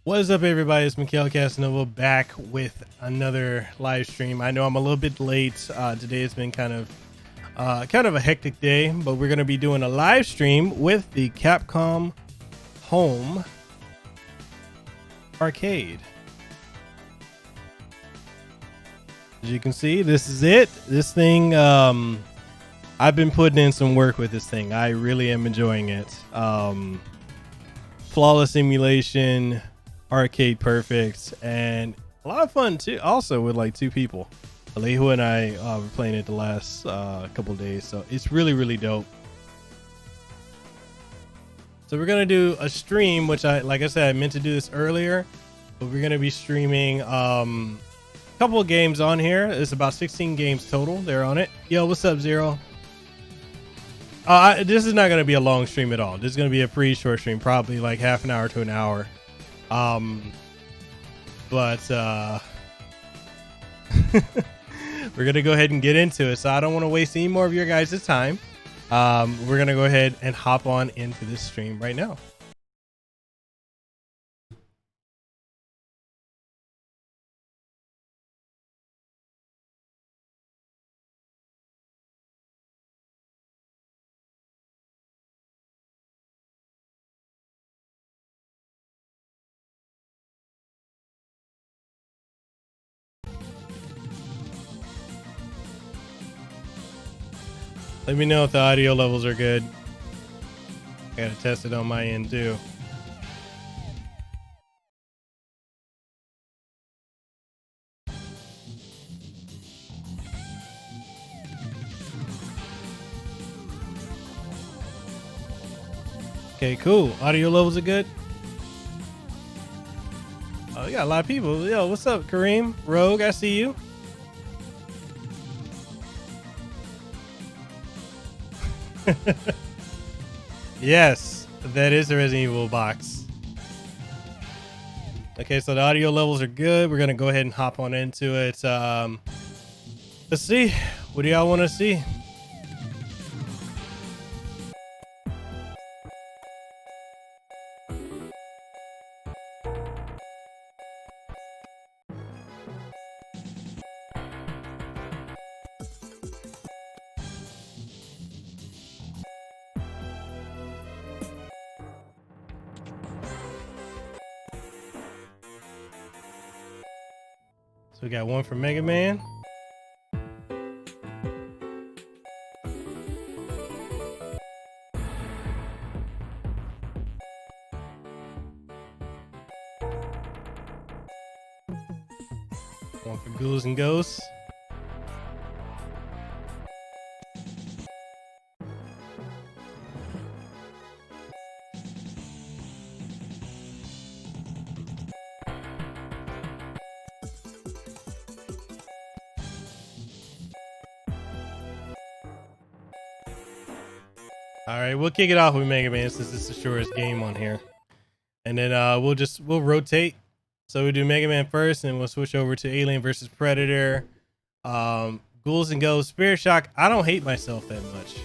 What is up, everybody? It's Miguela Casanova back with another live stream. I know I'm a little bit late. Today has been kind of a hectic day, but we're going to be doing a live stream with the Capcom Home Arcade. As you can see, this is it. This thing, I've been putting in some work with this thing. I really am enjoying it. Flawless emulation, arcade perfect, and a lot of fun too, also with like two people. Lehu and I were playing it the last couple of days, so it's really dope. So we're gonna do a stream, which like I said, I meant to do this earlier, but we're gonna be streaming a couple of games on here. It's about 16 games total. They're on it. Yo, what's up, Zero? This is not gonna be a long stream at all. This is gonna be a pretty short stream, probably like half an hour to an hour. But we're gonna go ahead and get into it, so I don't want to waste any more of your guys' time. We're gonna go ahead and hop on into this stream right now. Let me know if the audio levels are good. I gotta test it on my end too. Okay, cool. Audio levels are good. Oh, we got a lot of people. Yo, what's up, Karim? Rogue, I see you. Yes, that is the Resident Evil box. Okay, so the audio levels are good. We're gonna go ahead and hop on into it. Let's see. What do y'all want to see? So we got one for Mega Man. One for Ghouls and Ghosts. All right, we'll kick it off with Mega Man since it's the shortest game on here, and then we'll rotate. So we do Mega Man first, and we'll switch over to Alien versus Predator, Ghouls and Ghosts, Spirit Shock. I don't hate myself that much.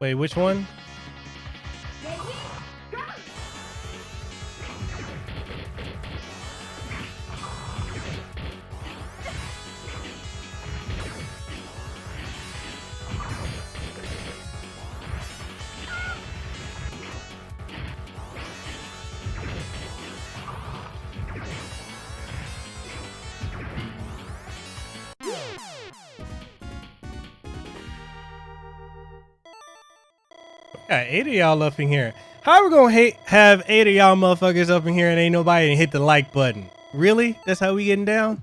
Wait, which one? Got 8 of y'all up in here. How are we gonna have 8 of y'all motherfuckers up in here and ain't nobody and hit the like button? Really? That's how we getting down?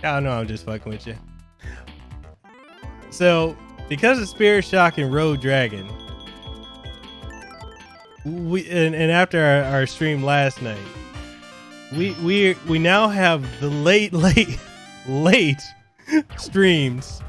Y'all know I'm just fucking with you. So, because of Spirit Shock and Road Dragon, and after our stream last night, we now have the late streams.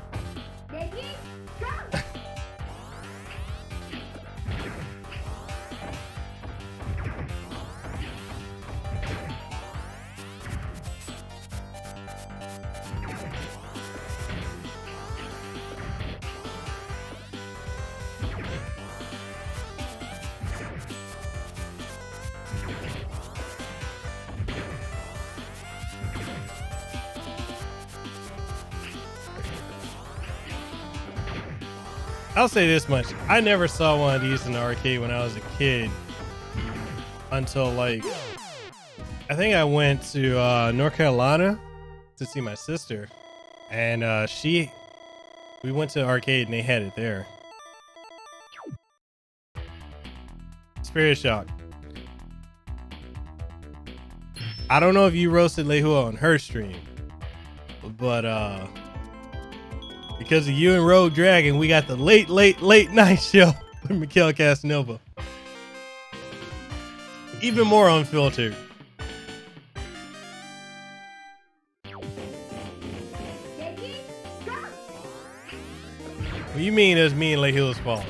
I'll say this much. I never saw one of these in the arcade when I was a kid until like, I think I went to North Carolina to see my sister, and we went to the arcade and they had it there. Spirit Shock. I don't know if you roasted Lehua on her stream, but because of you and Rogue Dragon, we got the late night show with Miguela Casanova. Even more unfiltered. What you mean it was me and Lehua's fault?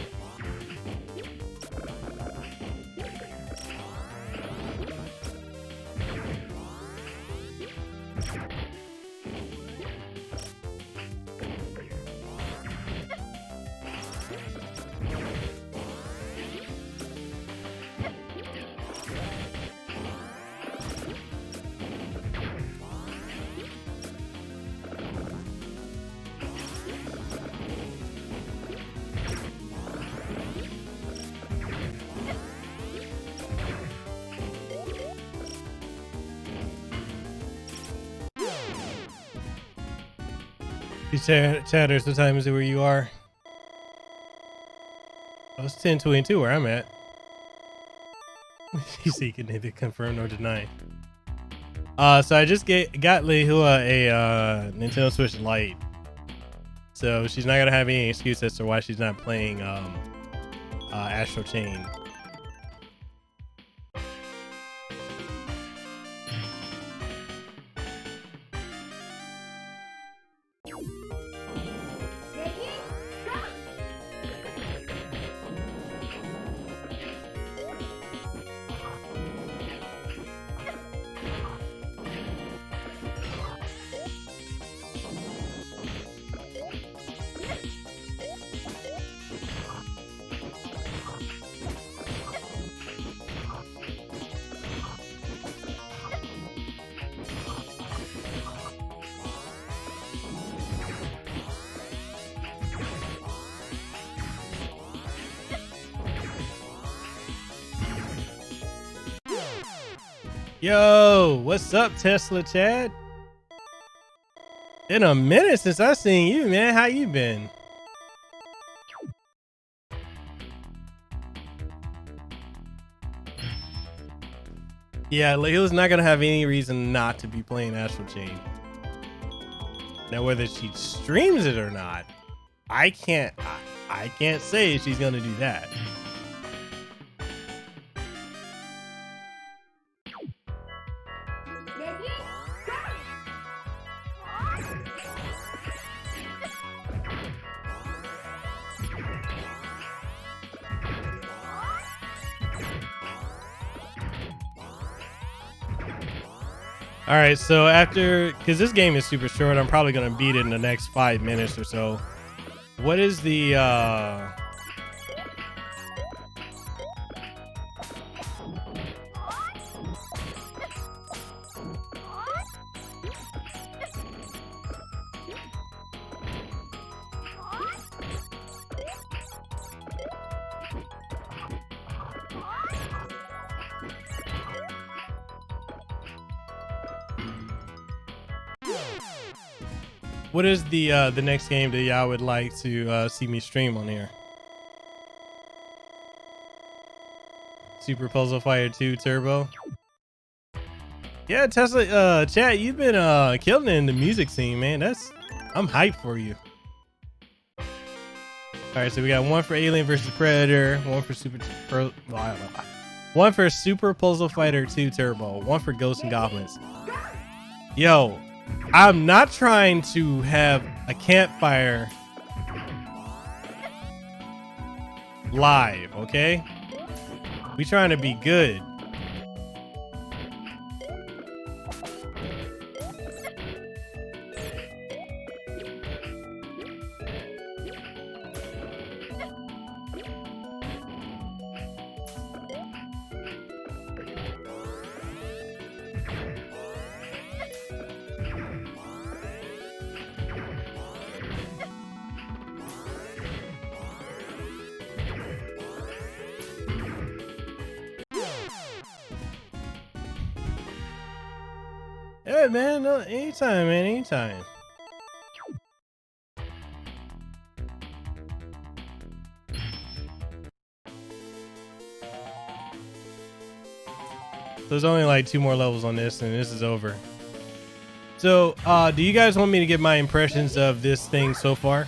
Chatters, what time is it where you are? Oh, it's 10:22 where I'm at. You see, you can neither confirm nor deny. So I just got Lehua a Nintendo Switch Lite. So she's not gonna have any excuse as to why she's not playing Astral Chain. Yo, what's up, Tesla Chad? Been a minute since I seen you, man. How you been? Yeah, Lehua's not gonna have any reason not to be playing Astral Chain. Now, whether she streams it or not, I can't say she's gonna do that. All right, so because this game is super short, I'm probably gonna beat it in the next 5 minutes or so. What is the next game that y'all would like to see me stream on here? Super Puzzle Fighter 2 Turbo. Yeah, Tesla, chat, you've been killing it in the music scene, man. I'm hyped for you. All right, so we got one for Alien versus Predator, one for 1 for Super Puzzle Fighter 2 Turbo, 1 for Ghosts and Goblins. Yo, I'm not trying to have a campfire live, okay? We trying to be good. Yeah, man, no, anytime, man, anytime. There's only like 2 more levels on this and this is over. So, do you guys want me to get my impressions of this thing so far?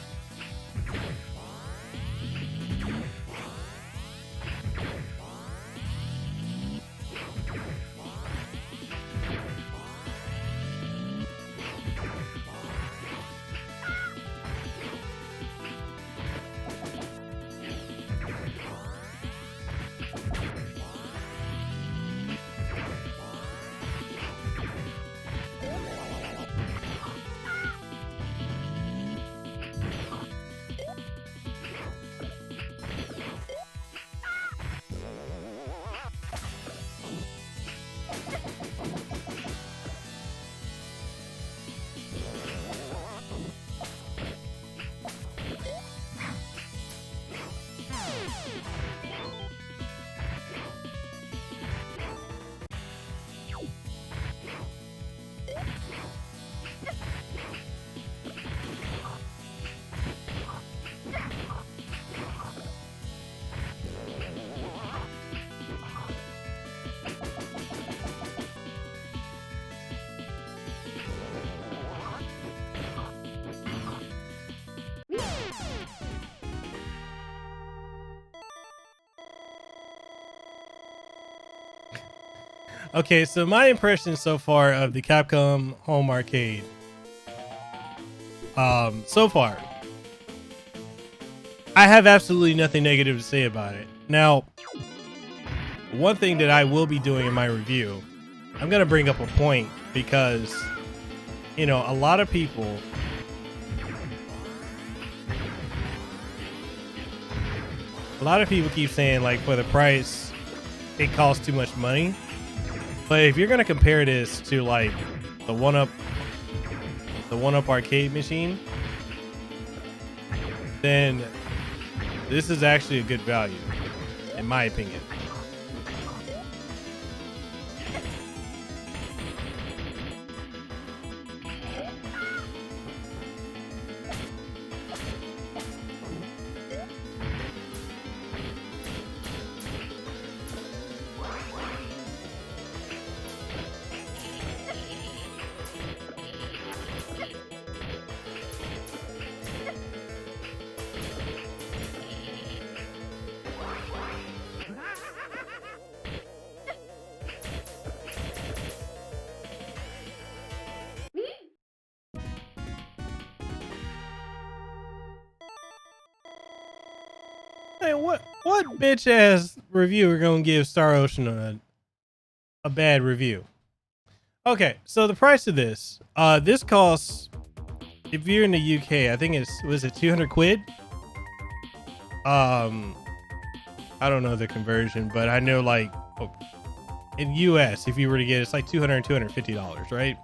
Okay, so my impression so far of the Capcom Home Arcade. So far, I have absolutely nothing negative to say about it. Now, one thing that I will be doing in my review, I'm going to bring up a point because, you know, a lot of people keep saying like for the price, it costs too much money. But if you're gonna compare this to like the one up arcade machine, then this is actually a good value, in my opinion. Hey, what bitch ass reviewer gonna give Star Ocean a bad review? Okay, so the price of this, this costs, if you're in the UK, I think was it 200 quid? I don't know the conversion, but I know like in US, if you were to get, it's like $200, $250, right?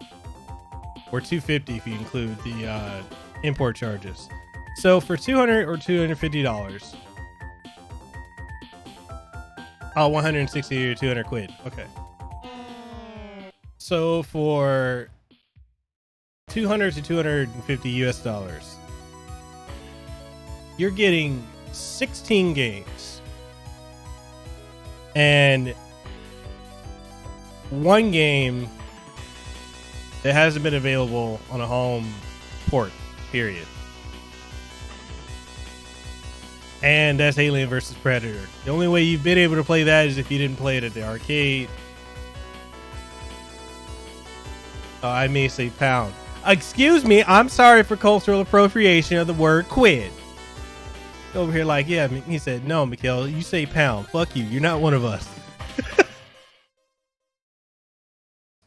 Or $250 if you include the import charges. So for $200 or $250, 160 or 200 quid. Okay. So for 200 to 250 US dollars, you're getting 16 games and one game that hasn't been available on a home port, period. And that's Alien versus Predator. The only way you've been able to play that is if you didn't play it at the arcade. I may say pound. Excuse me, I'm sorry for cultural appropriation of the word quid. Over here like, yeah, he said, no, Miguel, you say pound. Fuck you. You're not one of us.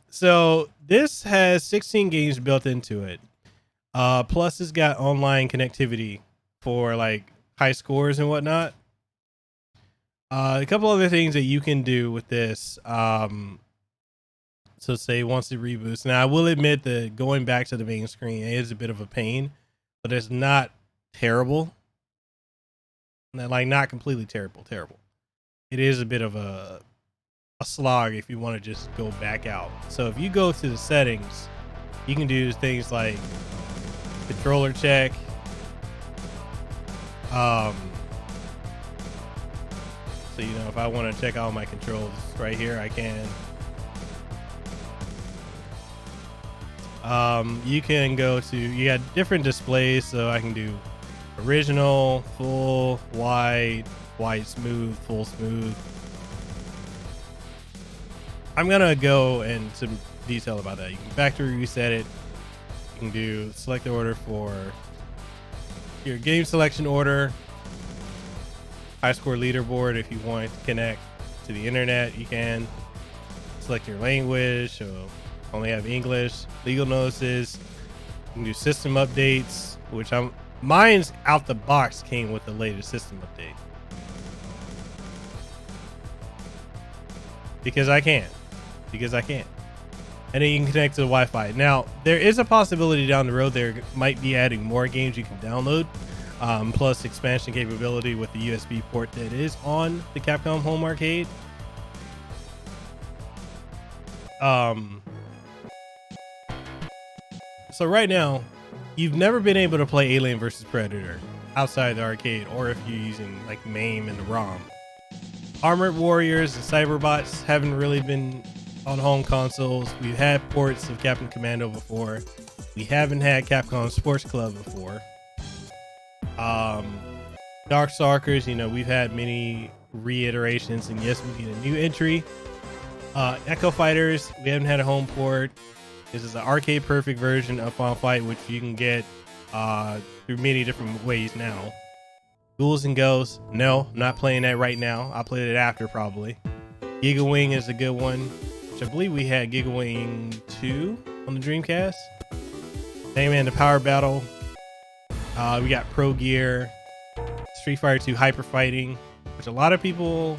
So this has 16 games built into it. Plus it's got online connectivity for like high scores and whatnot. A couple other things that you can do with this. So say once it reboots. Now I will admit that going back to the main screen is a bit of a pain, but it's not terrible. Like not completely terrible. It is a bit of a slog if you want to just go back out. So if you go to the settings, you can do things like controller check. So you know, if I want to check out my controls right here, I can. You can go to, you got different displays, so I can do original, full, wide, smooth, full smooth. I'm gonna go into some detail about that. You can factory reset it. You can do select the order for your game selection order, high score leaderboard. If you want to connect to the internet, you can select your language. So only have English. Legal notices. You can do system updates, which mine's out the box came with the latest system update because I can. And then you can connect to the Wi-Fi. Now there is a possibility down the road there might be adding more games you can download, plus expansion capability with the USB port that is on the Capcom Home Arcade. So right now, you've never been able to play Alien versus Predator outside the arcade, or if you're using like MAME and the ROM. Armored Warriors and Cyberbots haven't really been on home consoles. We've had ports of Captain Commando before. We haven't had Capcom Sports Club before. Darkstalkers, you know, we've had many reiterations, and yes, we need a new entry. Echo Fighters, we haven't had a home port. This is an arcade perfect version of Final Fight, which you can get through many different ways now. Ghouls and Ghosts, no, I'm not playing that right now. I'll play it after probably. Giga Wing is a good one, which I believe we had Giga Wing 2 on the Dreamcast. Hangman the Power Battle. We got Pro Gear, Street Fighter 2 Hyper Fighting, which a lot of people.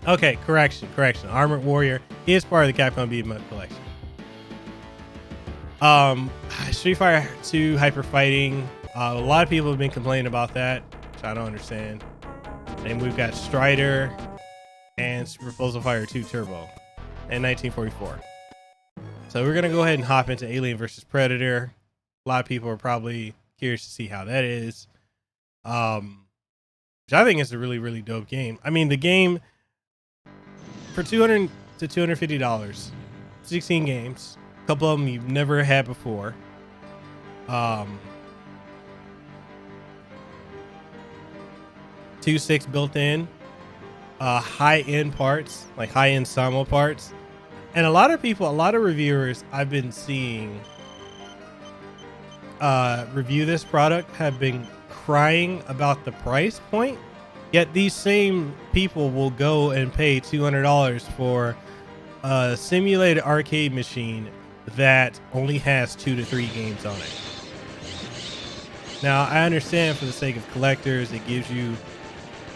Okay, correction. Armored Warrior is part of the Capcom Beat 'em Up collection. Street Fighter 2 Hyper Fighting. A lot of people have been complaining about that, which I don't understand. Then we've got Strider and Super Puzzle Fighter 2 Turbo and 1944. So we're gonna go ahead and hop into Alien versus Predator. A lot of people are probably curious to see how that is. Which I think is a really, really dope game. I mean, the game for $200 to $250, 16 games, a couple of them you've never had before. 2 sticks built in, high-end parts, like high-end Samo parts. And a lot of reviewers I've been seeing review this product have been crying about the price point. Yet these same people will go and pay $200 for a simulated arcade machine that only has 2 to 3 games on it. Now, I understand for the sake of collectors, it gives you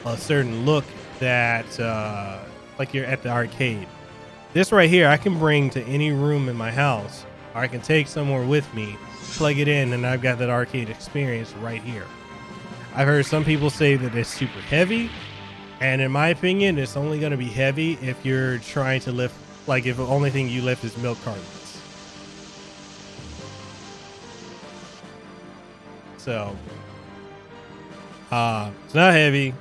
a certain look that like you're at the arcade. This right here, I can bring to any room in my house, or I can take somewhere with me, plug it in, and I've got that arcade experience right here. I've heard some people say that it's super heavy, and in my opinion, it's only going to be heavy if you're trying to lift, like if the only thing you lift is milk cartons. So, it's not heavy.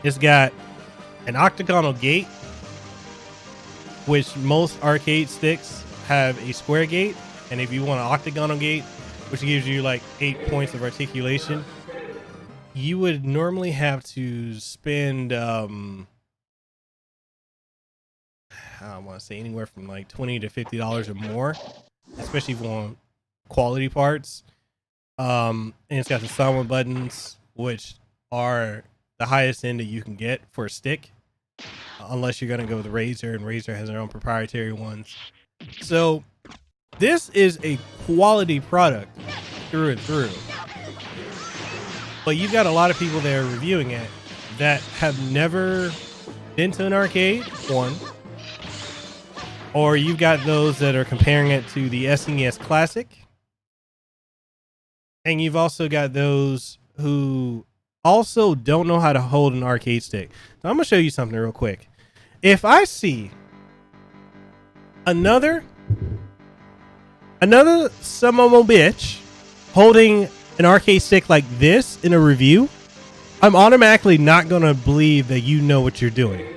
It's got an octagonal gate, which most arcade sticks have a square gate, and if you want an octagonal gate, which gives you like 8 points of articulation, you would normally have to spend I want to say anywhere from like $20 to $50 or more, especially for quality parts. And it's got the sound buttons, which are the highest end that you can get for a stick, unless you're going to go with Razer, and Razer has their own proprietary ones. So this is a quality product through and through. But you've got a lot of people that are reviewing it that have never been to an arcade, one, or you've got those that are comparing it to the SNES Classic. And you've also got those who also don't know how to hold an arcade stick. So I'm going to show you something real quick. If I see another some of a bitch holding an arcade stick like this in a review, I'm automatically not going to believe that you know what you're doing.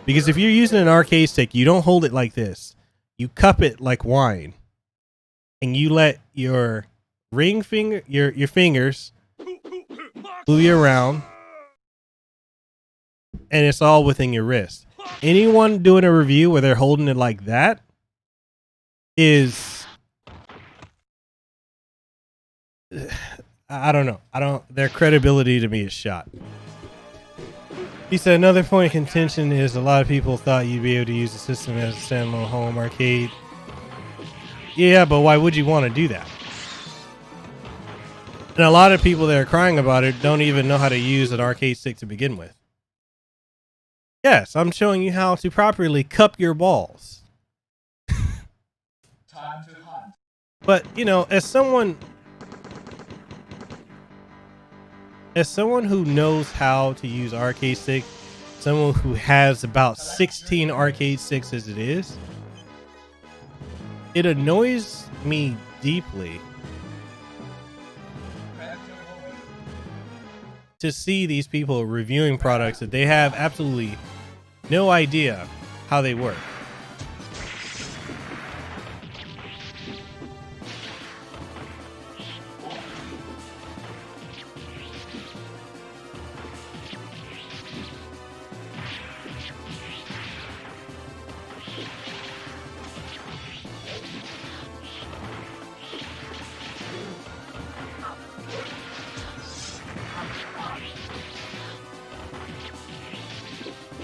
Because if you're using an arcade stick, you don't hold it like this. You cup it like wine. And you let your ring finger, your fingers move you around. And it's all within your wrist. Anyone doing a review where they're holding it like that is, I don't know. Their credibility to me is shot. He said another point of contention is a lot of people thought you'd be able to use the system as a standalone home arcade. Yeah, but why would you want to do that? And a lot of people that are crying about it don't even know how to use an arcade stick to begin with. Yes, I'm showing you how to properly cup your balls. Time to hunt. But, you know, as someone who knows how to use arcade stick, someone who has about 16 arcade sticks as it is, it annoys me deeply to see these people reviewing products that they have absolutely no idea how they work.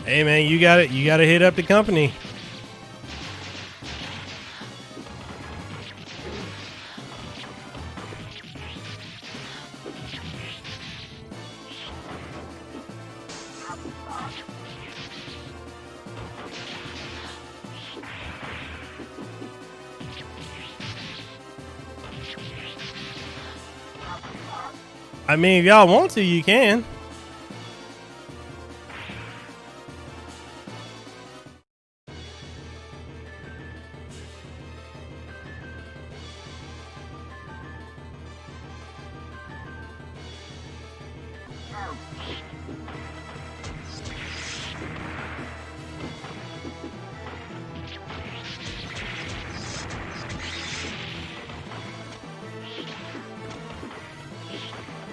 Hey man, you got it. You got to hit up the company. I mean, if y'all want to, you can.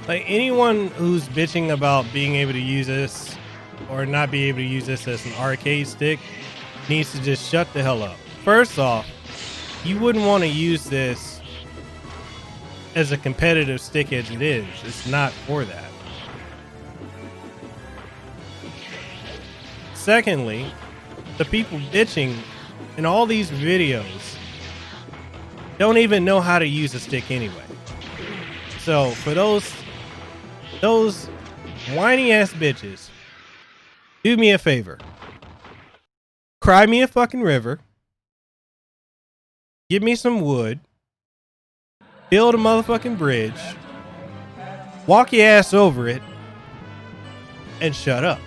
Like, anyone who's bitching about being able to use this or not be able to use this as an arcade stick needs to just shut the hell up. First off, you wouldn't want to use this as a competitive stick as it is. It's not for that. Secondly, the people bitching in all these videos don't even know how to use a stick anyway. So for those whiny ass bitches, do me a favor. Cry me a fucking river. Give me some wood. Build a motherfucking bridge. Walk your ass over it. And shut up.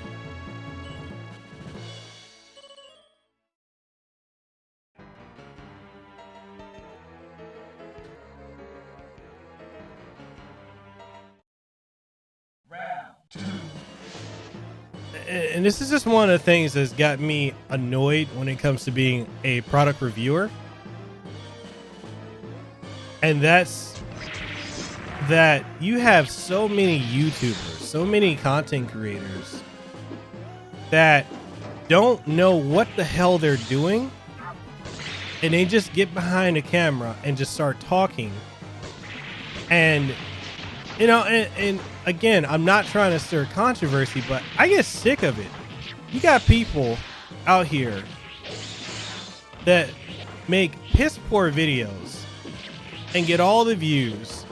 And this is just one of the things that's got me annoyed when it comes to being a product reviewer. And that's that you have so many YouTubers, so many content creators that don't know what the hell they're doing, and they just get behind a camera and just start talking. And you know, and again, I'm not trying to stir controversy, but I get sick of it. You got people out here that make piss poor videos and get all the views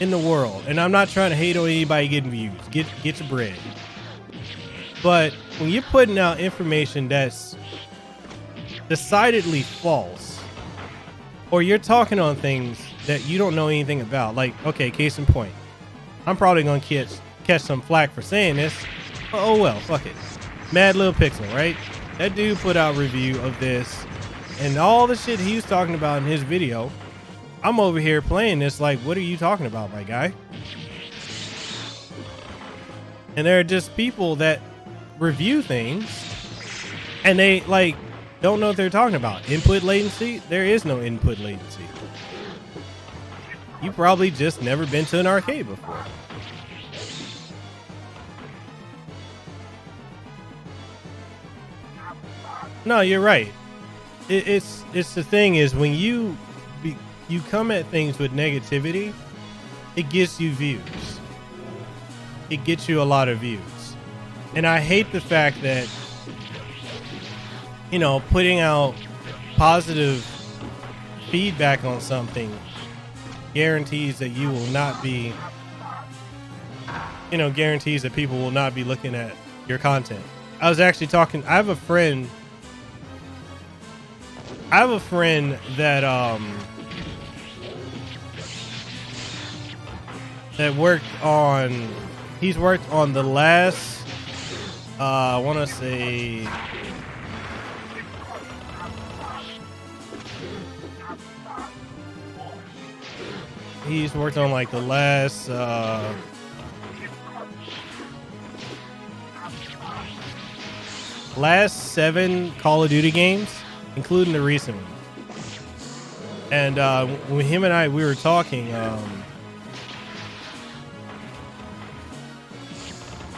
in the world. And I'm not trying to hate on anybody getting views. Get your bread. But when you're putting out information that's decidedly false, or you're talking on things that you don't know anything about, like, okay, case in point, I'm probably gonna catch some flack for saying this, but oh well, fuck it. Mad Little Pixel, right? That dude put out a review of this, and all the shit he was talking about in his video, I'm over here playing this like, what are you talking about, my guy? And there are just people that review things and they like don't know what they're talking about. Input latency? There is no input latency. You probably just never been to an arcade before. No, you're right. It's the thing is, when you come at things with negativity, it gets you views. It gets you a lot of views. And I hate the fact that, you know, putting out positive feedback on something guarantees that you will not be, you know, guarantees that people will not be looking at your content. I was actually talking, I have a friend that that worked on, he's worked on the last I want to say he's worked on like the last last 7 Call of Duty games, including the recent one. And when him and I, we were talking,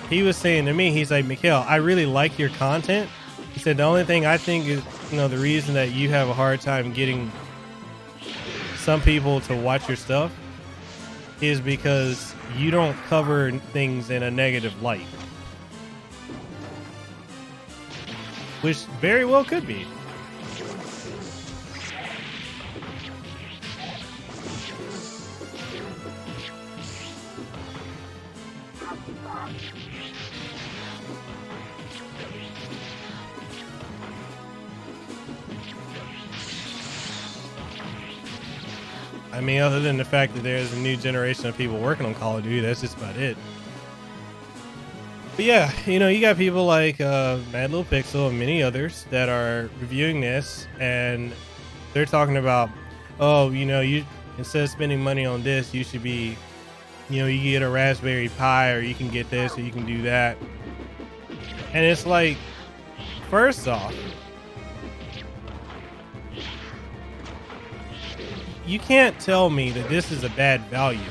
he was saying to me, he's like, Miguel, I really like your content. He said, the only thing I think is, you know, the reason that you have a hard time getting some people to watch your stuff is because you don't cover things in a negative light. Which very well could be. I mean, other than the fact that there's a new generation of people working on Call of Duty, that's just about it. But yeah, you know, you got people like Mad Little Pixel and many others that are reviewing this, and they're talking about, oh, you know, you instead of spending money on this, you should be, you know, you get a Raspberry Pi, or you can get this, or you can do that. And it's like, first off, you can't tell me that this is a bad value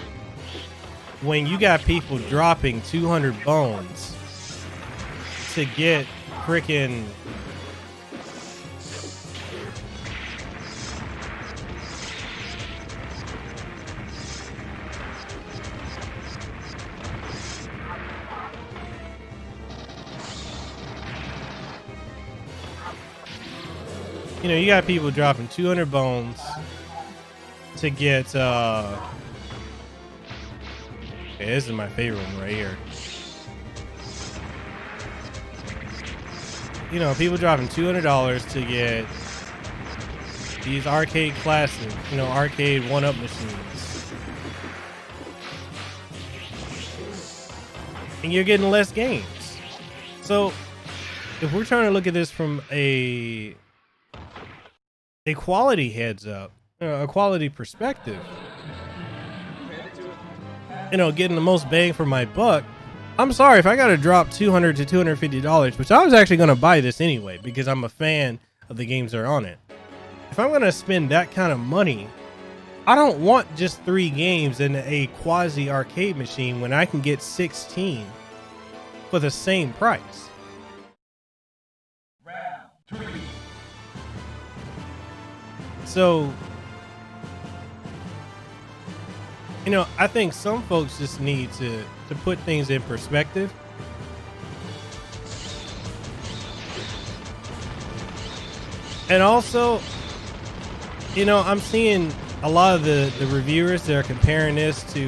when you got people dropping 200 bones to get freaking you know, you got people dropping 200 bones to get okay, this is my favorite one right here. You know, people dropping $200 to get these arcade classic, you know, arcade 1-up machines, and you're getting less games. So if we're trying to look at this from a quality heads up, a quality perspective, you know, getting the most bang for my buck, I'm sorry if I got to drop $200 to $250, which I was actually going to buy this anyway because I'm a fan of the games that are on it. If I'm going to spend that kind of money I don't want just 3 games in a quasi arcade machine when I can get 16 for the same price. So, you know, I think some folks just need to put things in perspective. And also, you know, I'm seeing a lot of the reviewers that are comparing this to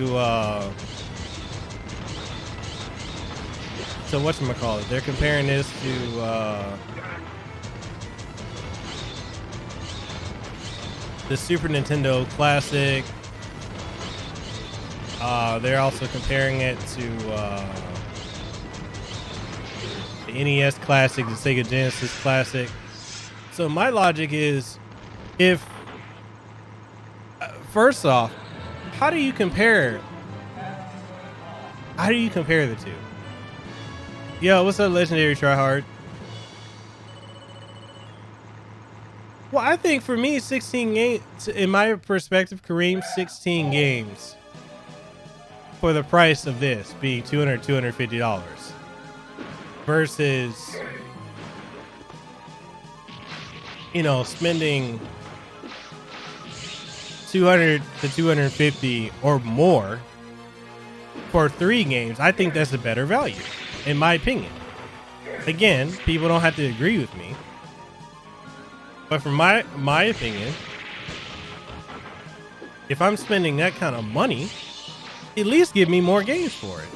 whatchamacallit. They're comparing this to the Super Nintendo Classic. They're also comparing it to the NES Classic, the Sega Genesis Classic. So my logic is, if first off, how do you compare the two? Yo, what's up, Legendary Tryhard? Well, I think for me, 16 games, in my perspective, Karim, 16 games for the price of this being $250 versus, you know, spending 200 to 250 or more for 3 games. I think that's a better value, in my opinion. Again, people don't have to agree with me, but from my opinion, if I'm spending that kind of money, at least give me more games for it.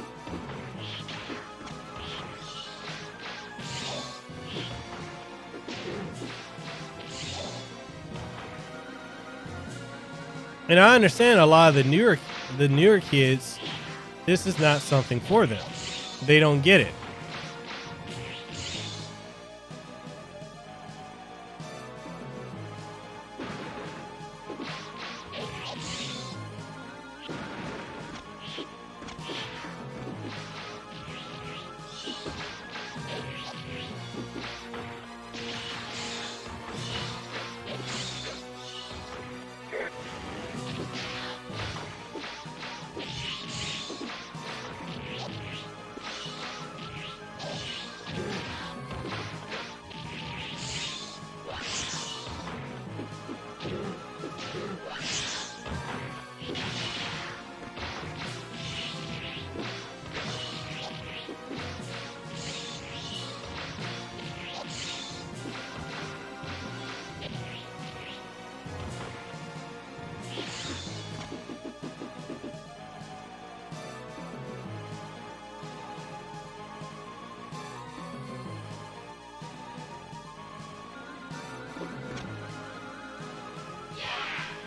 And I understand a lot of the newer kids, this is not something for them. They don't get it.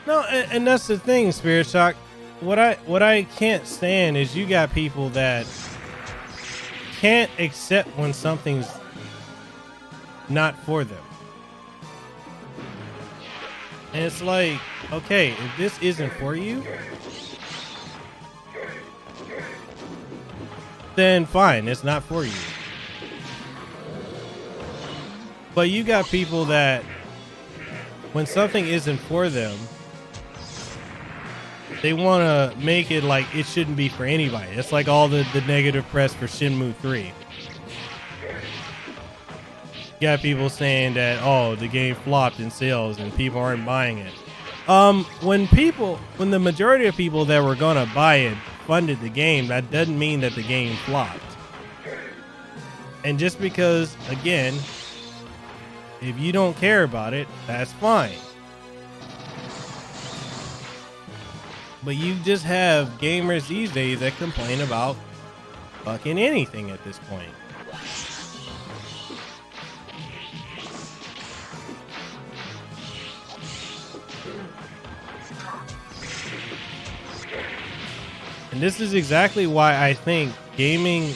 No, and that's the thing, Spirit Shock. What I can't stand is you got people that can't accept when something's not for them. And it's like, okay, if this isn't for you, then fine, it's not for you. But you got people that when something isn't for them, they want to make it like it shouldn't be for anybody. It's like all the negative press for Shenmue 3. You got people saying that, oh, the game flopped in sales and people aren't buying it. When the majority of people that were going to buy it funded the game, that doesn't mean that the game flopped. And just because, again, if you don't care about it, that's fine. But you just have gamers these days that complain about fucking anything at this point. And this is exactly why I think gaming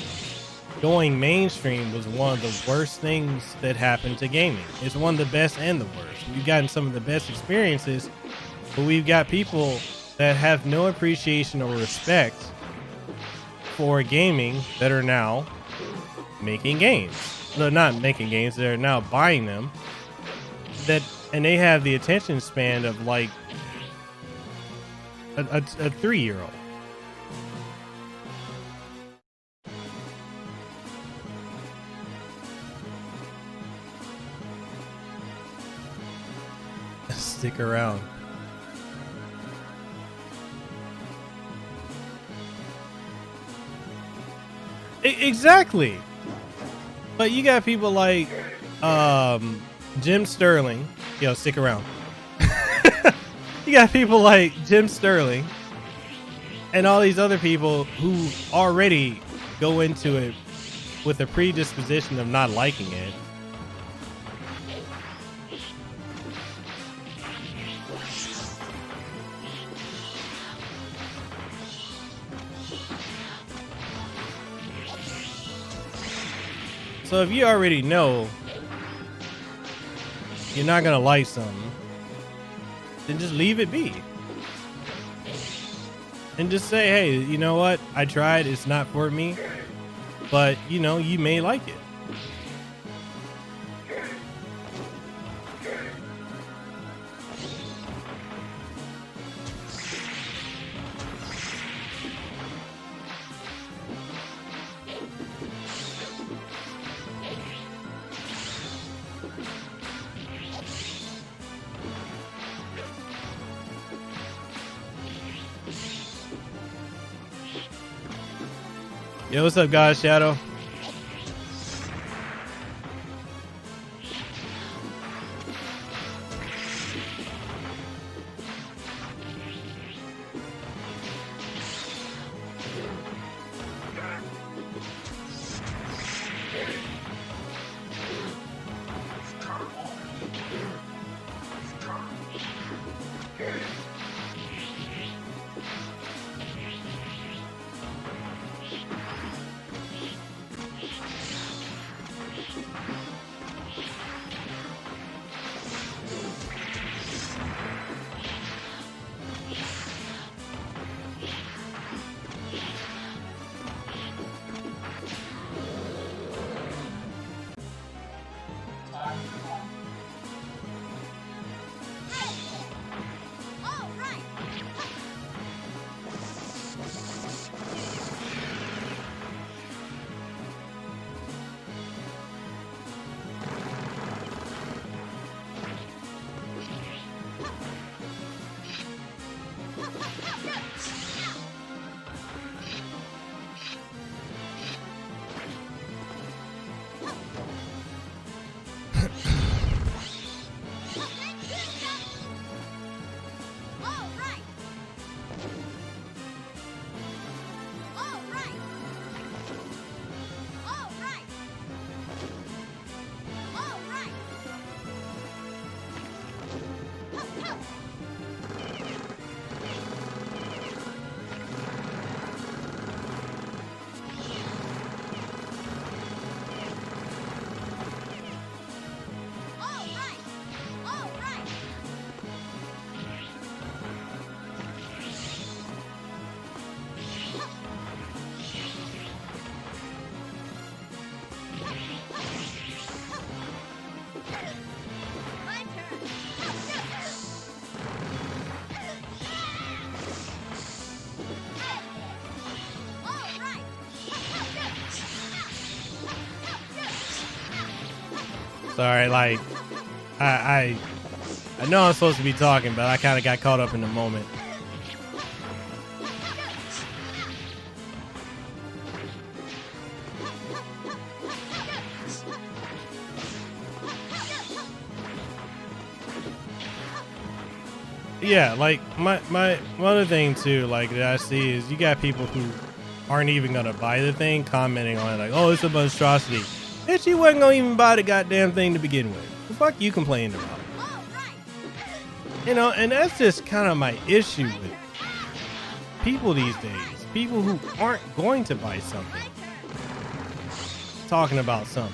going mainstream was one of the worst things that happened to gaming. It's one of the best and the worst. We've gotten some of the best experiences, but we've got people that have no appreciation or respect for gaming that are now making games. They're not making games, they're now buying them. And they have the attention span of like a 3-year-old. Stick around. Exactly. But you got people like Jim Sterling. Yo, stick around. You got people like Jim Sterling and all these other people who already go into it with a predisposition of not liking it. So if you already know you're not gonna like something, then just leave it be. And just say, hey, you know what? I tried, it's not for me, but you know, you may like it. Yo, what's up, guys? Shadow. Sorry, like I know I'm supposed to be talking, but I kind of got caught up in the moment. Yeah, like my one other thing too, like that I see is you got people who aren't even gonna buy the thing, commenting on it like, "Oh, it's a monstrosity." Bitch, you wasn't gonna even buy the goddamn thing to begin with. The fuck you complaining about? You know, and that's just kind of my issue with people these days. People who aren't going to buy something, talking about something.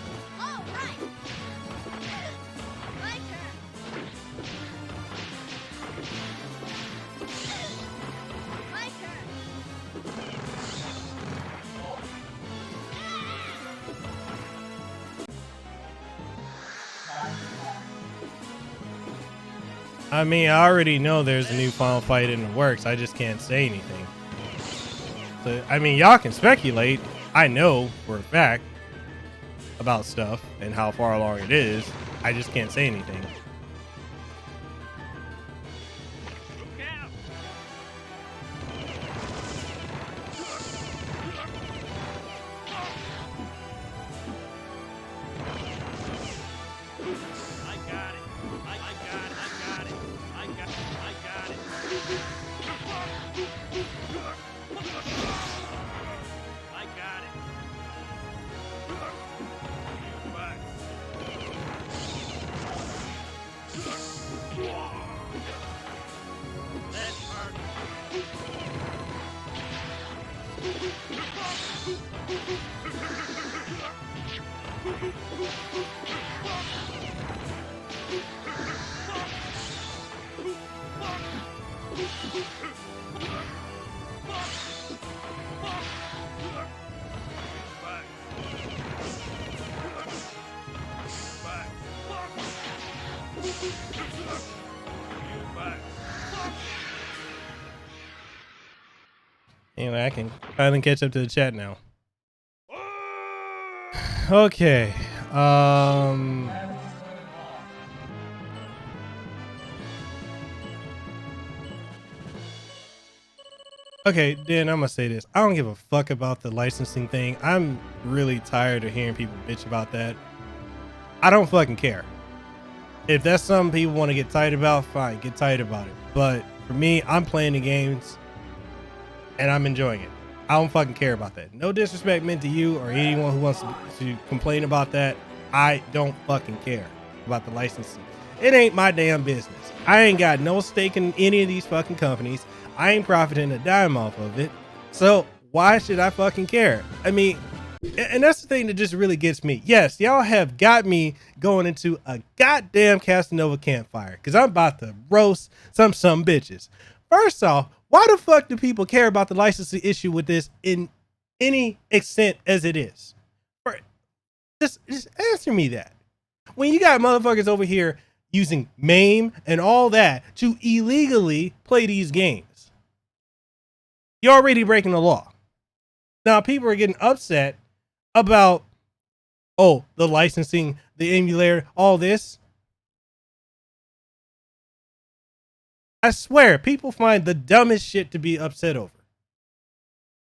I mean, I already know there's a new Final Fight in the works. I just can't say anything. So, I mean, y'all can speculate. I know for a fact about stuff and how far along it is. I just can't say anything. Anyway, I can finally catch up to the chat now. Okay. Okay, then I'm gonna say this. I don't give a fuck about the licensing thing. I'm really tired of hearing people bitch about that. I don't fucking care. If that's something people want to get tight about, fine, get tight about it. But for me, I'm playing the games and I'm enjoying it. I don't fucking care about that. No disrespect meant to you or anyone who wants to complain about that. I don't fucking care about the licensing. It ain't my damn business. I ain't got no stake in any of these fucking companies. I ain't profiting a dime off of it. So why should I fucking care? I mean, and that's the thing that just really gets me. Yes, y'all have got me going into a goddamn Casanova campfire because I'm about to roast some bitches. First off, why the fuck do people care about the licensing issue with this in any extent as it is? Just answer me that. When you got motherfuckers over here using MAME and all that to illegally play these games, you're already breaking the law. Now people are getting upset about, oh, the licensing, the emulator, all this. I swear, people find the dumbest shit to be upset over.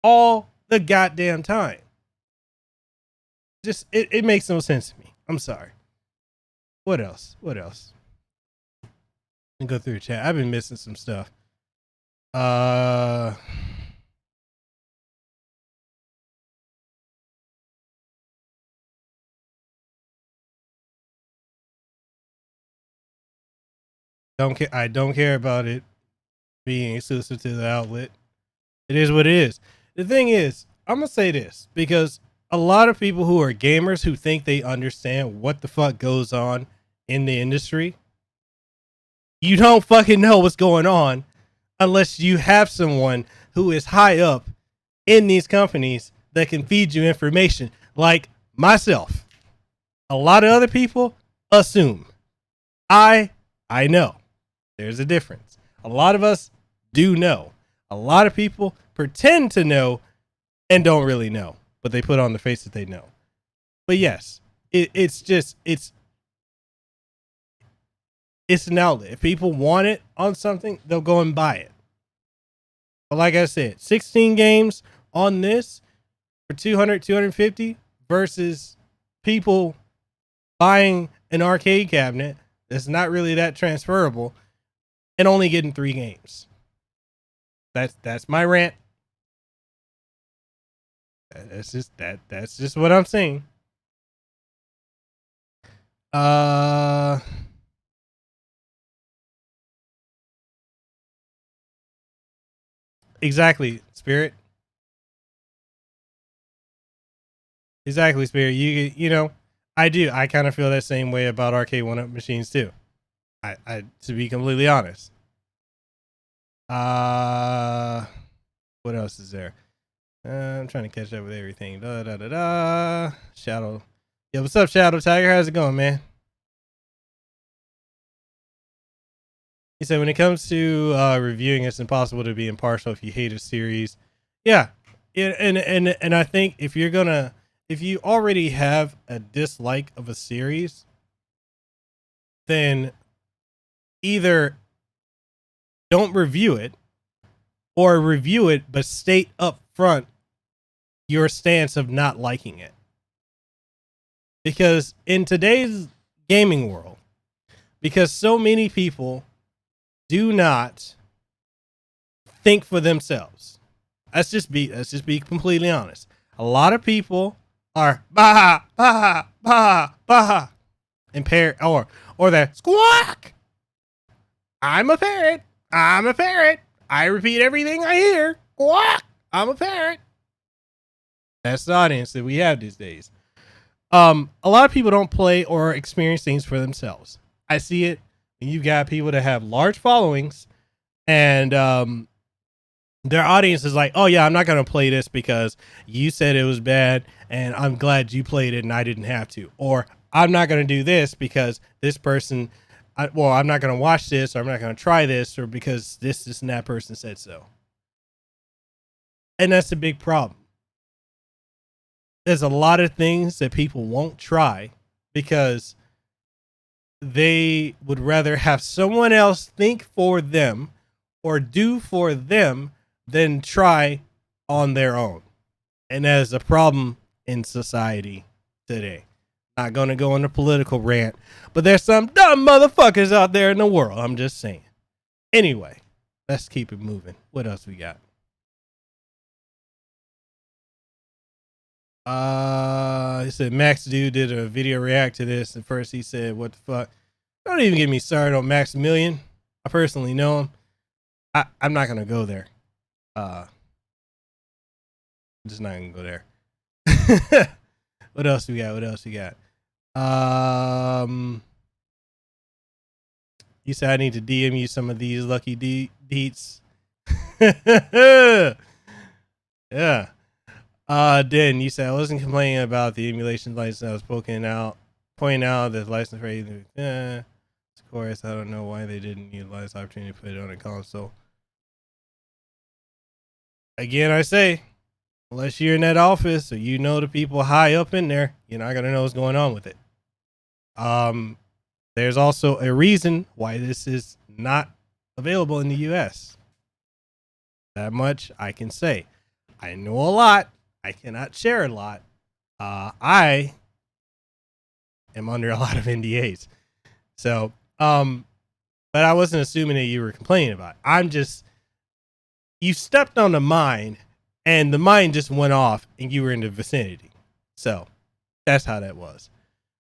All the goddamn time. Just, it makes no sense to me. I'm sorry. What else? Let me go through the chat. I've been missing some stuff. I don't care about it being exclusive to the outlet. It is what it is. The thing is, I'm gonna say this because a lot of people who are gamers who think they understand what the fuck goes on in the industry, you don't fucking know what's going on unless you have someone who is high up in these companies that can feed you information, like myself. A lot of other people assume. I know. There's a difference. A lot of us do know. A lot of people pretend to know and don't really know, but they put on the face that they know. But yes, it's an outlet. If people want it on something, they'll go and buy it. But like I said, 16 games on this for 200, 250 versus people buying an arcade cabinet that's not really that transferable and only getting 3 games. That's my rant. That's just what I'm saying. Exactly, Spirit. Exactly, Spirit. You know, I do. I kind of feel that same way about arcade one-up machines too. I to be completely honest. What else is there? I'm trying to catch up with everything. Shadow. Yo, what's up, Shadow Tiger? How's it going, man? He said, when it comes to reviewing, it's impossible to be impartial if you hate a series. Yeah. And I think if you already have a dislike of a series, then either don't review it or review it, but state up front your stance of not liking it. Because in today's gaming world, because so many people do not think for themselves. Let's just be completely honest. A lot of people are bah bah bah bah and or they're squawk. I'm a parrot. I'm a parrot. I repeat everything I hear. Squawk. I'm a parrot. That's the audience that we have these days. A lot of people don't play or experience things for themselves. I see it. You've got people that have large followings and their audience is like, oh yeah, I'm not going to play this because you said it was bad and I'm glad you played it and I didn't have to. Or I'm not going to do this because this person, I'm not going to watch this, or I'm not going to try this, or because this and that person said so. And that's a big problem. There's a lot of things that people won't try because they would rather have someone else think for them or do for them than try on their own. And that is a problem in society today. Not going to go on a political rant, but there's some dumb motherfuckers out there in the world. I'm just saying. Anyway, let's keep it moving. What else we got? He said Max Dude did a video react to this. At first he said, what the fuck? Don't even get me started on Maximilian. I personally know him. I'm not gonna go there. I'm just not gonna go there. What else we got? You said I need to DM you some of these lucky deets. Yeah. Den, you said I wasn't complaining about the emulation license. I was pointing out that license rate. Of course, I don't know why they didn't utilize the opportunity to put it on a console. Again, I say, unless you're in that office or you know the people high up in there, you're not gonna know what's going on with it. There's also a reason why this is not available in the US. That much I can say. I know a lot. I cannot share a lot. I am under a lot of NDAs. So, but I wasn't assuming that you were complaining about it. You stepped on the mine and the mine just went off and you were in the vicinity. So that's how that was.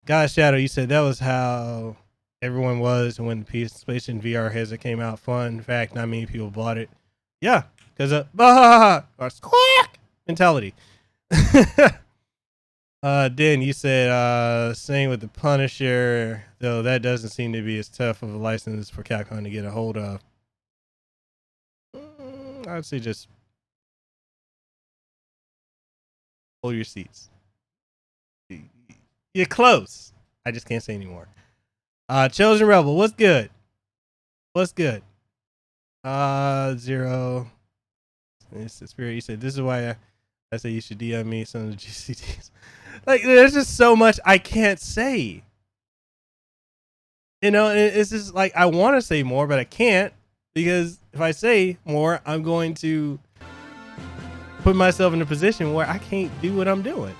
God Shadow, you said that was how everyone was when the PlayStation VR headset came out. Fun fact, not many people bought it. Yeah, because or squawk mentality. Den, you said same with the Punisher, though that doesn't seem to be as tough of a license for Capcom to get a hold of. I'd say just hold your seats. You're close. I just can't say anymore. Chosen Rebel, what's good? Zero. It's the Spirit. You said this is why I say you should DM me some of the GCTs. Like, there's just so much I can't say. You know, it's just like I want to say more, but I can't, because if I say more, I'm going to put myself in a position where I can't do what I'm doing.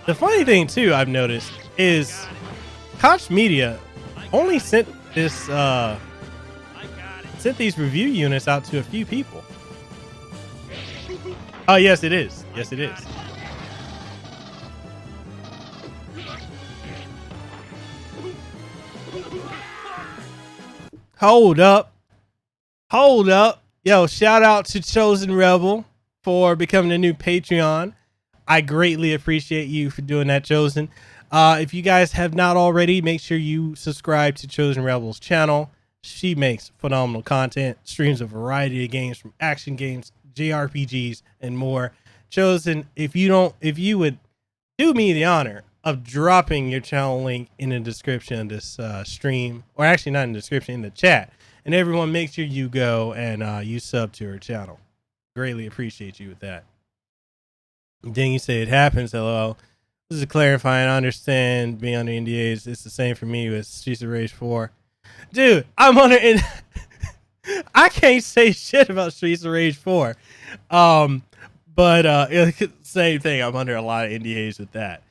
The funny thing too I've noticed is Koch Media only sent these review units out to a few people. Oh yes, it is. Yes, it is. Hold up. Yo, shout out to Chosen Rebel for becoming a new Patreon. I greatly appreciate you for doing that, Chosen. If you guys have not already, make sure you subscribe to Chosen Rebel's channel. She makes phenomenal content, streams a variety of games from action games, JRPGs, and more. Chosen, if you would do me the honor of dropping your channel link in the description of this stream, or actually not in the description, in the chat, and everyone make sure you go and you sub to her channel. Greatly appreciate you with that. Then you say it happens, hello. This is clarifying. I understand being under NDAs. It's the same for me with Streets of Rage 4. Dude, I'm under I can't say shit about Streets of Rage 4. But same thing. I'm under a lot of NDAs with that.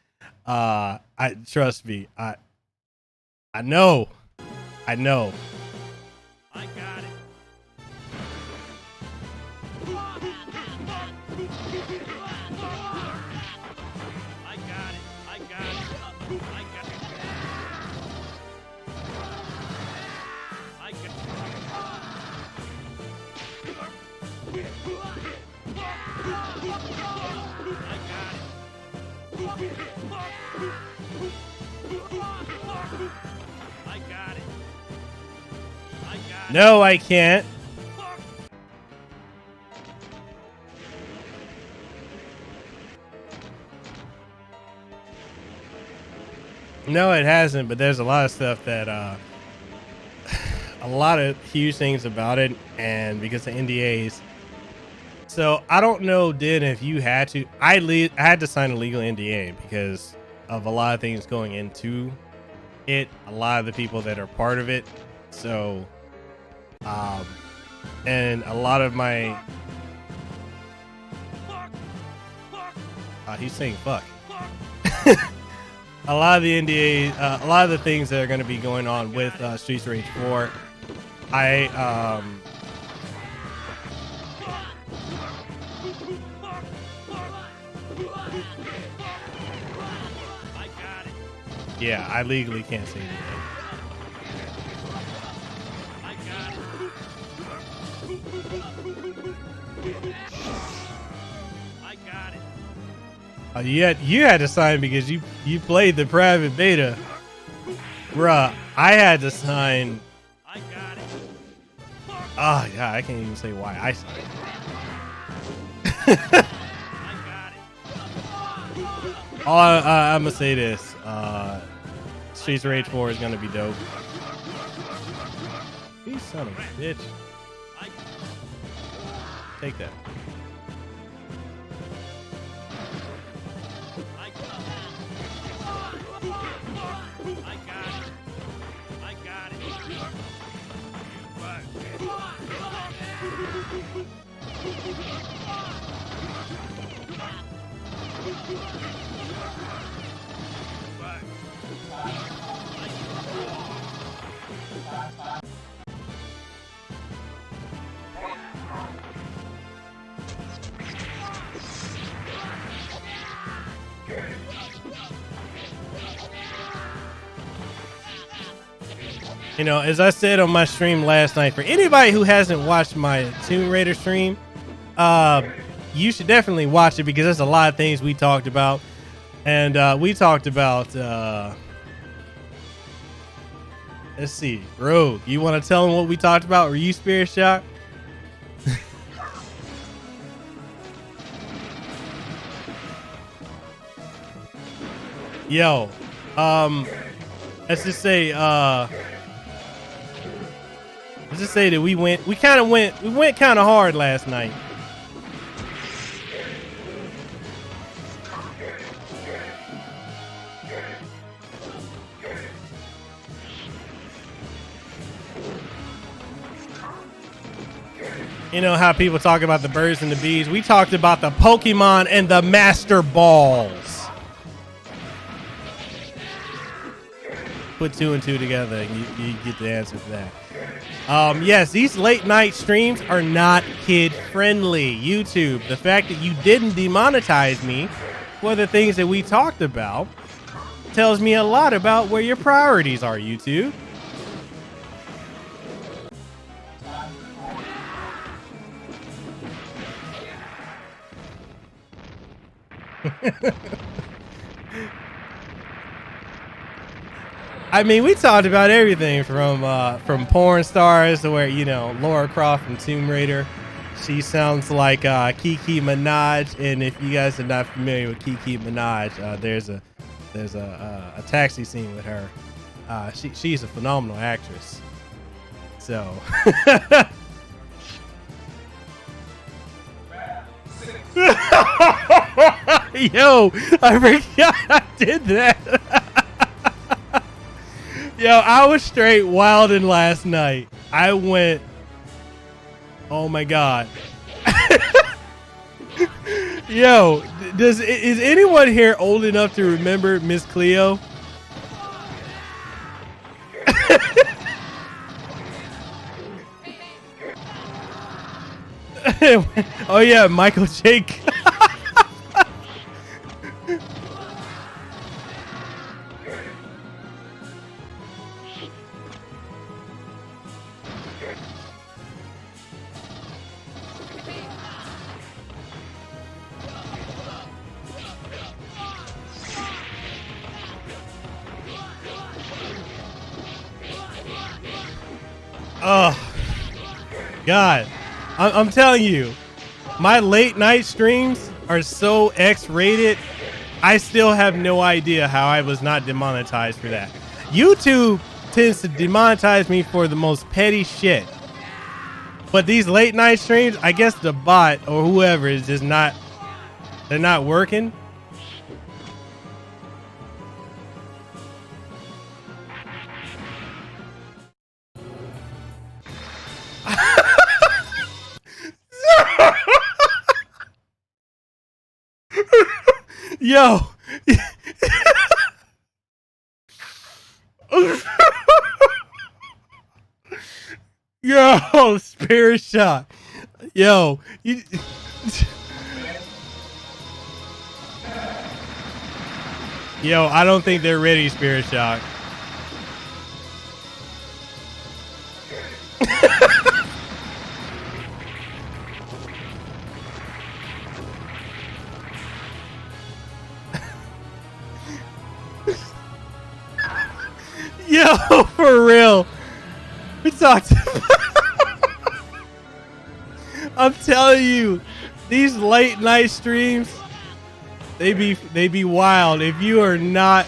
I trust me. I know. I know. I got it. No, I can't. No, it hasn't, but there's a lot of stuff that a lot of huge things about it, and because of NDAs. So I don't know, Dan, if you had to. I had to sign a legal NDA because of a lot of things going into it. A lot of the people that are part of it. So, and a lot of my. He's saying fuck. A lot of the NDA, a lot of the things that are going to be going on with Streets of Rage 4, yeah, I legally can't say anything. You had to sign because you played the private beta. Bruh, I had to sign. I got it. Oh, yeah, I can't even say why I signed. I got it. I'm going to say this. Streets of Rage 4 is going to be dope. You son of a bitch. Take that. You know, as I said on my stream last night, for anybody who hasn't watched my Tomb Raider stream, you should definitely watch it because there's a lot of things we talked about. And we talked about, let's see, Rogue. You want to tell them what we talked about? Were you Spirit Shock? Yo, let's just say that we went kind of hard last night. You know how people talk about the birds and the bees? We talked about the Pokemon and the Master Balls. Put two and two together and you get the answer to that. Yes, these late night streams are not kid friendly. YouTube, the fact that you didn't demonetize me for the things that we talked about tells me a lot about where your priorities are, YouTube. I mean, we talked about everything from porn stars to where, you know, Lara Croft from Tomb Raider. She sounds like Kiki Minaj, and if you guys are not familiar with Kiki Minaj, there's a taxi scene with her. She's a phenomenal actress. So, yo, I forgot I did that. Yo, I was straight wilding last night. I went, oh my God. Yo, is anyone here old enough to remember Miss Cleo? Oh yeah, Michael Jake. Oh, God. I'm telling you, my late night streams are so X-rated, I still have no idea how I was not demonetized for that. YouTube tends to demonetize me for the most petty shit. But these late night streams, I guess the bot or whoever is just not, they're not working. Yo. Yo, Spirit Shock. Yo. Yo, I don't think they're ready, Spirit Shock. Yo, for real. We talked. I'm telling you, these late night streams, they be wild. If you are not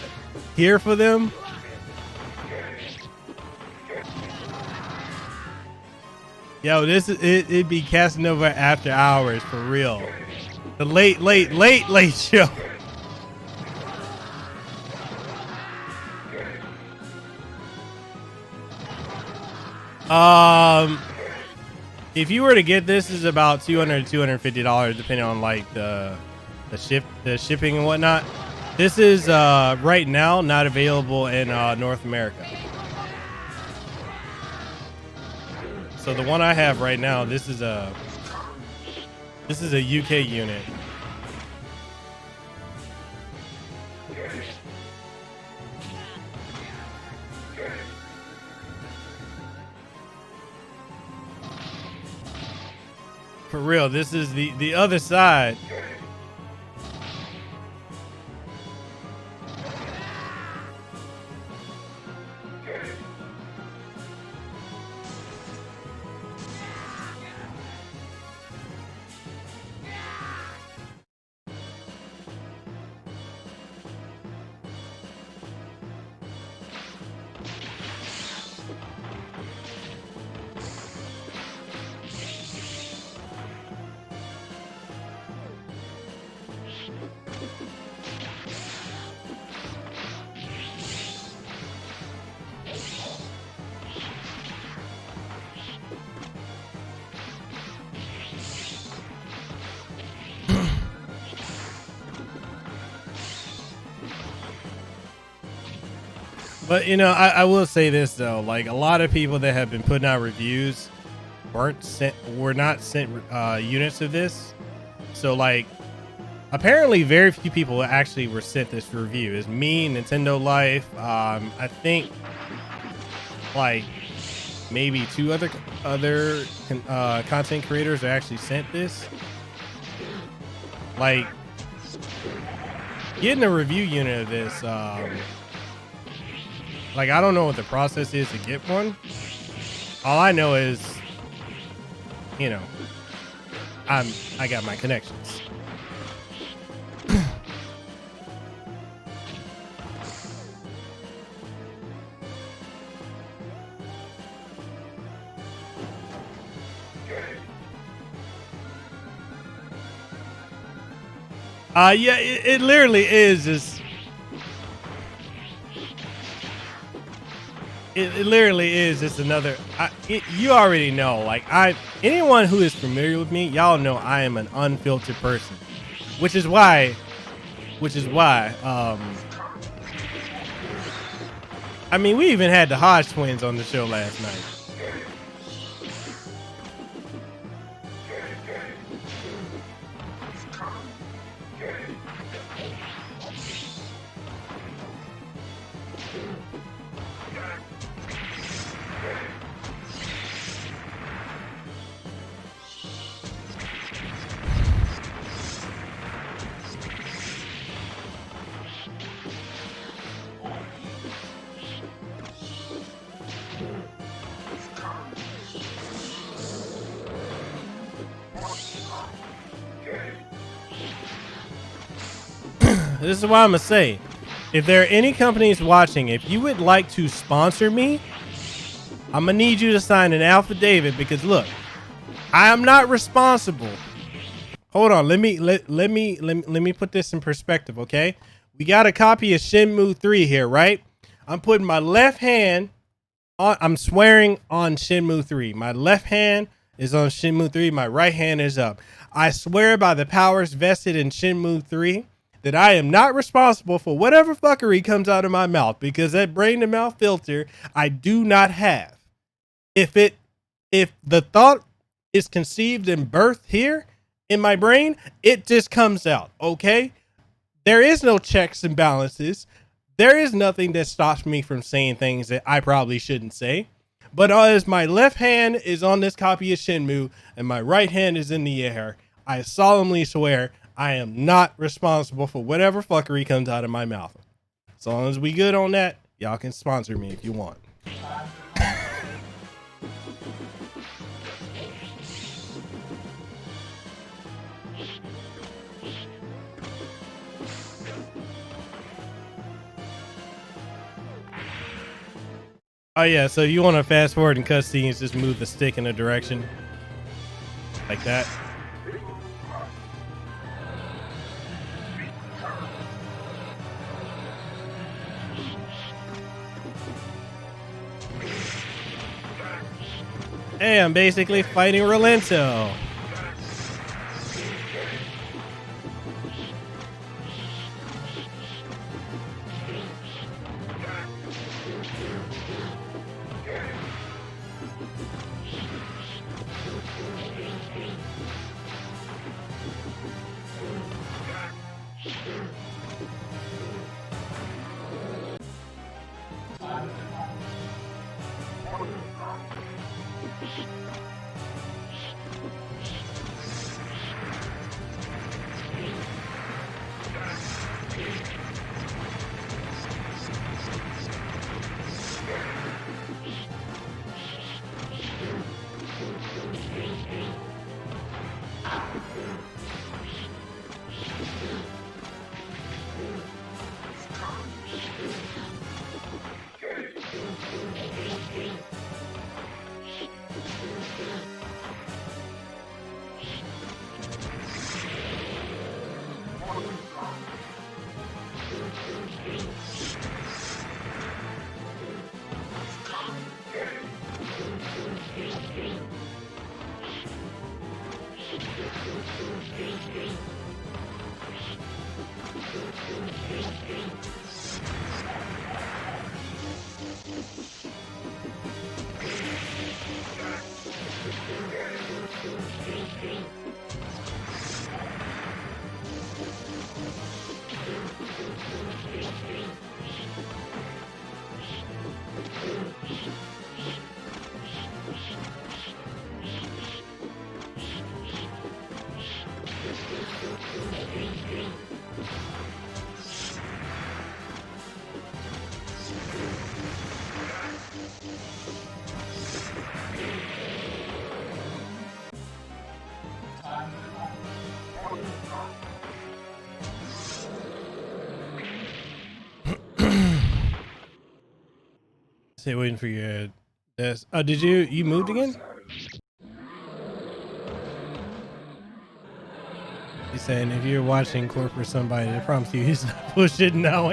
here for them, yo, this is it be Casanova after hours for real. The late show. If you were to get this, is about $200 to $250 depending on like the shipping and whatnot. This is right now not available in North America. So the one I have right now, this is a UK unit. For real, this is the other side. But you know, I will say this though, like a lot of people that have been putting out reviews were not sent units of this. So like apparently very few people actually were sent this review. It's me, Nintendo Life, I think like maybe two other content creators are actually sent this. Like getting a review unit of this Like, I don't know what the process is to get one. All I know is, you know, I got my connections. Yeah, it literally is just. It literally is just another. You already know. Like anyone who is familiar with me, y'all know I am an unfiltered person, which is why. I mean, we even had the Hodge twins on the show last night. This is what I'm gonna say. If there are any companies watching, if you would like to sponsor me, I'm gonna need you to sign an affidavit because look, I am not responsible. Hold on, let me put this in perspective, okay? We got a copy of Shenmue 3 here, right? I'm putting my left hand on. I'm swearing on Shenmue 3. My left hand is on Shenmue 3. My right hand is up. I swear by the powers vested in Shenmue 3. That I am not responsible for whatever fuckery comes out of my mouth because that brain to mouth filter I do not have. If the thought is conceived and birthed here in my brain, it just comes out, okay? There is no checks and balances. There is nothing that stops me from saying things that I probably shouldn't say. But as my left hand is on this copy of Shenmue and my right hand is in the air, I solemnly swear I am not responsible for whatever fuckery comes out of my mouth. As long as we good on that, y'all can sponsor me if you want. Oh yeah, so you want to fast forward and cutscenes, just move the stick in a direction like that. Hey, I'm basically fighting Rolento. Stay waiting for your desk. Oh, did you moved again? He's saying if you're watching Corp for somebody, I promise you he's not bullshitting now.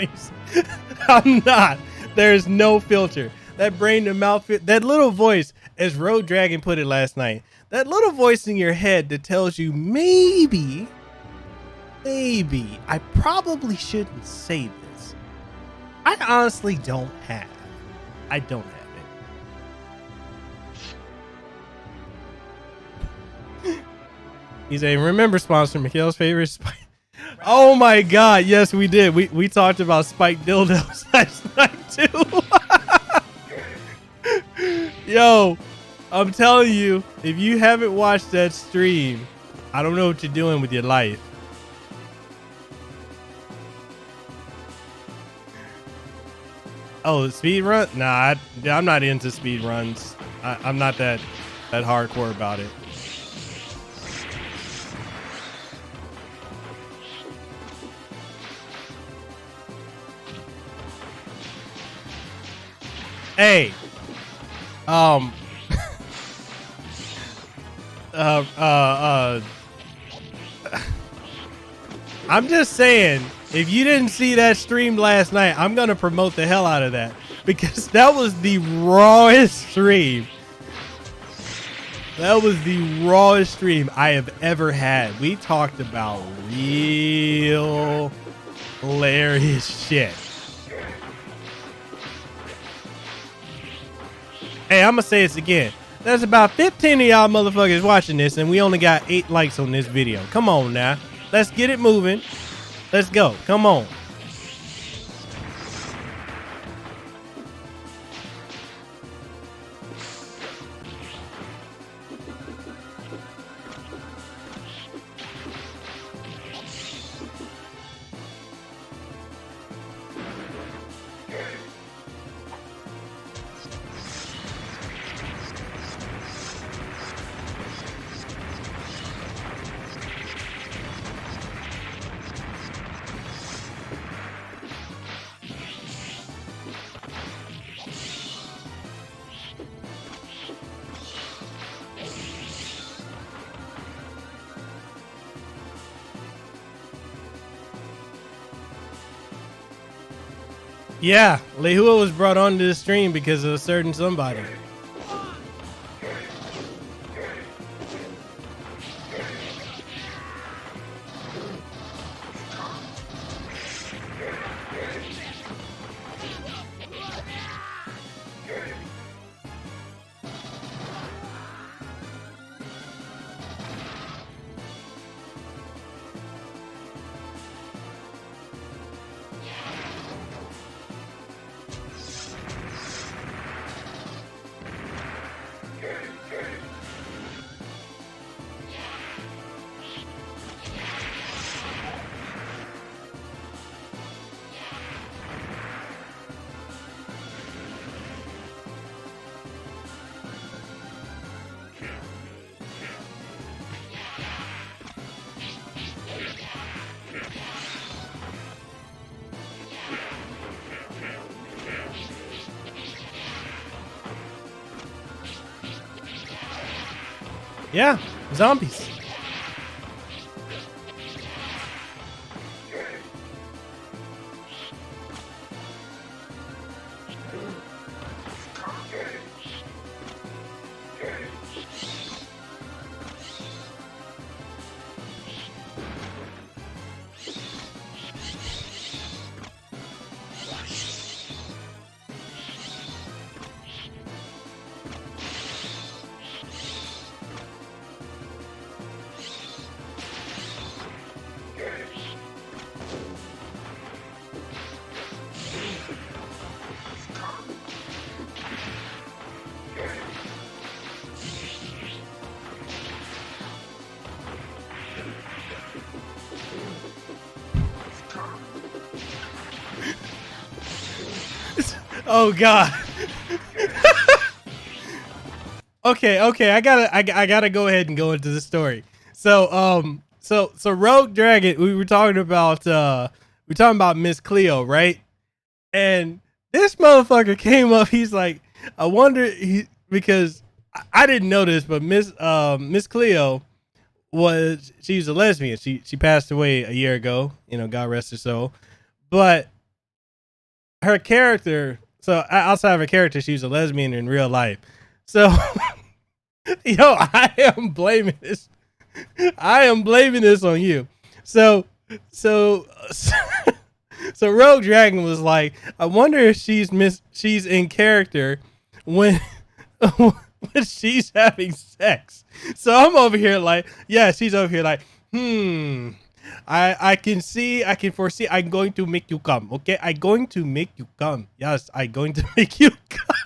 I'm not. There's no filter. That brain to mouth, that little voice, as Road Dragon put it last night, that little voice in your head that tells you maybe I probably shouldn't say this. I honestly don't have. I don't have it. He's saying, remember sponsor Miguela's favorite spike. Oh my God. Yes, we did. We talked about spiked dildos last night too. Yo, I'm telling you, if you haven't watched that stream, I don't know what you're doing with your life. Oh, speed run? Nah, I'm not into speed runs. I'm not that hardcore about it. Hey, I'm just saying, if you didn't see that stream last night, I'm gonna promote the hell out of that because that was the rawest stream. That was the rawest stream I have ever had. We talked about real hilarious shit. Hey, I'm gonna say this again. There's about 15 of y'all motherfuckers watching this, and we only got 8 likes on this video. Come on now. Let's get it moving. Let's go. Come on. Yeah, Lehua was brought onto the stream because of a certain somebody. Yeah, zombies. Oh God. Okay. I gotta go ahead and go into the story. So Rogue Dragon, we were talking about Miss Cleo, right? And this motherfucker came up, he's like, I wonder because I didn't know this, but Miss Cleo she's a lesbian. She passed away a year ago. You know, God rest her soul. But her character, so outside of her character, she was a lesbian in real life. So, yo, I am blaming this. I am blaming this on you. So Rogue Dragon was like, I wonder if she's in character when when she's having sex. So I'm over here like, yeah, she's over here like, I can foresee I'm going to make you come. Okay, I'm going to make you come. Yes, I'm going to make you come.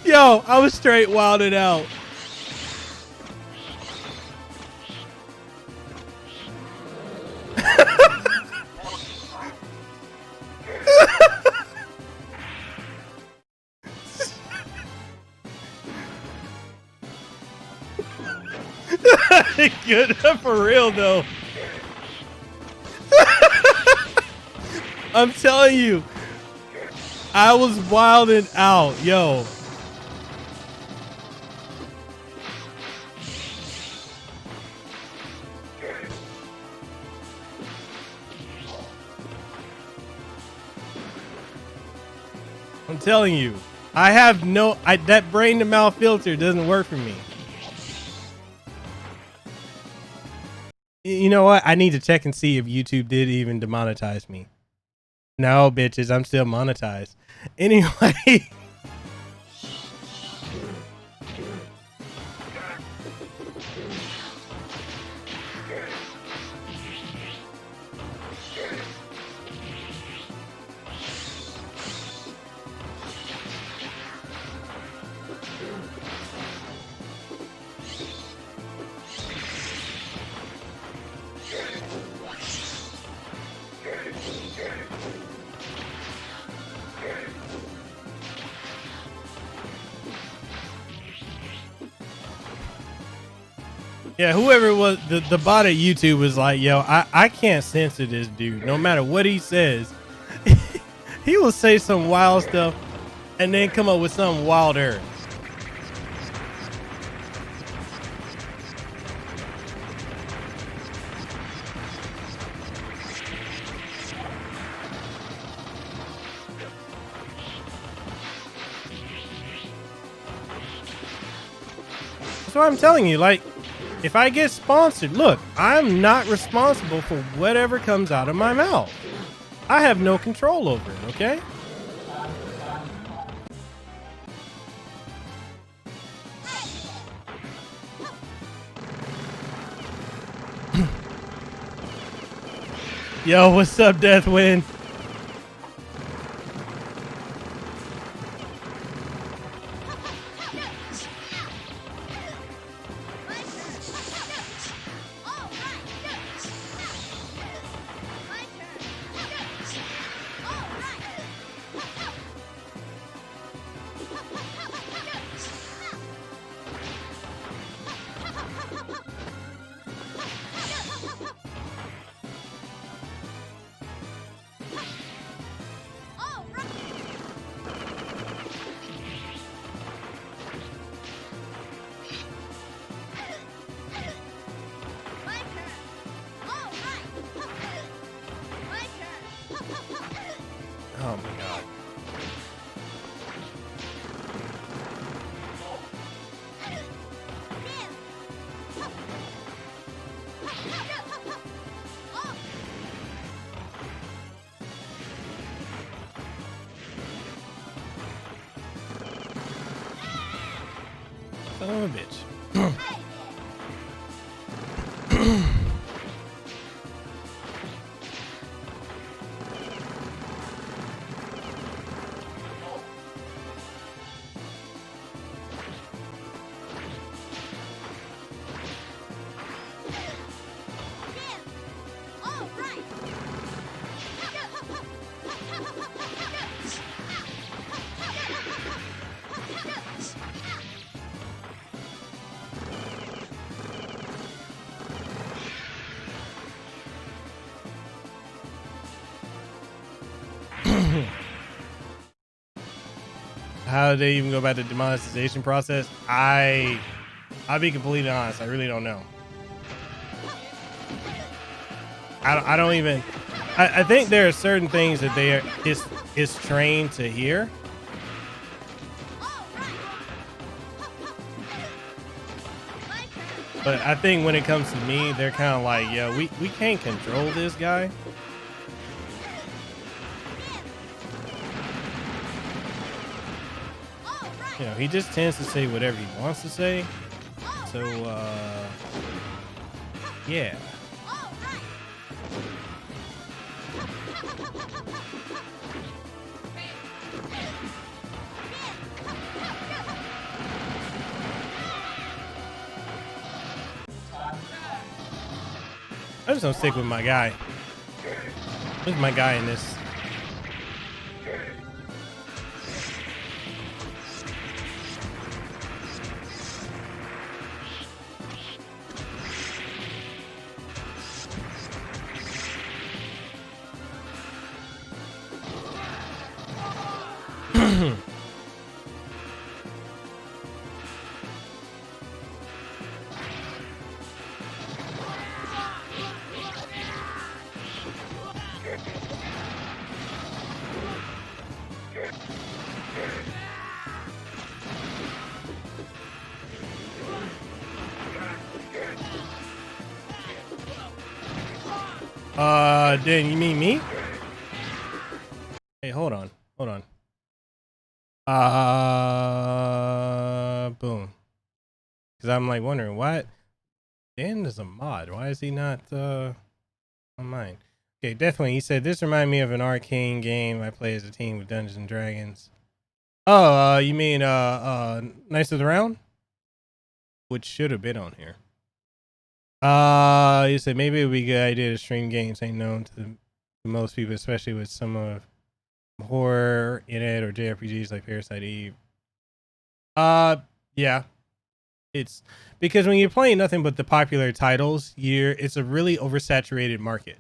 Yo, I was straight wilded out. Good for real though. I'm telling you, I was wilding out, yo. I'm telling you, I have that brain to mouth filter doesn't work for me. You know what? I need to check and see if YouTube did even demonetize me. No, bitches, I'm still monetized. Anyway. Yeah, whoever it was, the bot at YouTube was like, yo, I can't censor this dude. No matter what he says, he will say some wild stuff and then come up with something wilder. That's what I'm telling you. Like, if I get sponsored, look, I'm not responsible for whatever comes out of my mouth. I have no control over it, okay? Yo, what's up, Deathwind? Oh my god. Son of a bitch. How did they even go about the demonetization process? I'll be completely honest. I really don't know. I don't even. I think there are certain things that it's trained to hear. But I think when it comes to me, they're kind of like, yeah, we can't control this guy. You know, he just tends to say whatever he wants to say. So, yeah. I'm just gonna stick with my guy. Who's my guy in this? Dan, you mean me? Hey, hold on. Boom. Because I'm like wondering what Dan is a mod. Why is he not on mine? Okay, definitely. He said this reminded me of an arcane game I play as a team with Dungeons and Dragons. Oh, you mean Knights of the Round? Which should have been on here. You said maybe it would be a good idea to stream games ain't known to most people, especially with some of horror in it or JRPGs like Parasite Eve. Yeah. It's because when you're playing nothing but the popular titles, it's a really oversaturated market.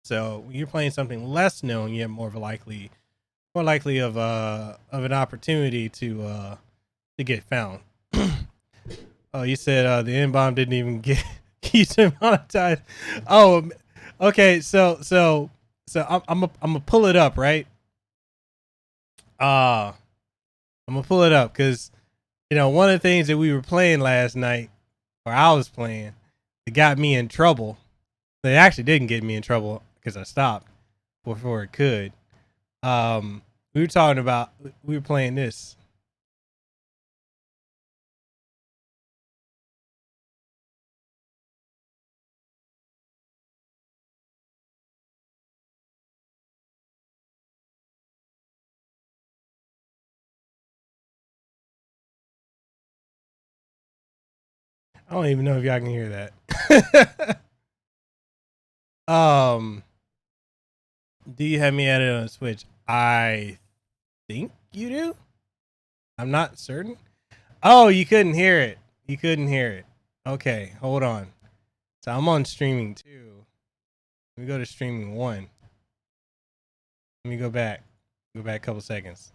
So when you're playing something less known, you have more likely of an opportunity to get found. Oh, you said the N-bomb didn't even get monetized. Oh, okay. So I'm gonna pull it up, right? I'm gonna pull it up because you know one of the things that we were playing last night, or I was playing, it got me in trouble. It actually didn't get me in trouble because I stopped before it could. We were playing this. I don't even know if y'all can hear that. Do you have me added on Switch? I think you do. I'm not certain. Oh, you couldn't hear it. Okay, hold on. So I'm on streaming 2. Let me go to streaming 1. Let me go back. Go back a couple seconds.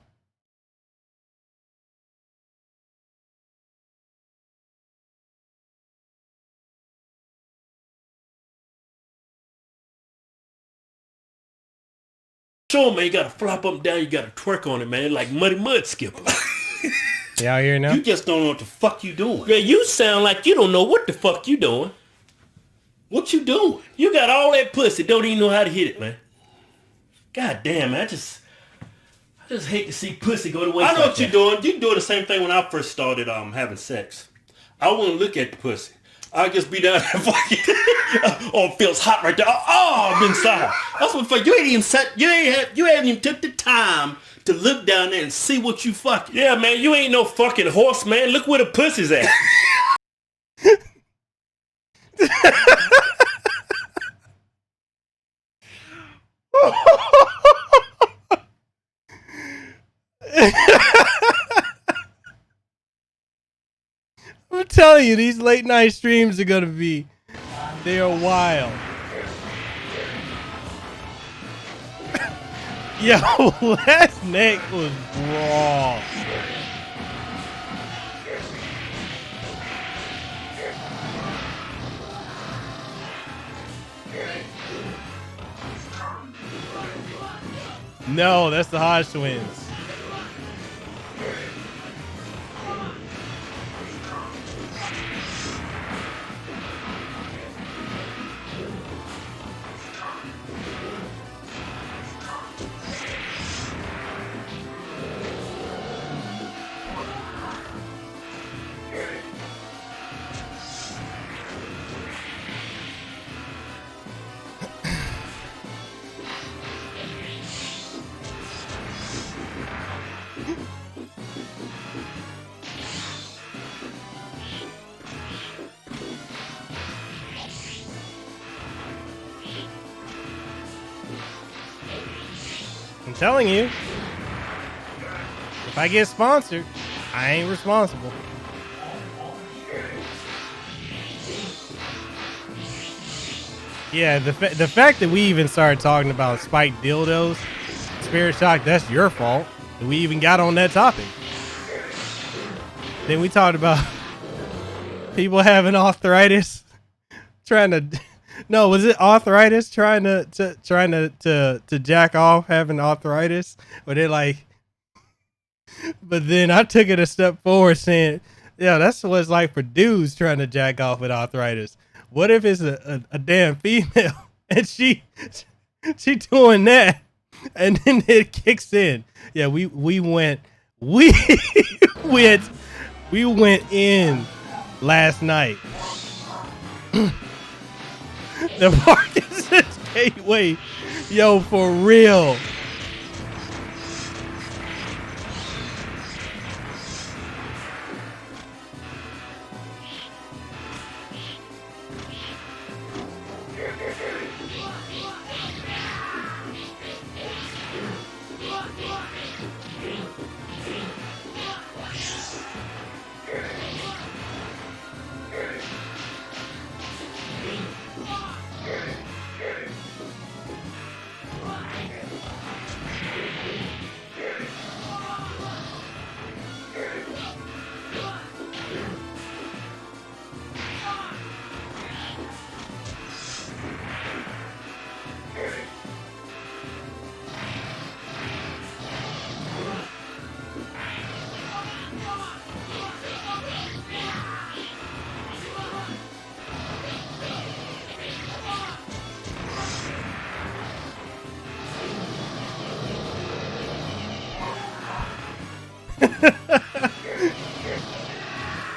Sure, man, you gotta flop up and down, you gotta twerk on it, man, like mud skipper. Y'all here now? You just don't know what the fuck you doing. Yeah, you sound like you don't know what the fuck you doing. What you doing? You got all that pussy, don't even know how to hit it, man. God damn, man, I just hate to see pussy go to waste. I know what you're doing. You do the same thing when I first started having sex. I wouldn't look at the pussy. I'd just be down there fucking. Oh, it feels hot right there. Oh, I'm inside. That's what fuck. You ain't even took the time to look down there and see what you fucking. Yeah, man, you ain't no fucking horse, man. Look where the pussy's at. I'm telling you, these late night streams are gonna be, they are wild. Yo, last neck was raw. No, that's the Hodge twins. I'm telling you, if I get sponsored, I ain't responsible. Yeah, the fact that we even started talking about spiked dildos, Spirit Shock, that's your fault. That we even got on that topic. Then we talked about people having arthritis, trying to. No, was it arthritis? Trying to jack off, having arthritis, or they like. But then I took it a step forward, saying, "Yeah, that's what it's like for dudes trying to jack off with arthritis. What if it's a damn female and she doing that, and then it kicks in? Yeah, we went in last night." The Parkinson's Gateway, yo, for real.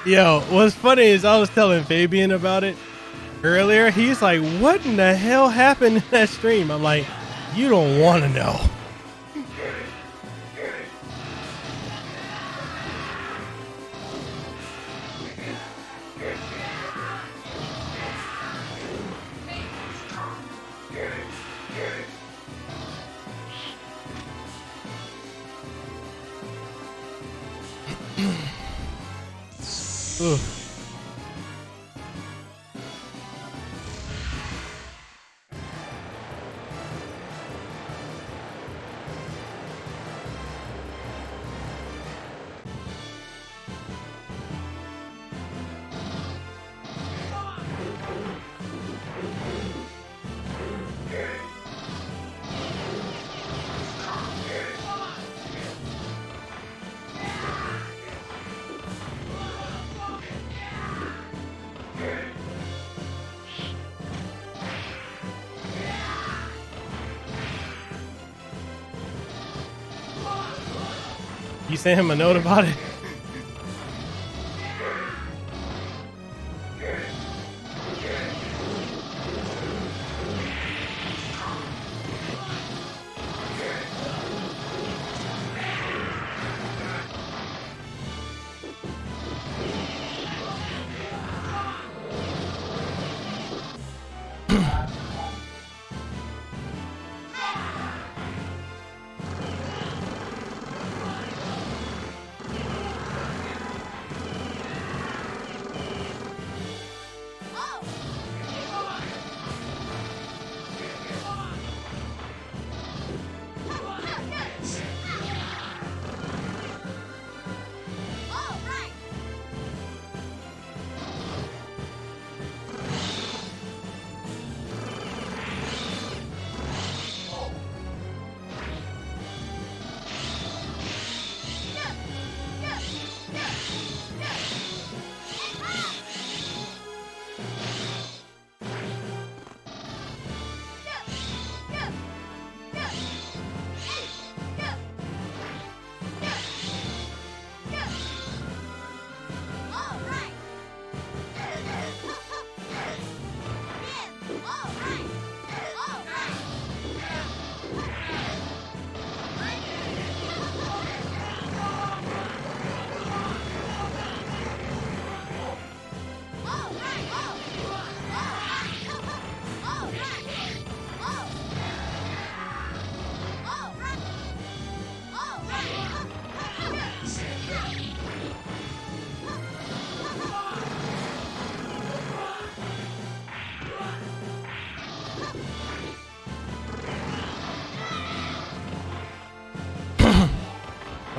Yo, what's funny is I was telling Fabian about it earlier. He's like, what in the hell happened in that stream? I'm like, you don't want to know. Oof. You sent him a note about it?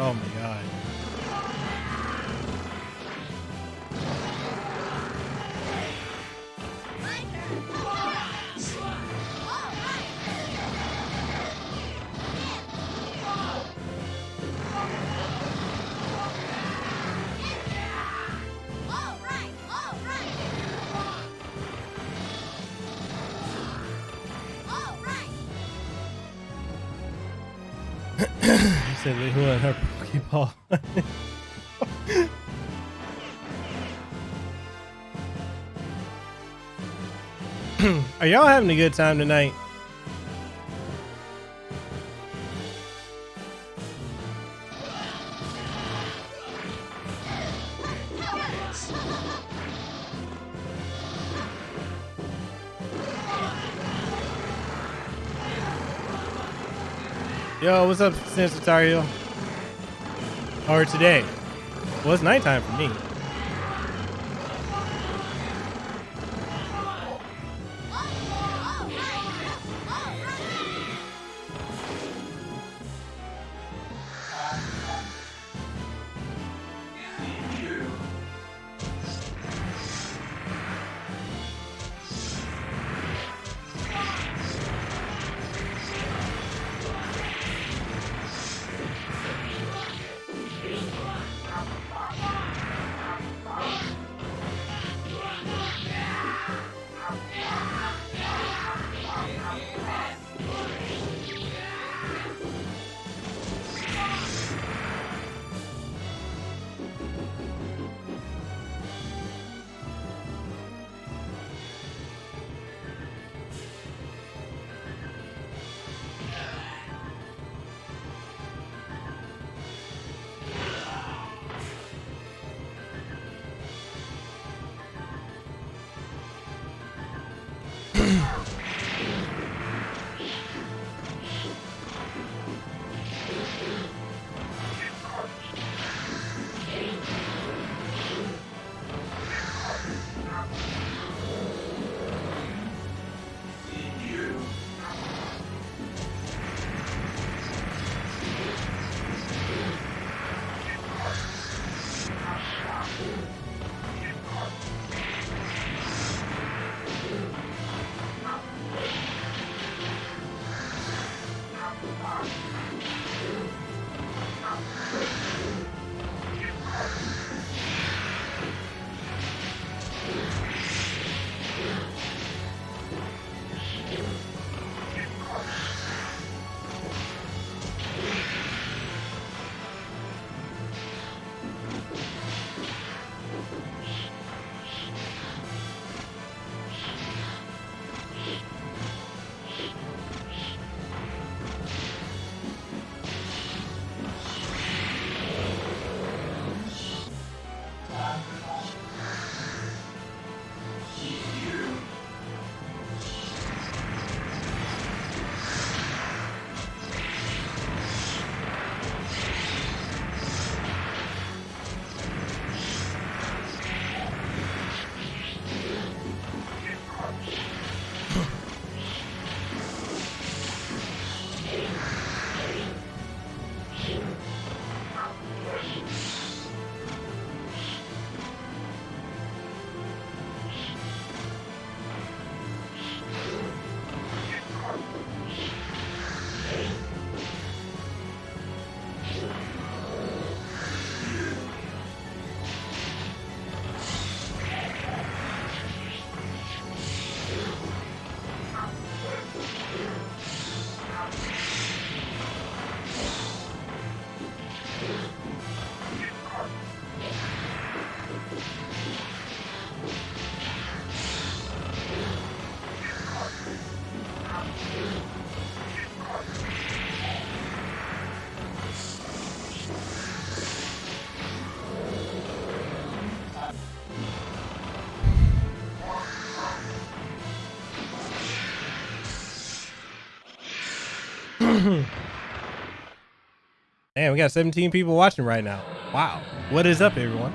Oh my god. He said Lehua and her Pokeball. Are y'all having a good time tonight? Yo, what's up, Sensitario? Or today? Well, it's nighttime for me. Damn, we got 17 people watching right now. Wow. What is up, everyone?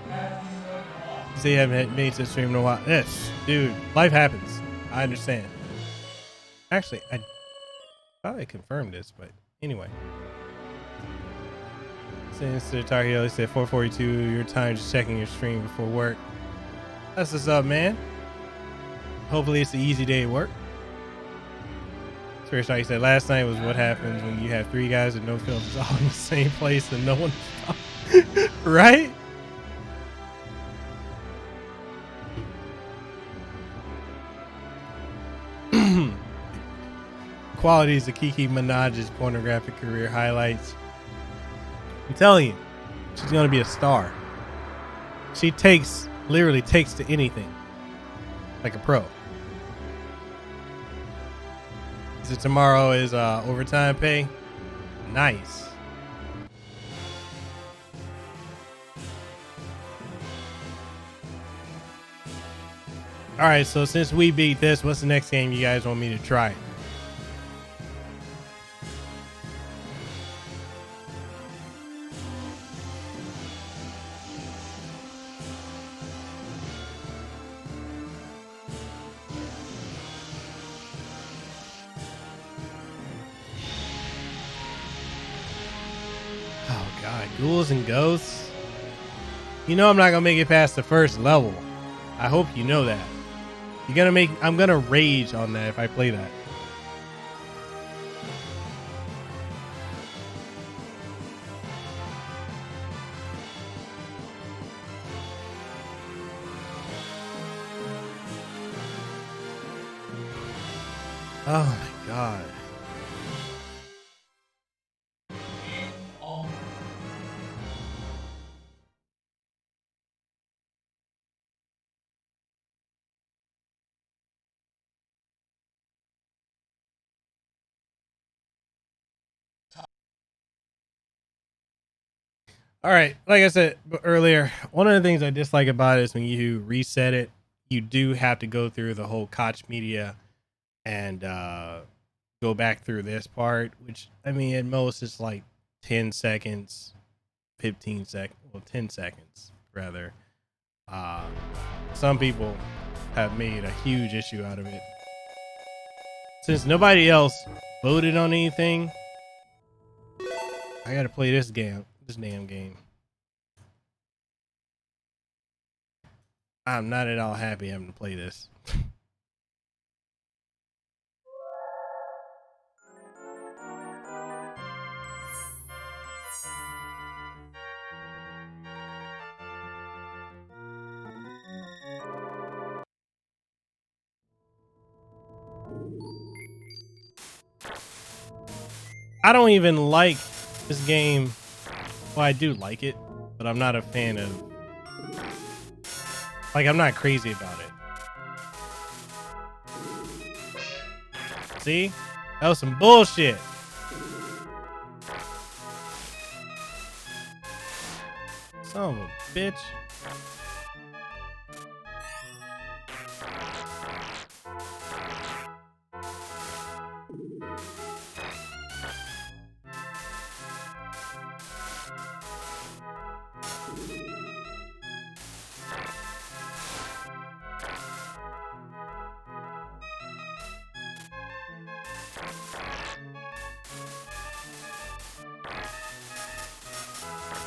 You say you haven't made to stream in a while. Yes, dude. Life happens. I understand. Actually, I thought I confirmed this, but anyway. Since the Tar Heel, he said 4:42. Your time just checking your stream before work. That's what's up, man. Hopefully it's an easy day at work. Spirit Strike said last night was what happens when you have 3 guys with no filters all in the same place and no one right? Qualities of Kiki Minaj's pornographic career highlights. I'm telling you, she's gonna be a star. She literally takes to anything like a pro. So tomorrow is overtime pay. Nice. All right, so since we beat this, what's the next game you guys want me to try? Ghouls and ghosts. You know I'm not gonna make it past the first level. I hope you know that. I'm gonna rage on that if I play that. Oh my god. All right, like I said earlier, one of the things I dislike about it is when you reset it, you do have to go through the whole Koch Media and go back through this part, which I mean at most it's like 10 seconds, 15 seconds, well 10 seconds rather. Some people have made a huge issue out of it. Since nobody else voted on anything, I gotta play this damn game. I'm not at all happy having to play this. I don't even like this game. Well, I do like it, but I'm not a fan of. Like, I'm not crazy about it. See? That was some bullshit. Son of a bitch.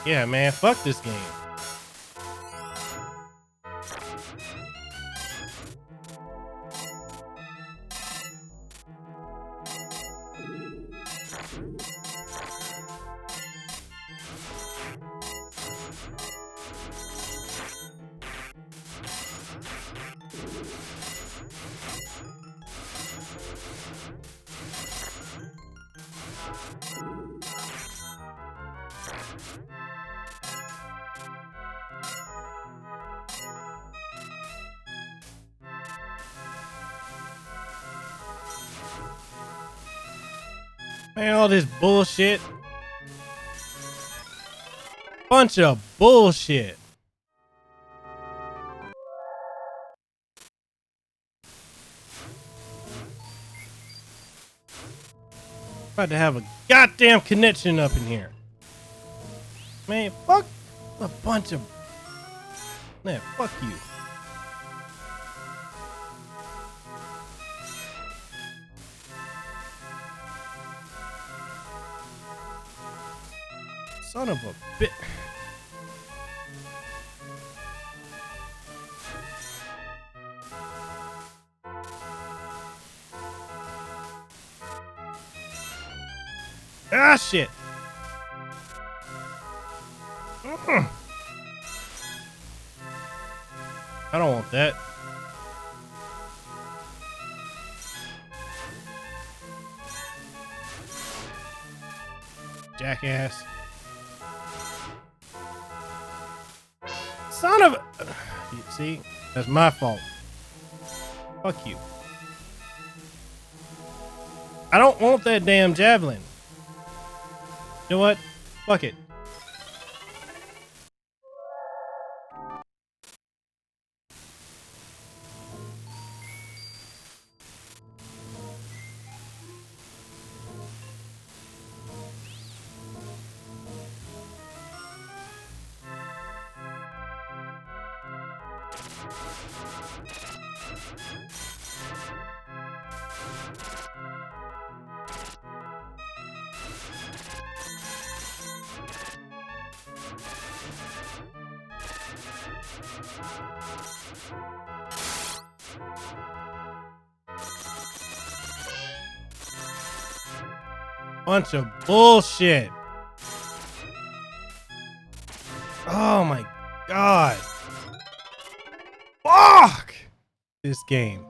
Yeah, man, fuck this game. Man, all this bullshit. Bunch of bullshit. About to have a goddamn connection up in here. Man, fuck a bunch of... Man, fuck you. Son of a bit. Ah, shit. I don't want that. Jackass. Son of a... See? That's my fault. Fuck you. I don't want that damn javelin. You know what? Fuck it. Bunch of bullshit. Oh my god. Fuck this game.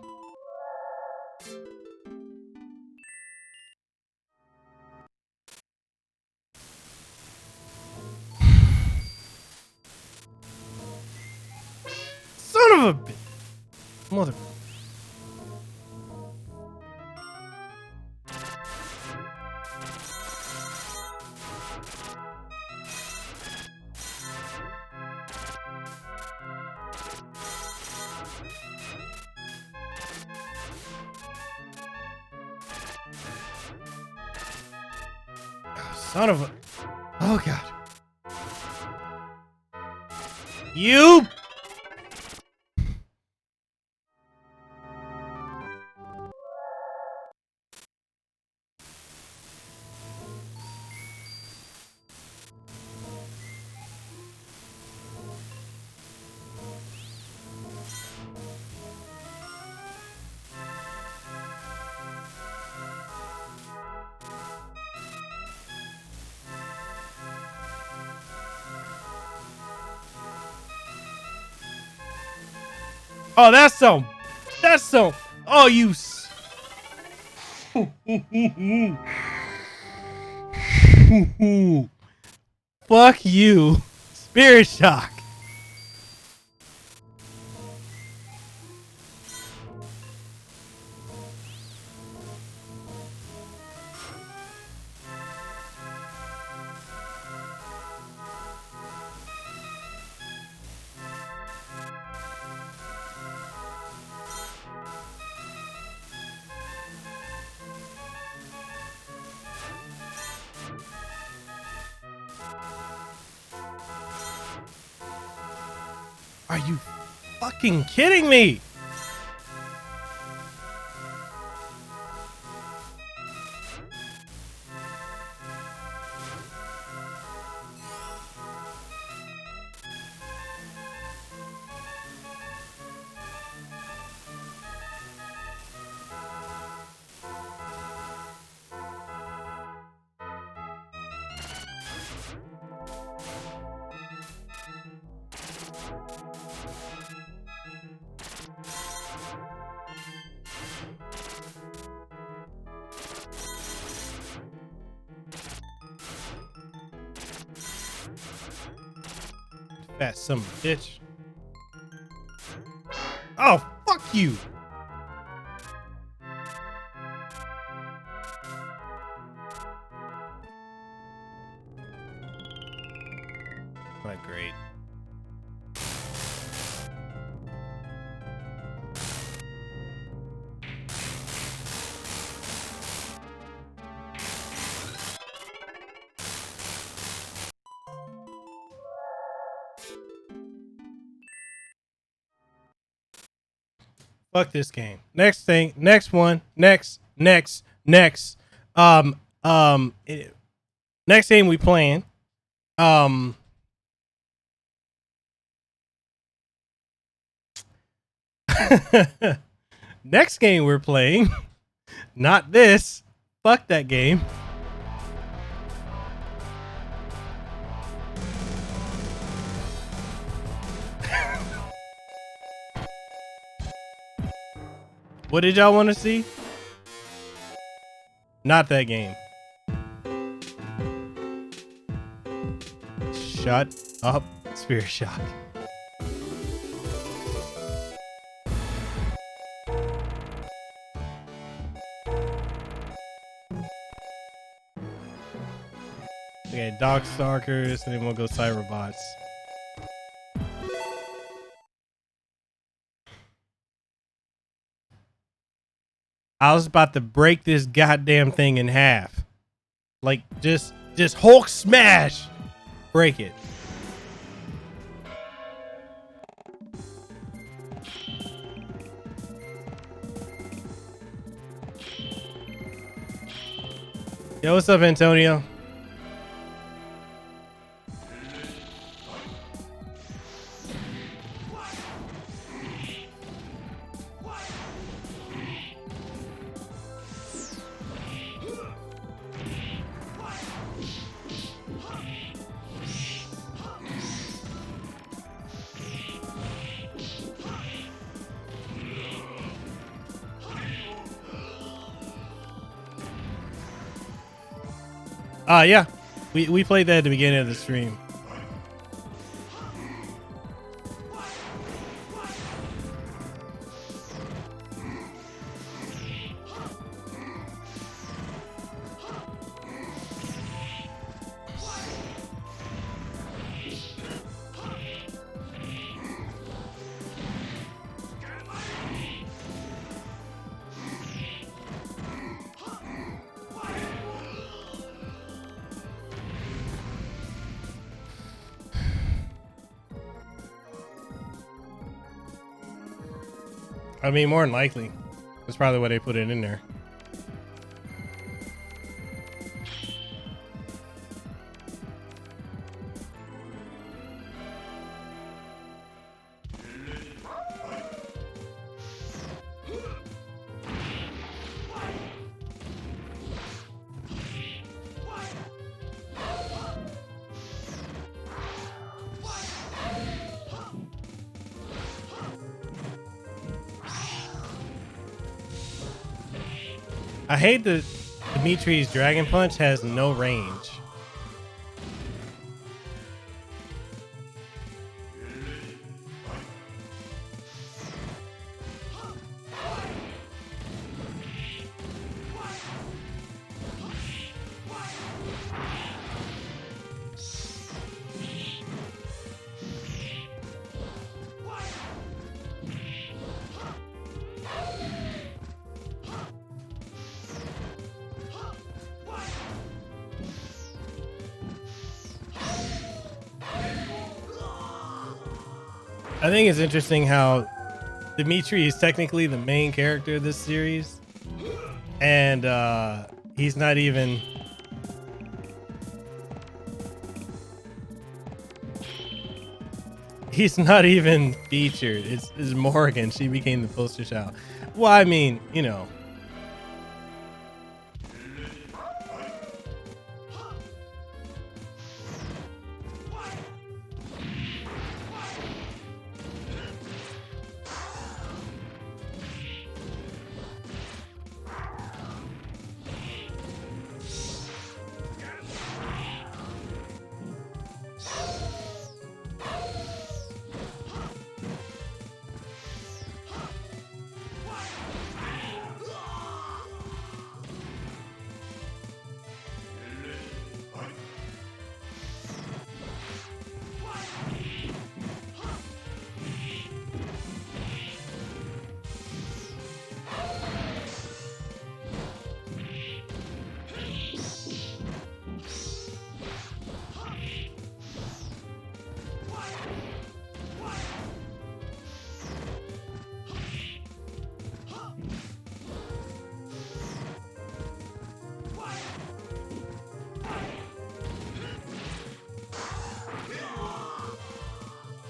Son of a bitch. Mother. Son of a... Oh, God. You... Oh, that's so... Oh, you... Fuck you. Spirit Shock. Are you fucking kidding me? Fat son of a bitch. Oh, fuck you. Not great. Fuck this game. Next thing, next one, next. Next game we playing Next game we're playing, not this. Fuck that game. What did y'all want to see? Not that game. Shut up, Spirit Shock. Okay, Darkstalkers, and then we'll go Cyberbots. I was about to break this goddamn thing in half. Like, just Hulk smash. Break it. Yo, what's up, Antonio? Yeah, we played that at the beginning of the stream. I mean, more than likely. That's probably why they put it in there. I hate that Dimitri's Dragon Punch has no range. I think it's interesting how Dimitri is technically the main character of this series, and he's not even featured. It's Morgan. She became the poster child. Well, I mean, you know.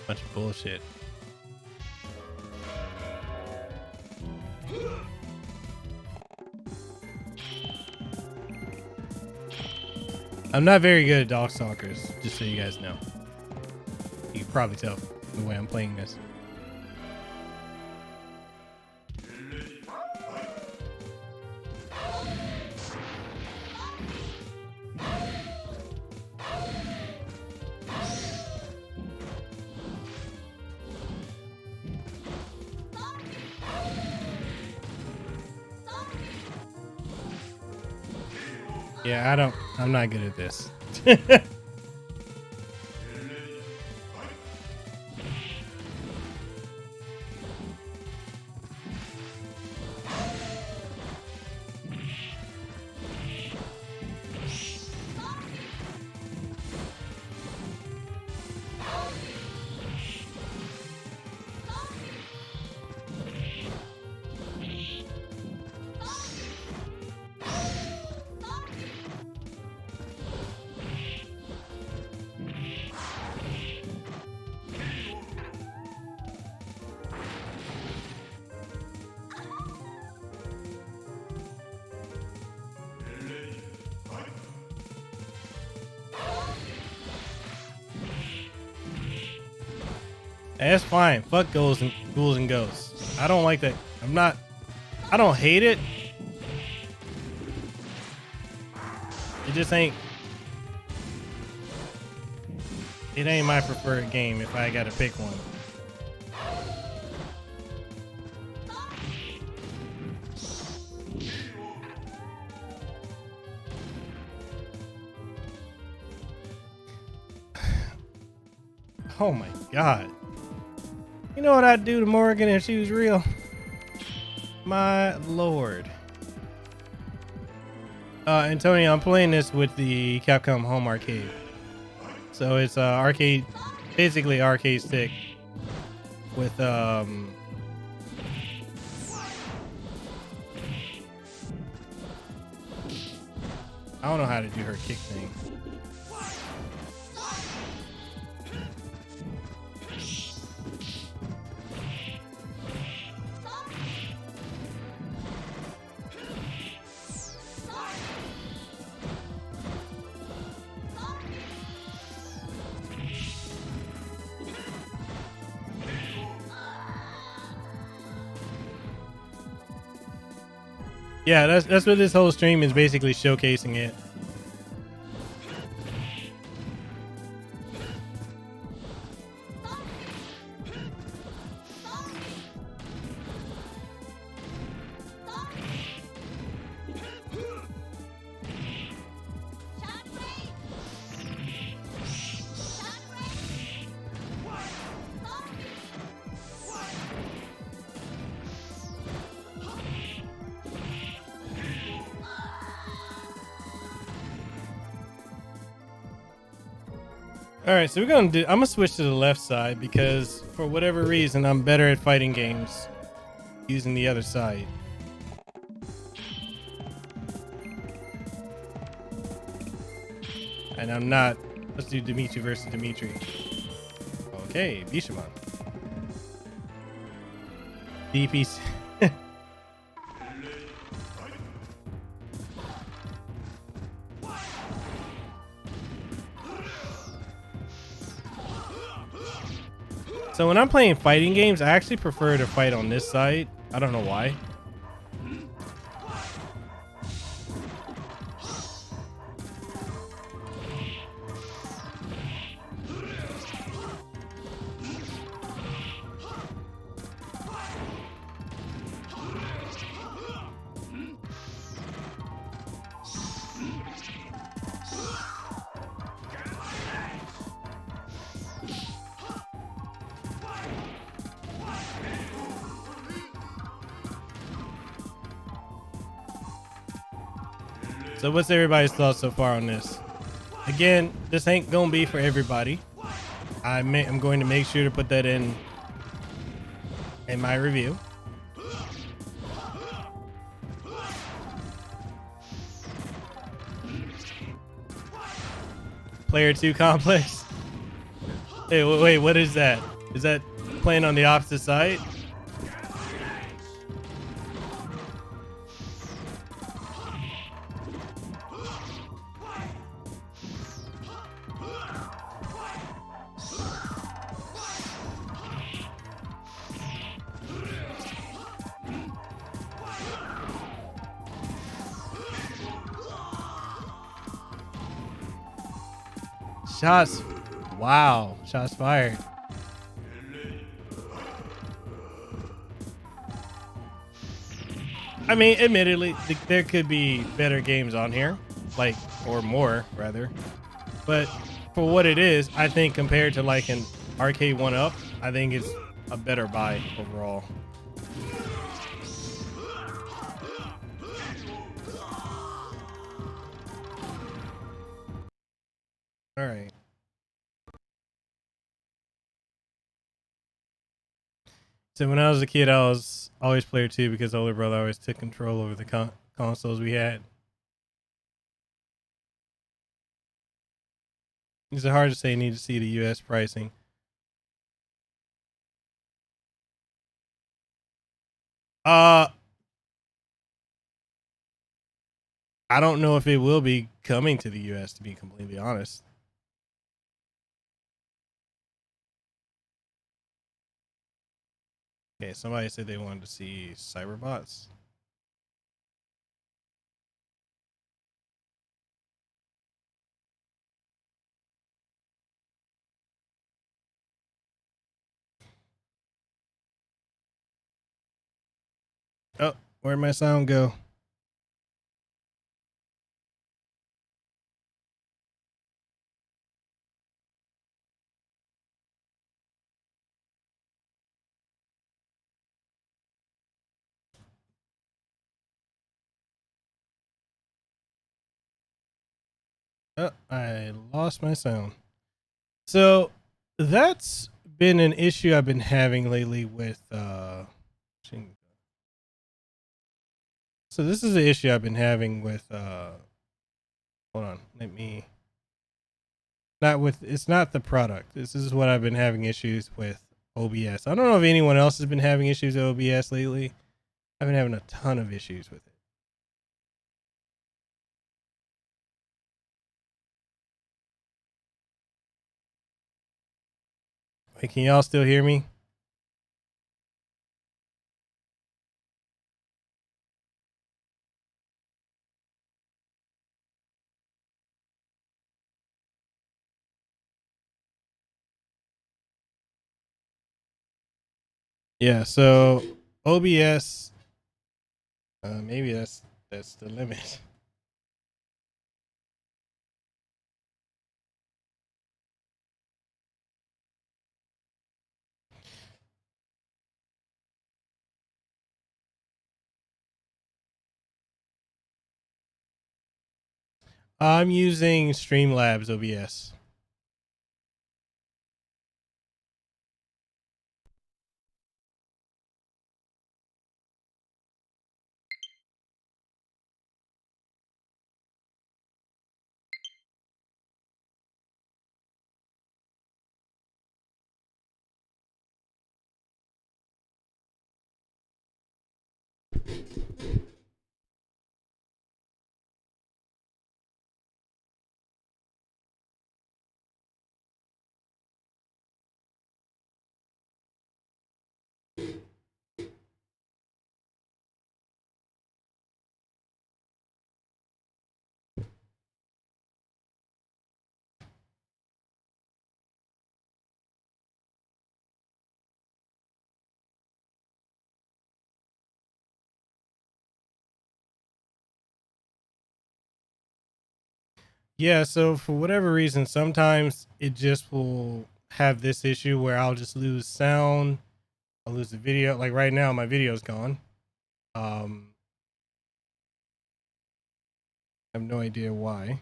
Bunch of bullshit. I'm not very good at Darkstalkers, just so you guys know. You can probably tell the way I'm playing this. Yeah, I'm not good at this. That's fine. Fuck ghouls and ghosts. I don't like that. I don't hate it. It just ain't. It ain't my preferred game if I gotta pick one. Oh my god. You know what I'd do to Morgan if she was real? My lord. Antonio, I'm playing this with the Capcom Home Arcade. So it's arcade, basically arcade stick with I don't know how to do her kick thing. Yeah, that's what this whole stream is basically showcasing it. All right, so I'm gonna switch to the left side because for whatever reason, I'm better at fighting games using the other side. And I'm not, let's do Dimitri versus Dimitri. Okay, Bishamon. DPC. So when I'm playing fighting games, I actually prefer to fight on this side. I don't know why. So what's everybody's thoughts so far on this? Again, this ain't gonna be for everybody. I'm going to make sure to put that in my review. Player 2 complex. Hey, wait, what is that? Is that playing on the opposite side? Shots. Wow. Shots fired. I mean, admittedly, there could be better games on here, like, or more rather. But for what it is, I think compared to like an arcade 1-up, I think it's a better buy overall. All right. So when I was a kid, I was always player 2 because the older brother always took control over the consoles we had. Is it hard to say you need to see the US pricing? I don't know if it will be coming to the US, to be completely honest. Okay, somebody said they wanted to see Cyberbots. Oh, where'd my sound go? Oh, I lost my sound. So that's been an issue I've been having lately with so this is an issue I've been having with hold on, let me not with it's not the product. This is what I've been having issues with OBS. I don't know if anyone else has been having issues with OBS lately. I've been having a ton of issues with it. Wait, can y'all still hear me? Yeah, so OBS, maybe that's the limit. I'm using Streamlabs OBS. Yeah, so for whatever reason, sometimes it just will have this issue where I'll just lose sound. I'll lose the video. Like right now, my video's gone. I have no idea why.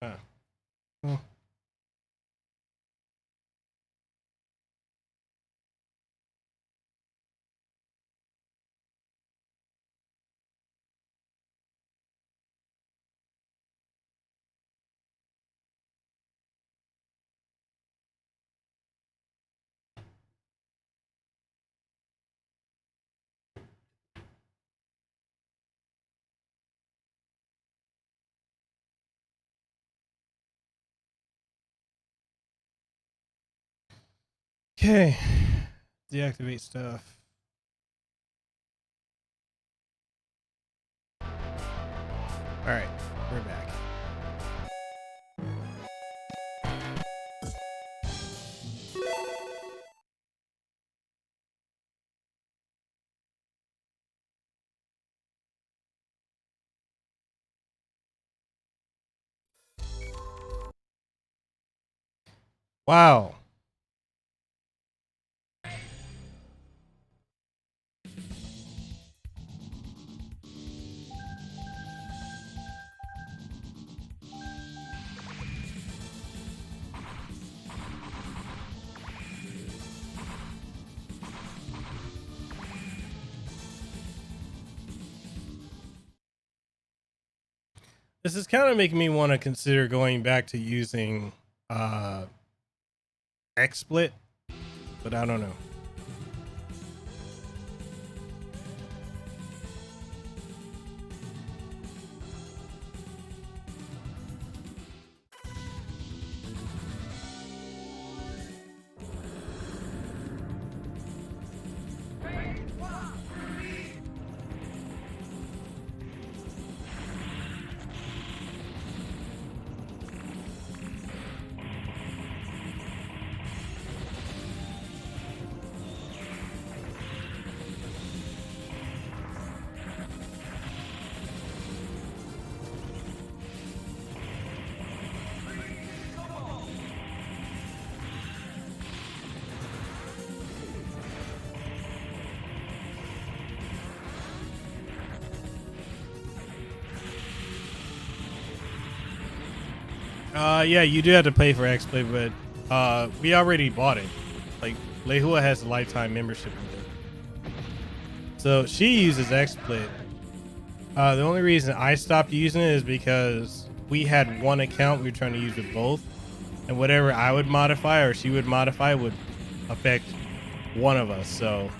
Huh. Well, Okay. Deactivate stuff. All right, we're back. Wow. This is kind of making me want to consider going back to using XSplit, but I don't know. Yeah, you do have to pay for XSplit, but we already bought it. Like, Lehua has a lifetime membership with it. So she uses XSplit. The only reason I stopped using it is because we had one account we were trying to use with both, and whatever I would modify or she would modify would affect one of us. So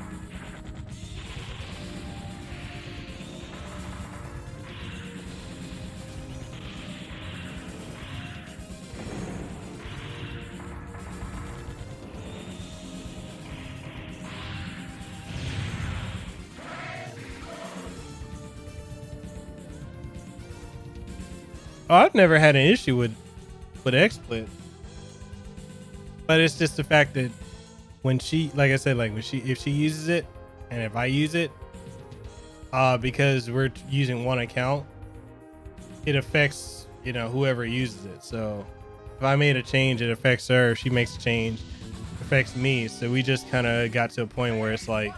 I've never had an issue with XSplit, but it's just the fact that when she, like I said, like if she uses it and if I use it, because we're using one account, it affects, you know, whoever uses it. So if I made a change, it affects her. If she makes a change, it affects me. So we just kind of got to a point where it's like,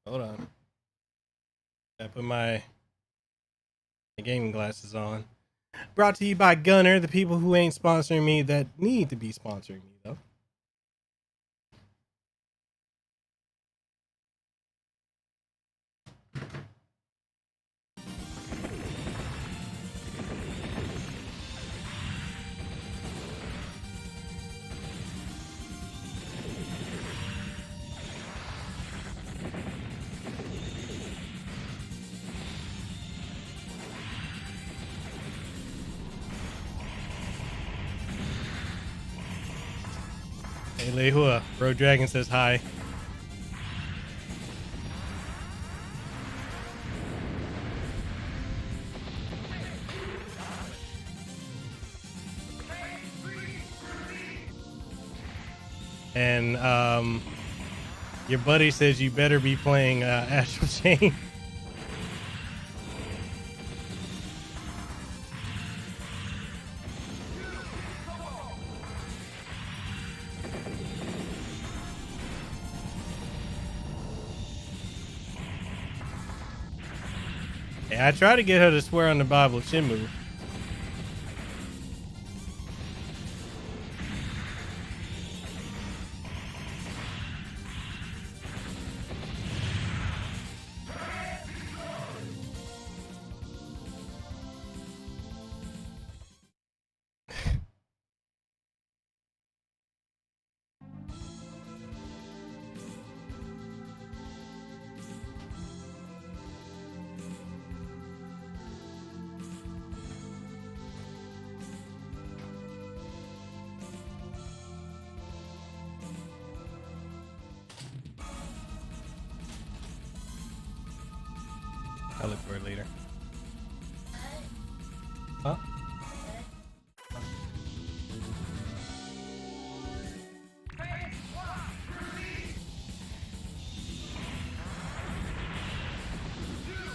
hold on. I put my gaming glasses on. Brought to you by Gunner, the people who ain't sponsoring me that need to be sponsoring me, though. Hey, Lehua. Bro Dragon says hi. And your buddy says you better be playing Astral Chain. I tried to get her to swear on the Bible Shinmu. I'll look for it later. Huh?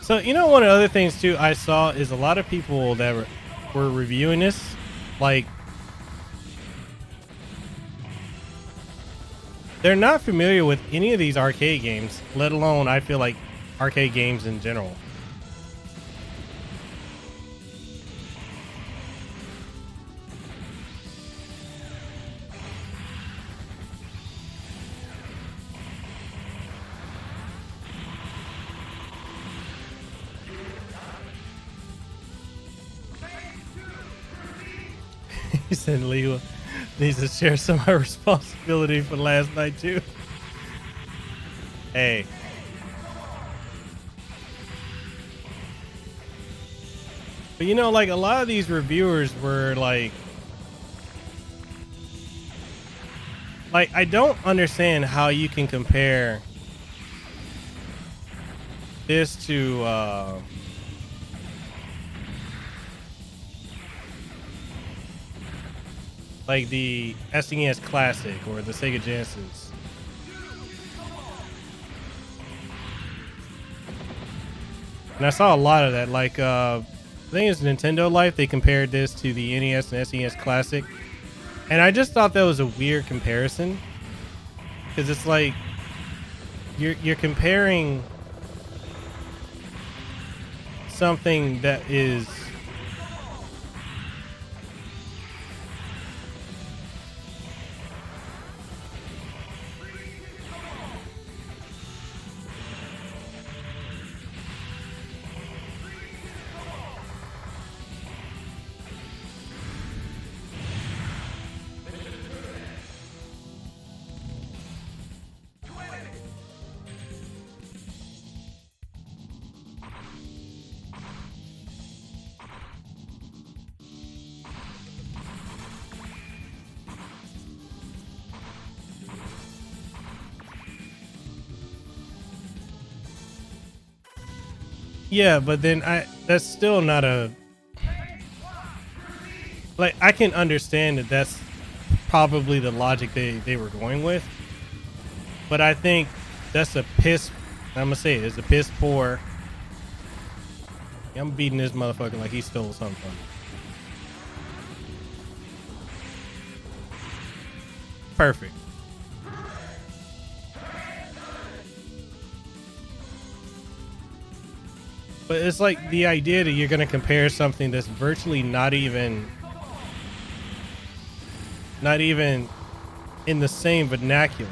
So, you know, one of the other things too I saw is a lot of people that were reviewing this, like, they're not familiar with any of these arcade games, let alone, I feel like, arcade games in general. He said Lehua needs to share some of her responsibility for last night too. Hey. But you know, like, a lot of these reviewers were like I don't understand how you can compare this to like the SNES Classic or the Sega Genesis. And I saw a lot of that. Like, I think it's Nintendo Life. They compared this to the NES and SNES Classic. And I just thought that was a weird comparison. Because it's like, you're comparing something that is yeah, but then that's still not a, like, I can understand that that's probably the logic they were going with, but I think that's a piss, I'm gonna say it's a piss poor. I'm beating this motherfucker like he stole something from me. Perfect. But it's like the idea that you're going to compare something that's virtually not even in the same vernacular.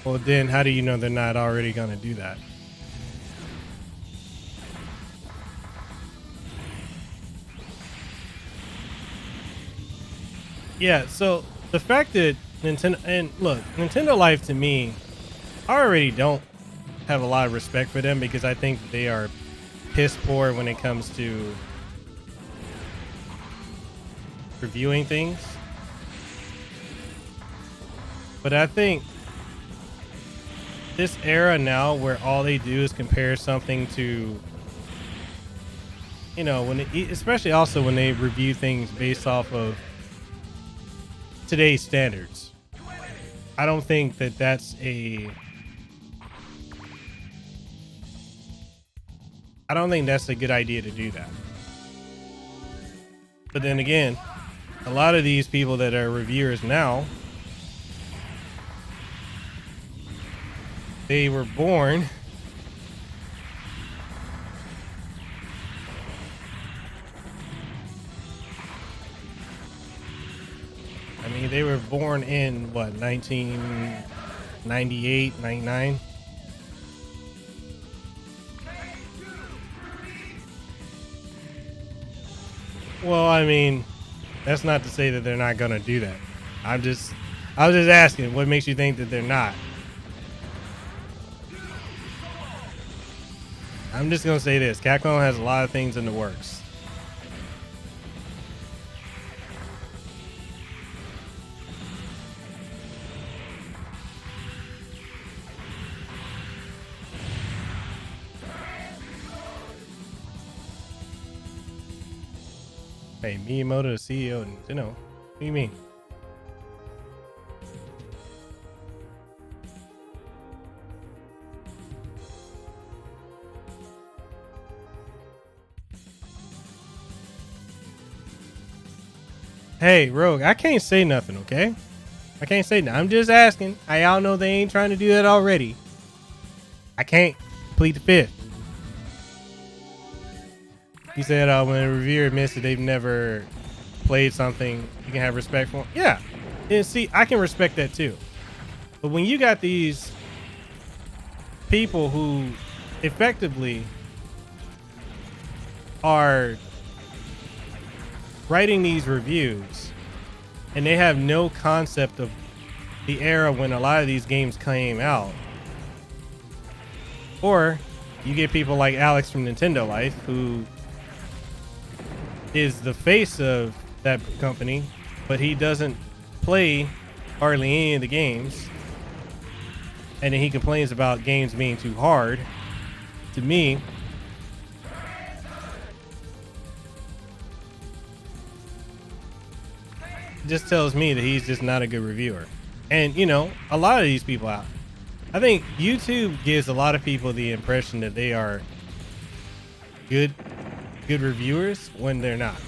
Well, then how do you know they're not already going to do that? Yeah, so the fact that Nintendo, and look, Nintendo Life, to me, I already don't have a lot of respect for them because I think they are piss poor when it comes to reviewing things. But I think this era now where all they do is compare something to, you know, when especially also when they review things based off of today's standards, I don't think that that's a good idea to do that. But then again, a lot of these people that are reviewers now, they were born they were born in what, 1998, 99? Well, I mean, that's not to say that they're not gonna do that. I was just asking, what makes you think that they're not? I'm just gonna say this: Capcom has a lot of things in the works. Hey, Miyamoto, the CEO, you know, what do you mean? Hey, Rogue, I can't say nothing, okay? I can't say nothing. I'm just asking. I all know they ain't trying to do that already. I can't plead the fifth. He said when a reviewer admits that they've never played something, you can have respect for them. Yeah. And see, I can respect that too. But when you got these people who effectively are writing these reviews and they have no concept of the era when a lot of these games came out, or you get people like Alex from Nintendo Life, who is the face of that company, but he doesn't play hardly any of the games, and then he complains about games being too hard. To me, it just tells me that he's just not a good reviewer. And you know, a lot of these people out, I think YouTube gives a lot of people the impression that they are good reviewers when they're not.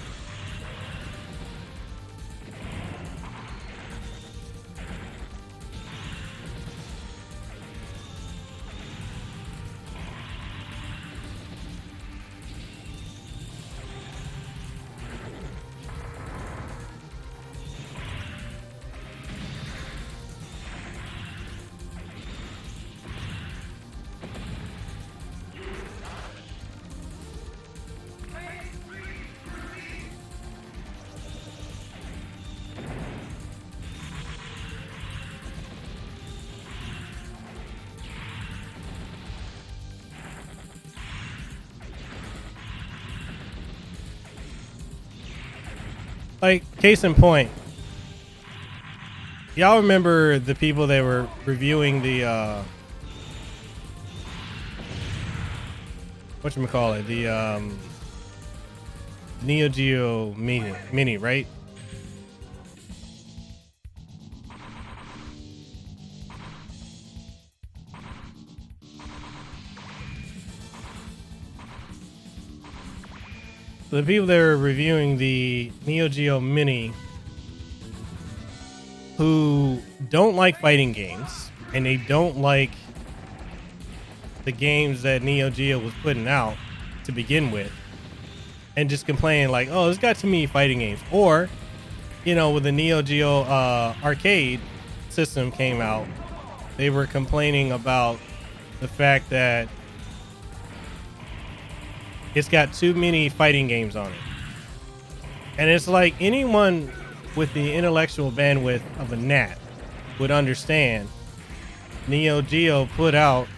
Like, case in point, y'all remember the people that were reviewing the whatchamacallit, the Neo Geo Mini, right? The people that were reviewing the Neo Geo Mini, who don't like fighting games and they don't like the games that Neo Geo was putting out to begin with, and just complain like, oh, it's got too many fighting games. Or, you know, when the Neo Geo arcade system came out, they were complaining about the fact that it's got too many fighting games on it. And it's like anyone with the intellectual bandwidth of a gnat would understand Neo Geo put out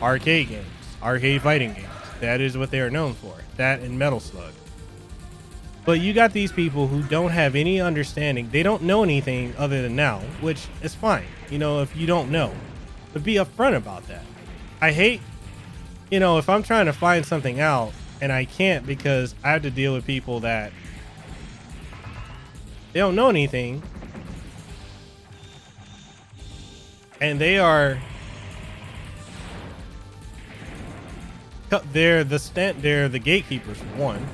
arcade games, arcade fighting games. That is what they are known for. That and Metal Slug. But you got these people who don't have any understanding. They don't know anything other than now, which is fine, you know, if you don't know. But be upfront about that. I hate, you know, if I'm trying to find something out and I can't because I have to deal with people that they don't know anything, and they're the gatekeepers for one.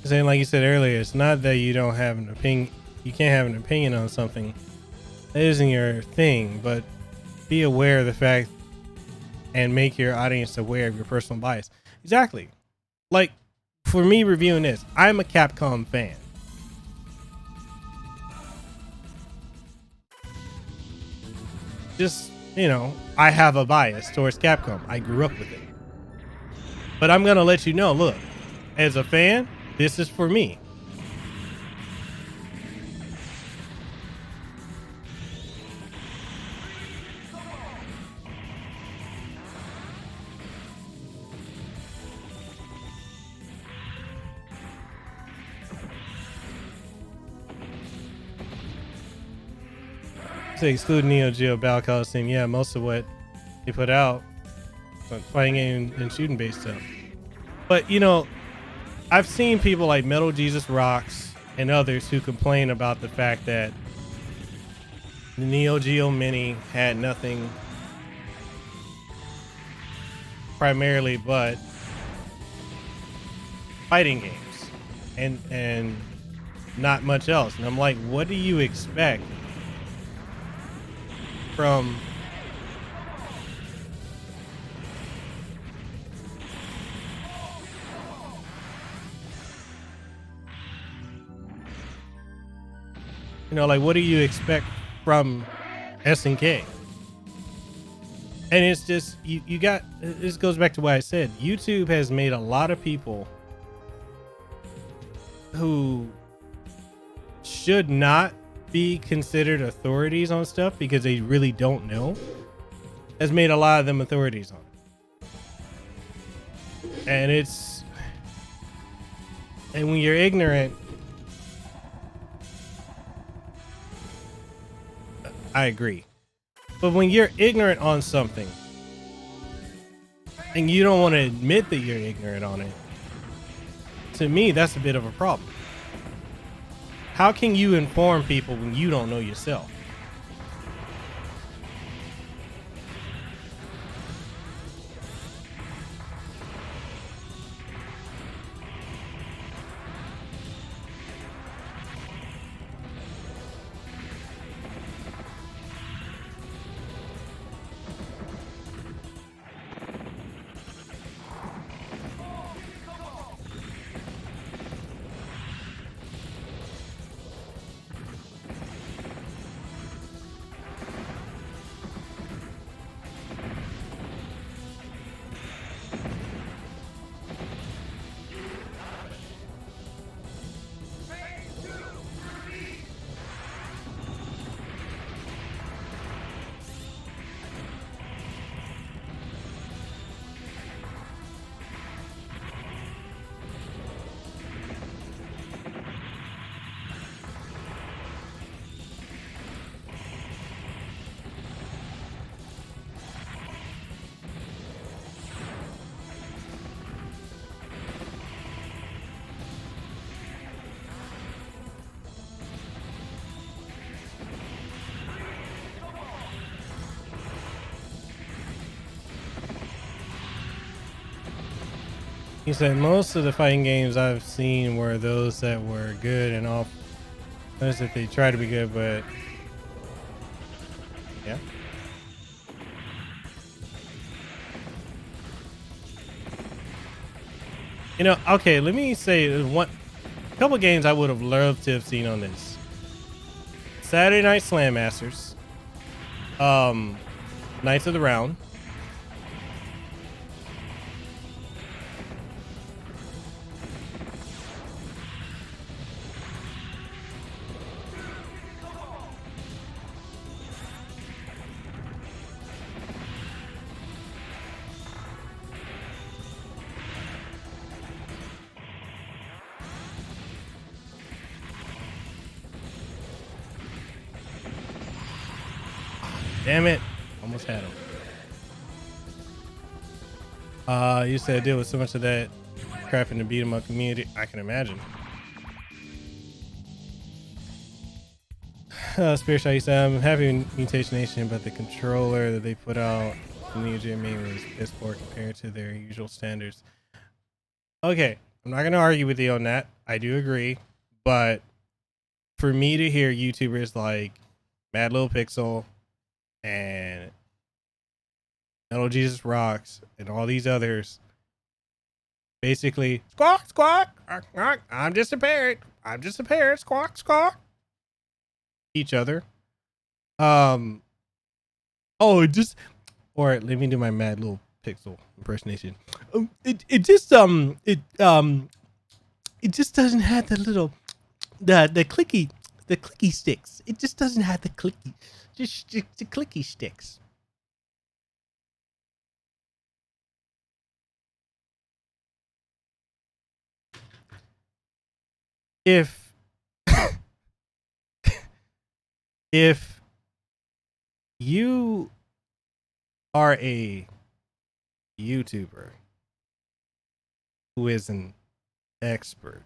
Saying, like you said earlier, it's not that you don't have an opinion, you can't have an opinion on something that isn't your thing, but be aware of the fact and make your audience aware of your personal bias. Exactly. Like, for me reviewing this, I'm a Capcom fan. Just, you know, I have a bias towards Capcom. I grew up with it. But I'm going to let you know, look, as a fan, this is for me. To exclude Neo Geo Battle Coliseum, yeah, most of what they put out, fighting game and shooting based stuff. But you know, I've seen people like Metal Jesus Rocks and others who complain about the fact that the Neo Geo Mini had nothing primarily but fighting games and not much else. And I'm like, what do you expect from like what do you expect from SNK? And it's just you got, this goes back to what I said. YouTube has made a lot of people who should not be considered authorities on stuff because they really don't know, has made a lot of them authorities on it. And when you're ignorant, I agree. But when you're ignorant on something and you don't want to admit that you're ignorant on it, to me, that's a bit of a problem. How can you inform people when you don't know yourself? He said most of the fighting games I've seen were those that were good and all. Notice that they try to be good, but yeah. You know, okay, let me say a couple games I would have loved to have seen on this. Saturday Night Slam Masters, Knights of the Round, damn it, almost had him. You said I deal with so much of that crap in the beat 'em up community. I can imagine. Spirit Shot, you said I'm happy Mutation Nation, but the controller that they put out in the GMA was piss poor compared to their usual standards. Okay, I'm not gonna argue with you on that. I do agree, but for me to hear YouTubers like Mad Little Pixel and Metal Jesus Rocks, and all these others. Basically, squawk, squawk, squawk, squawk. I'm just a parrot. I'm just a parrot. Squawk, squawk. Each other. Oh, or let me do my mad little pixel impersonation. It just doesn't have the little the clicky sticks. It just doesn't have the clicky sticks. If if you are a YouTuber who is an expert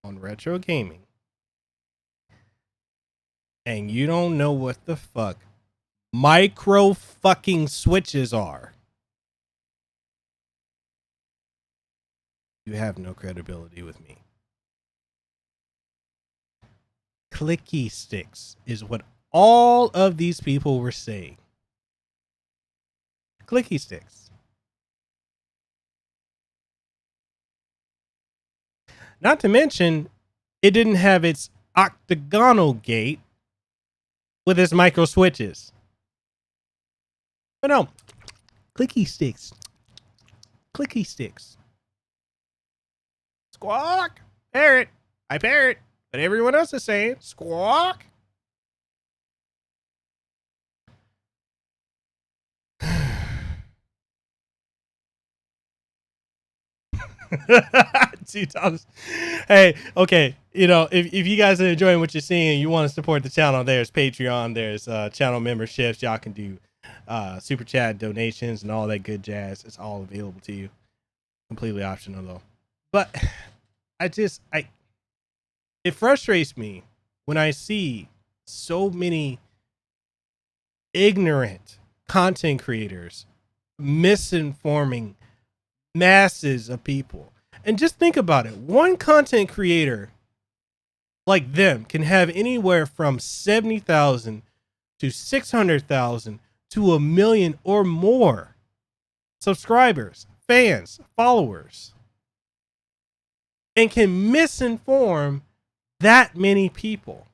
on retro gaming and you don't know what the fuck micro fucking switches are, you have no credibility with me. Clicky sticks is what all of these people were saying. Clicky sticks. Not to mention, it didn't have its octagonal gate with its micro switches. But no, clicky sticks. Clicky sticks. Squawk. Parrot. I parrot. But everyone else is saying squawk. Hey, okay. You know, if you guys are enjoying what you're seeing and you want to support the channel, there's Patreon, there's channel memberships. Y'all can do super chat donations and all that good jazz. It's all available to you. Completely optional though. But it frustrates me when I see so many ignorant content creators misinforming masses of people. And just think about it. One content creator like them can have anywhere from 70,000 to 600,000 to 1,000,000 or more subscribers, fans, followers, and can misinform that many people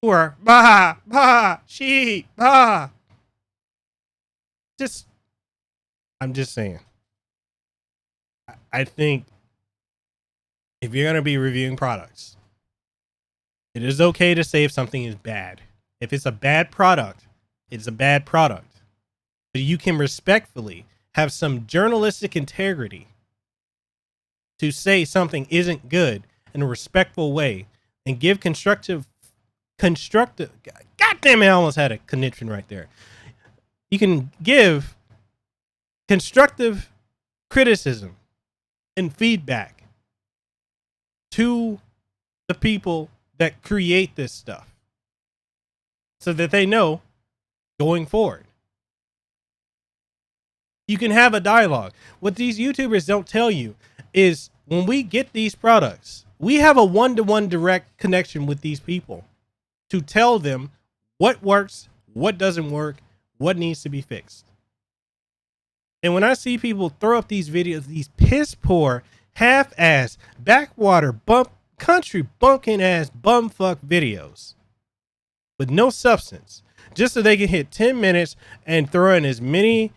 who are sheep, I'm just saying. I think if you're going to be reviewing products, it is okay to say if something is bad. If it's a bad product, it's a bad product. But you can respectfully have some journalistic integrity to say something isn't good in a respectful way and give constructive, God damn it, I almost had a conniption right there. You can give constructive criticism and feedback to the people that create this stuff so that they know going forward. You can have a dialogue. What these YouTubers don't tell you is when we get these products, we have a one-to-one direct connection with these people to tell them what works, what doesn't work, what needs to be fixed. And when I see people throw up these videos, these piss poor, half-ass, backwater, country bumpkin ass bumfuck videos with no substance, just so they can hit 10 minutes and throw in as many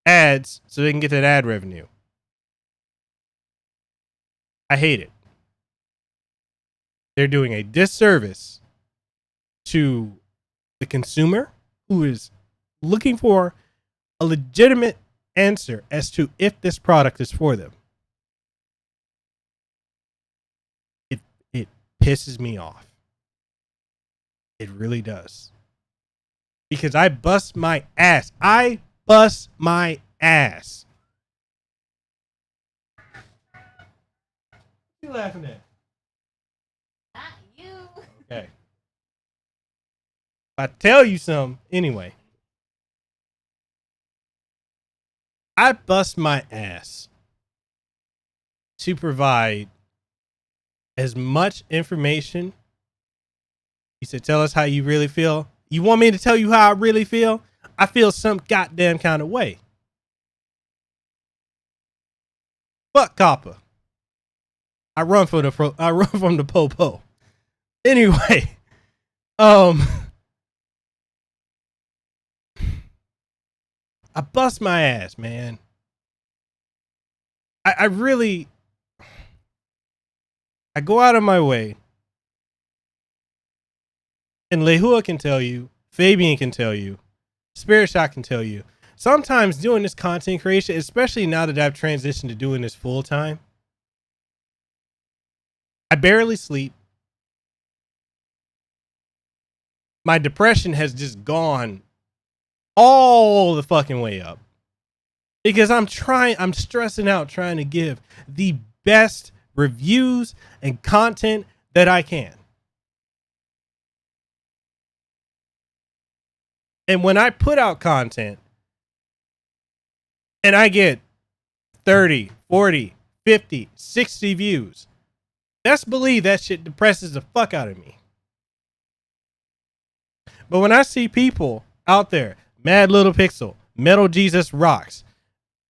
ads so they can get that ad revenue. I hate it. They're doing a disservice to the consumer who is looking for a legitimate answer as to if this product is for them. It pisses me off. It really does. Because I bust my ass. I bust my ass. What are you laughing at? Not you. Okay. If I tell you something, anyway. I bust my ass to provide as much information. You said, tell us how you really feel. You want me to tell you how I really feel? I feel some goddamn kind of way. Fuck Copper. I run from the popo. Anyway, I bust my ass, man. I really, I go out of my way, and Lehua can tell you, Fabian can tell you, Spirit Shot can tell you. Sometimes doing this content creation, especially now that I've transitioned to doing this full time, I barely sleep. My depression has just gone all the fucking way up because I'm stressing out trying to give the best reviews and content that I can. And when I put out content and I get 30, 40, 50, 60 views, best believe that shit depresses the fuck out of me. But when I see people out there, Mad Little Pixel, Metal Jesus Rocks,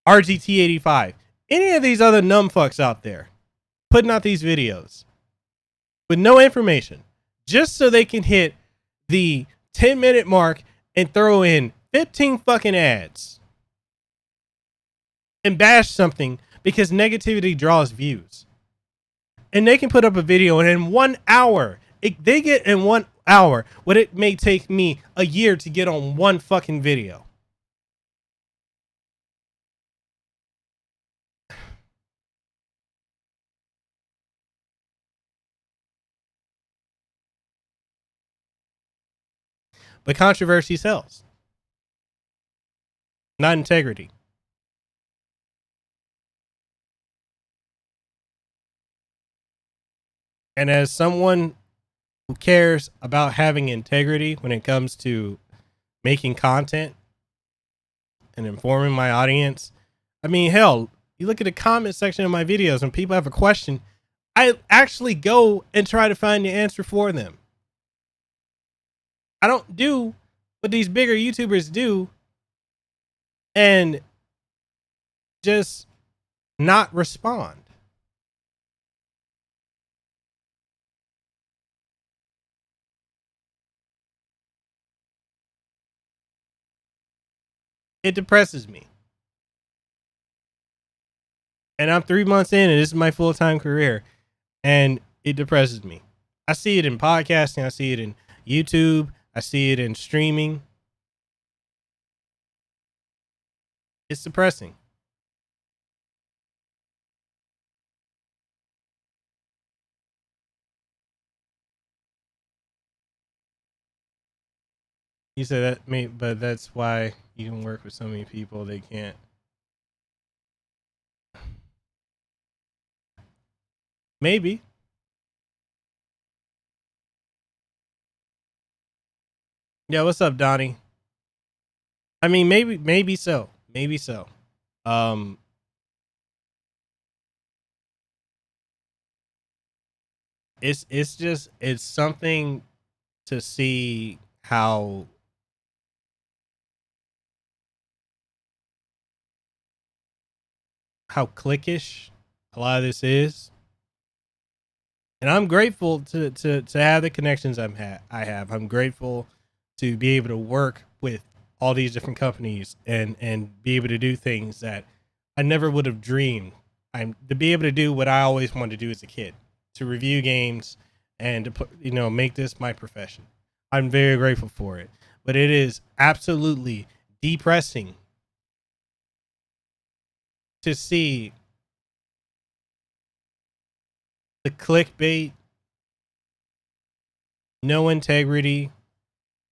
RGT85, any of these other numbfucks out there putting out these videos with no information, just so they can hit the 10-minute mark and throw in 15 fucking ads and bash something because negativity draws views. And they can put up a video and in 1 hour, they get in 1 hour what it may take me a year to get on one fucking video. But controversy sells, not integrity. And as someone who cares about having integrity when it comes to making content and informing my audience, I mean, hell, you look at the comment section of my videos and people have a question, I actually go and try to find the answer for them. I don't do what these bigger YouTubers do and just not respond. It depresses me. And I'm 3 months in and this is my full-time career and it depresses me. I see it in podcasting. I see it in YouTube. I see it in streaming. It's depressing. You said that, but that's why you can work with so many people. They can't. Maybe. Yeah, what's up, Donnie? I mean, maybe so. Maybe so. It's something to see how cliquish a lot of this is. And I'm grateful to have the connections I have. I'm grateful to be able to work with all these different companies and be able to do things that I never would have dreamed. To be able to do what I always wanted to do as a kid, to review games and to put, make this my profession. I'm very grateful for it, but it is absolutely depressing to see the clickbait, no integrity,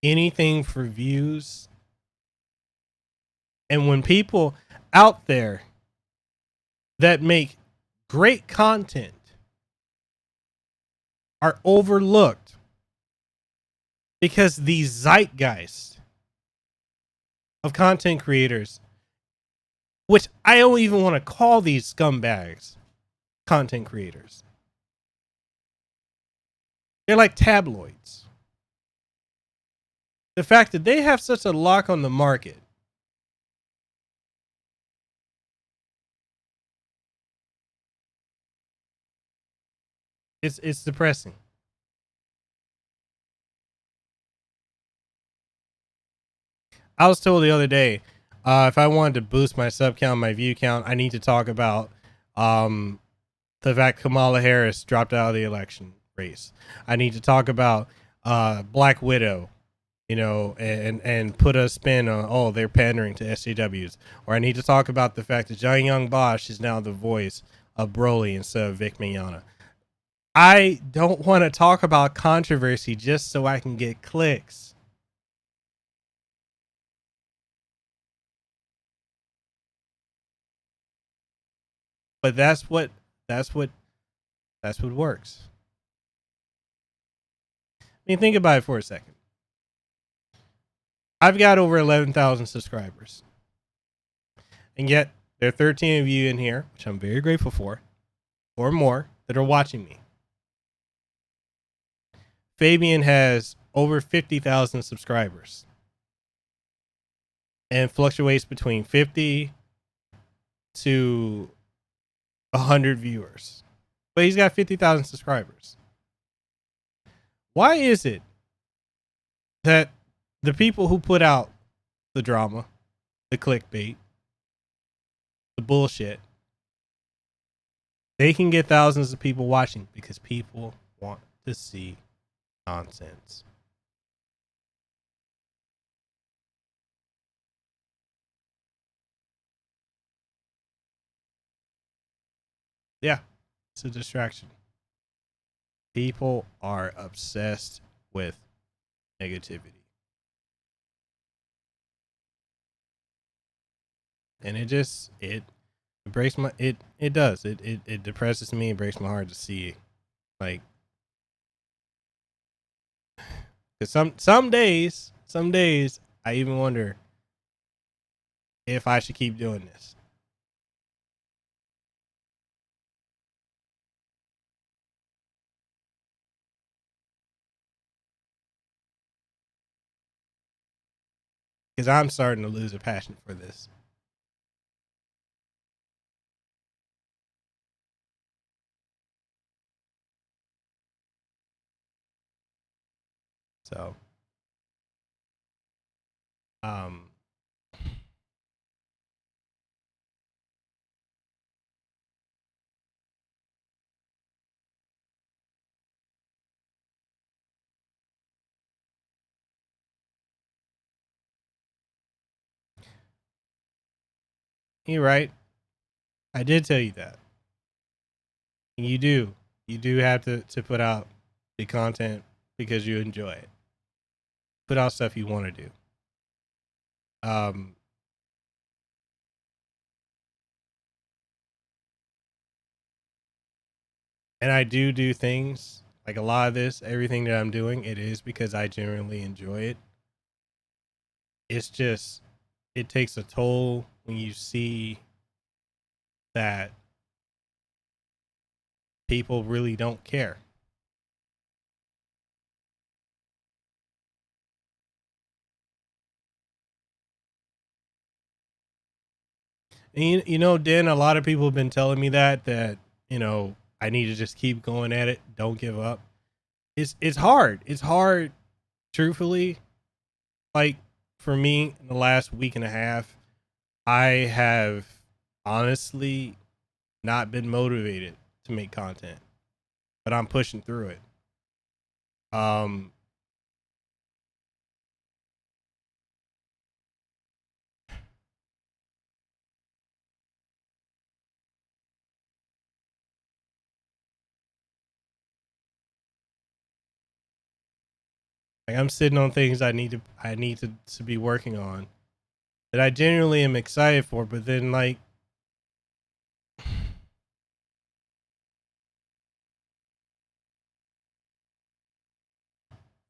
anything for views. And when people out there that make great content are overlooked because the zeitgeist of content creators, which I don't even want to call these scumbags content creators. They're like tabloids. the fact that they have such a lock on the market. It's depressing. I was told the other day, if I wanted to boost my sub count, my view count, I need to talk about the fact Kamala Harris dropped out of the election race. I need to talk about Black Widow, you know, and put a spin on, oh, they're pandering to SJWs. Or I need to talk about the fact that John Young Bosch is now the voice of Broly instead of Vic Mignogna. I don't want to talk about controversy just so I can get clicks. But that's what works. I mean, think about it for a second. I've got over 11,000 subscribers. And yet there are 13 of you in here, which I'm very grateful for, or more, that are watching me. Fabian has over 50,000 subscribers and fluctuates between 50 to 100 viewers, but he's got 50,000 subscribers. Why is it that the people who put out the drama, the clickbait, the bullshit, they can get thousands of people watching because people want to see nonsense? Yeah, it's a distraction. People are obsessed with negativity. And it breaks my it does. It depresses me, it breaks my heart to see, like, cuz some days I even wonder if I should keep doing this. Because I'm starting to lose a passion for this. So, you're right. I did tell you that. And you do have to put out the content because you enjoy it. Put out stuff you want to do. And I do things like a lot of this, everything that I'm doing, it is because I genuinely enjoy it. It's just, it takes a toll when you see that people really don't care. And you know, Dan, a lot of people have been telling me that, you know, I need to just keep going at it. Don't give up. It's hard. It's hard, truthfully. Like, for me, in the last week and a half, I have honestly not been motivated to make content, but I'm pushing through it. Like, I'm sitting on things I need to be working on that I genuinely am excited for, but then, like,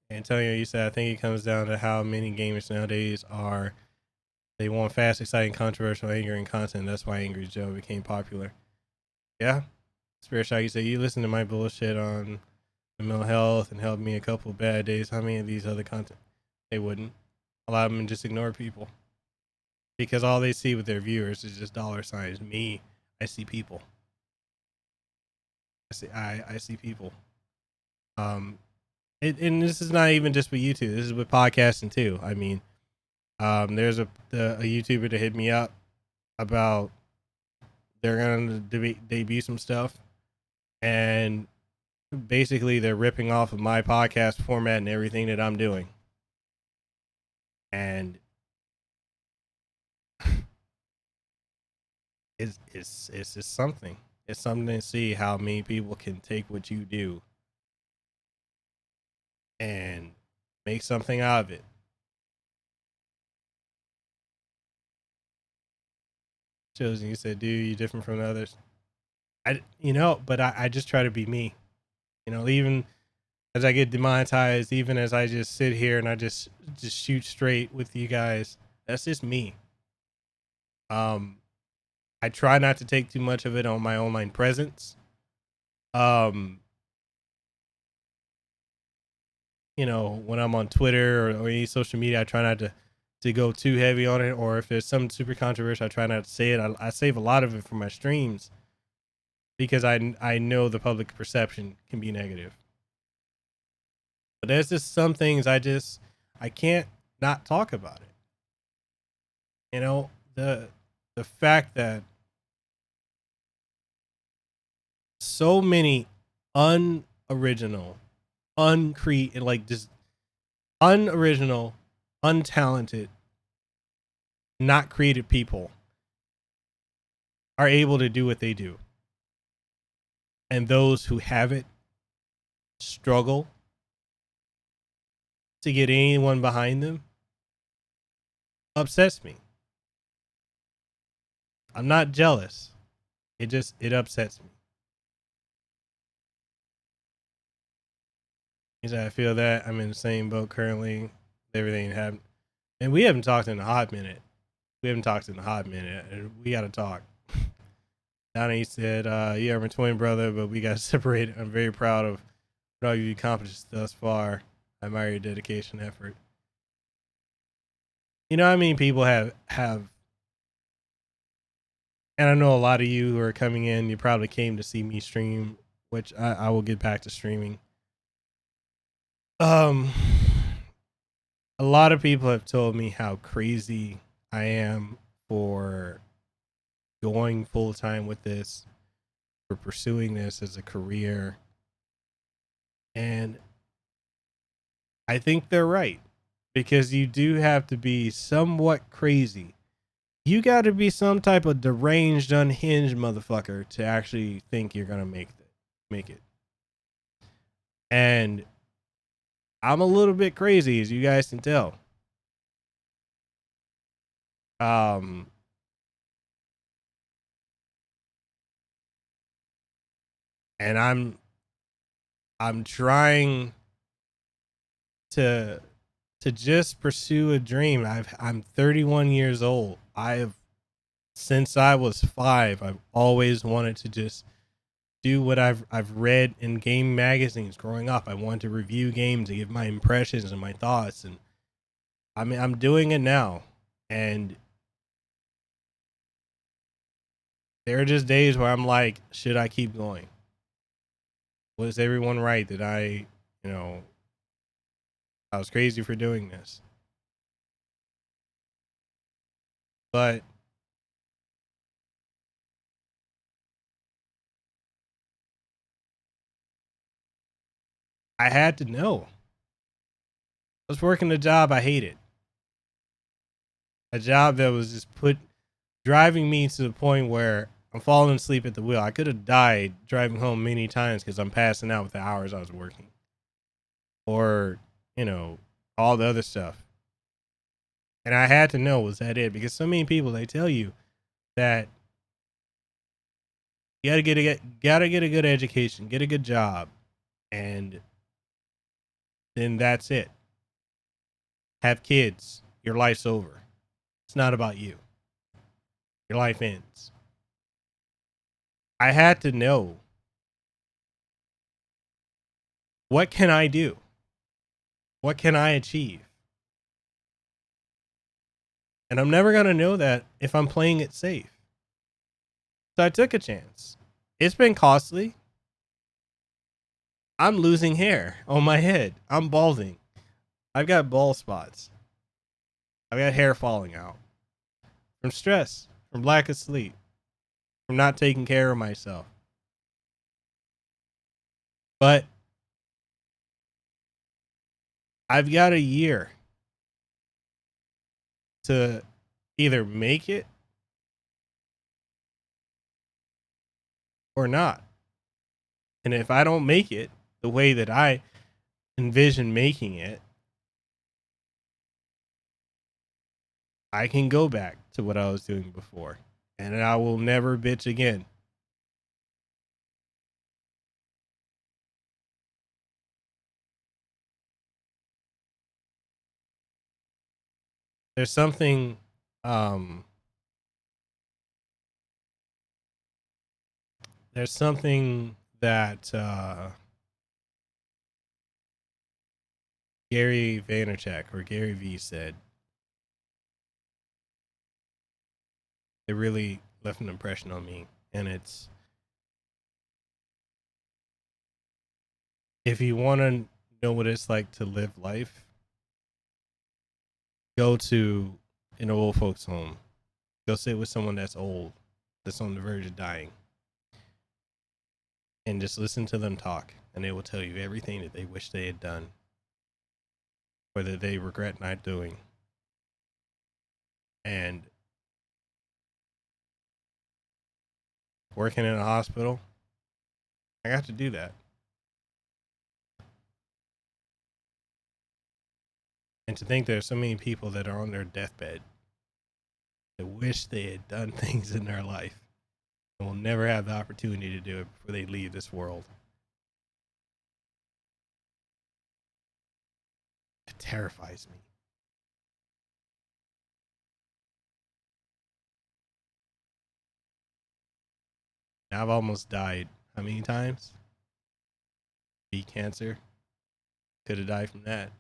Antonio, you said, I think it comes down to how many gamers nowadays are, they want fast, exciting, controversial, angering content. That's why Angry Joe became popular. Yeah. Spirit Shock, you said, you listen to my bullshit on mental health and helped me a couple bad days. How many of these other content? They wouldn't. A lot of them just ignore people because all they see with their viewers is just dollar signs. Me, I see people. I see people. And this is not even just with YouTube. This is with podcasting too. I mean, there's a YouTuber that hit me up about they're gonna debut some stuff, and basically they're ripping off of my podcast format and everything that I'm doing. And it's just something. It's something to see how many people can take what you do and make something out of it. Chosen, you said, dude, you different from the others. But I just try to be me. Even as I get demonetized, even as I just sit here and I just shoot straight with you guys, that's just me. I try not to take too much of it on my online presence. When I'm on Twitter or any social media, I try not to go too heavy on it. Or if there's something super controversial, I try not to say it. I save a lot of it for my streams because I know the public perception can be negative. But there's just some things I can't not talk about it. The fact that so many unoriginal, just unoriginal, untalented, not creative people are able to do what they do. And those who have it struggle to get anyone behind them upsets me. I'm not jealous. It upsets me. He said, I feel that I'm in the same boat currently. Everything happened. And we haven't talked in a hot minute. And we got to talk. Donnie said, you are my twin brother, but we got separated. I'm very proud of what all you've accomplished thus far. I admire your dedication and effort. I mean, people have, and I know a lot of you who are coming in, you probably came to see me stream, which I will get back to streaming. A lot of people have told me how crazy I am for going full time with this, for pursuing this as a career. And I think they're right, because you do have to be somewhat crazy. You got to be some type of deranged, unhinged motherfucker to actually think you're going to make it. And I'm a little bit crazy, as you guys can tell. And I'm trying to just pursue a dream. I'm 31 years old. Since I was 5, I've always wanted to just do what I've read in game magazines growing up. I wanted to review games and give my impressions and my thoughts, and I mean, I'm doing it now. And there are just days where I'm like, should I keep going? Was everyone right that I was crazy for doing this? But I had to know. I was working a job I hated. A job that was just driving me to the point where I'm falling asleep at the wheel. I could have died driving home many times because I'm passing out with the hours I was working. Or, all the other stuff. And I had to know, was that it? Because so many people, they tell you that you gotta get a good education, get a good job, and then that's it. Have kids, your life's over. It's not about you. Your life ends. I had to know, what can I do? What can I achieve? And I'm never going to know that if I'm playing it safe. So I took a chance. It's been costly. I'm losing hair on my head. I'm balding. I've got bald spots. I've got hair falling out. From stress, from lack of sleep, from not taking care of myself. But I've got a year to either make it or not. And if I don't make it the way that I envision making it, I can go back to what I was doing before. And I will never bitch again. There's something that Gary Vaynerchuk or Gary V said. It really left an impression on me. And it's, if you want to know what it's like to live life, go to an old folks home. Go sit with someone that's old, that's on the verge of dying, and just listen to them talk. And they will tell you everything that they wish they had done, or that they regret not doing. And working in a hospital, I got to do that. And to think there's so many people that are on their deathbed that wish they had done things in their life and will never have the opportunity to do it before they leave this world. It terrifies me. Now, I've almost died how many times? Beat cancer. Could have died from that.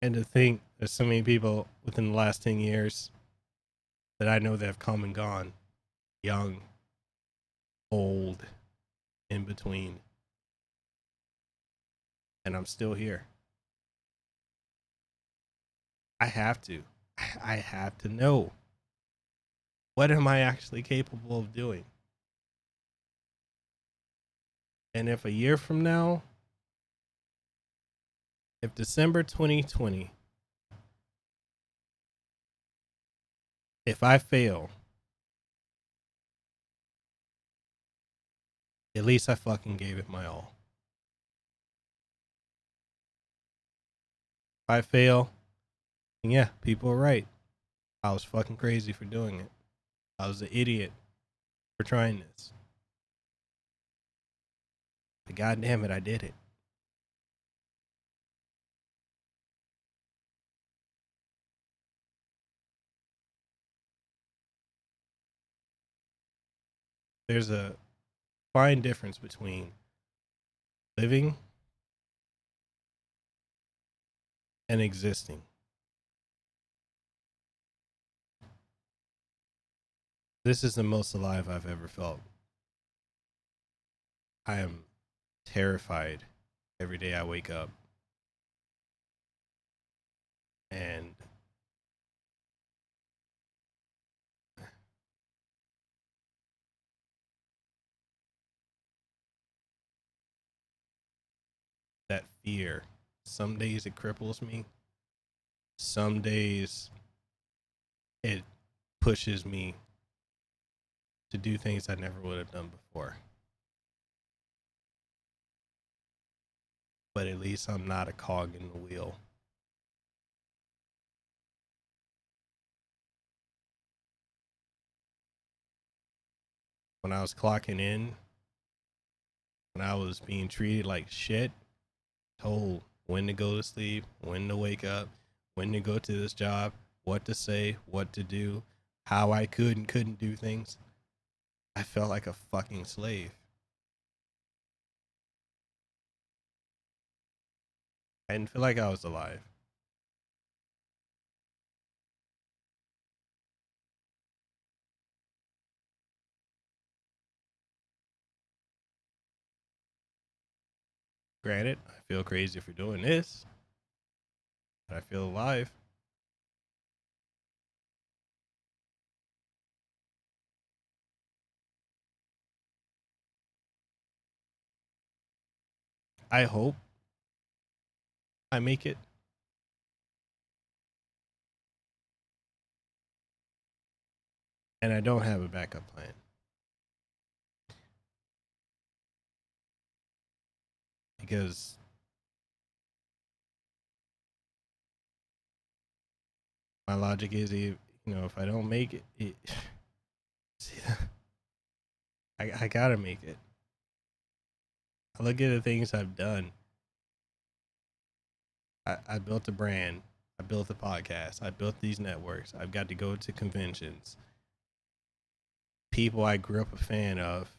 And to think there's so many people within the last 10 years that I know that have come and gone. Young, old, in between. And I'm still here. I have to know, what am I actually capable of doing? And if a year from now, if December 2020, if I fail, at least I fucking gave it my all. If I fail, yeah, people are right. I was fucking crazy for doing it. I was an idiot for trying this. But God damn it, I did it. There's a fine difference between living and existing. This is the most alive I've ever felt. I am terrified every day I wake up. And that fear, some days it cripples me. Some days it pushes me to do things I never would have done before. But at least I'm not a cog in the wheel. When I was clocking in, when I was being treated like shit, told when to go to sleep, when to wake up, when to go to this job, what to say, what to do, how I could and couldn't do things, I felt like a fucking slave. I didn't feel like I was alive. Granted, I feel crazy for doing this, but I feel alive. I hope I make it. And I don't have a backup plan. Because my logic is, if I don't make it, I gotta make it. I look at the things I've done. I built a brand. I built a podcast. I built these networks. I've got to go to conventions. People I grew up a fan of,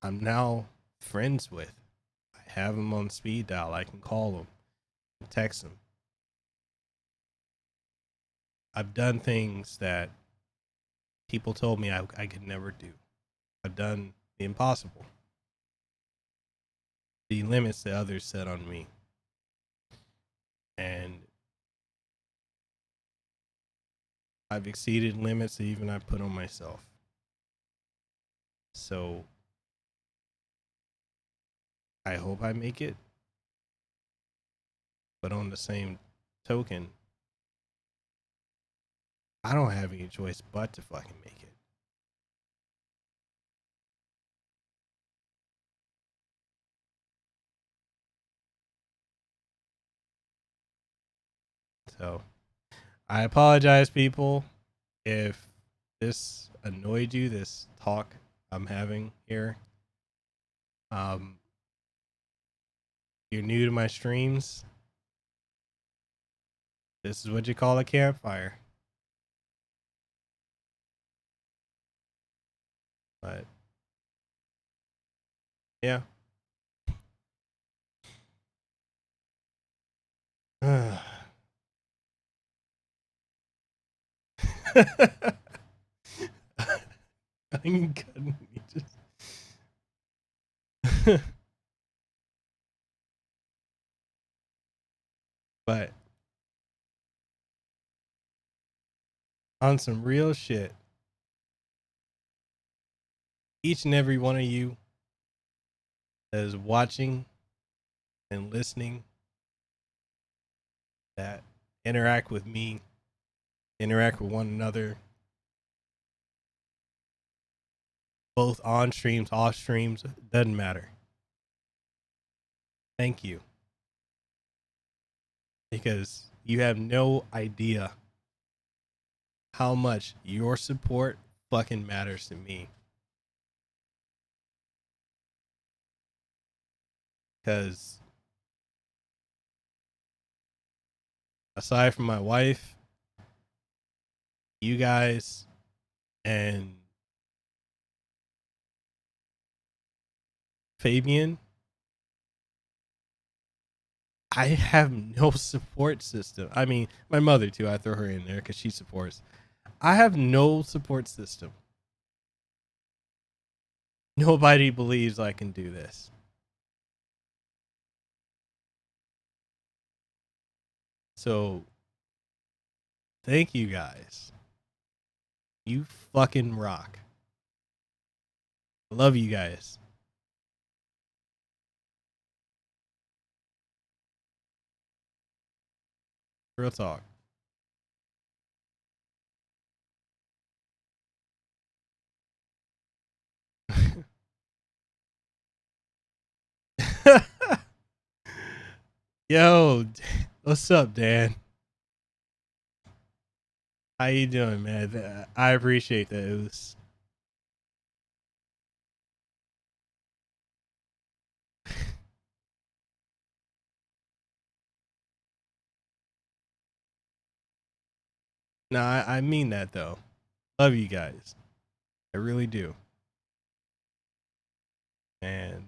I'm now friends with. I have them on speed dial. I can call them, text them. I've done things that people told me I could never do. I've done the impossible. The limits that others set on me. And I've exceeded limits that even I put on myself. So I hope I make it. But on the same token, I don't have any choice but to fucking make it. So I apologize, people, if this annoyed you, this talk I'm having here. You're new to my streams. This is what you call a campfire. But yeah. I'm cutting me just but on some real shit, each and every one of you that is watching and listening, that interact with me, interact with one another, both on streams, off streams, doesn't matter. Thank you. Because you have no idea how much your support fucking matters to me. Because aside from my wife, you guys, and Fabian, I have no support system. I mean, my mother too. I throw her in there because she supports. I have no support system. Nobody believes I can do this. So, thank you guys. You fucking rock. I love you guys. Real talk. Yo, what's up, Dan? How you doing, man? I appreciate that. It was... No, I mean that though. Love you guys. I really do. And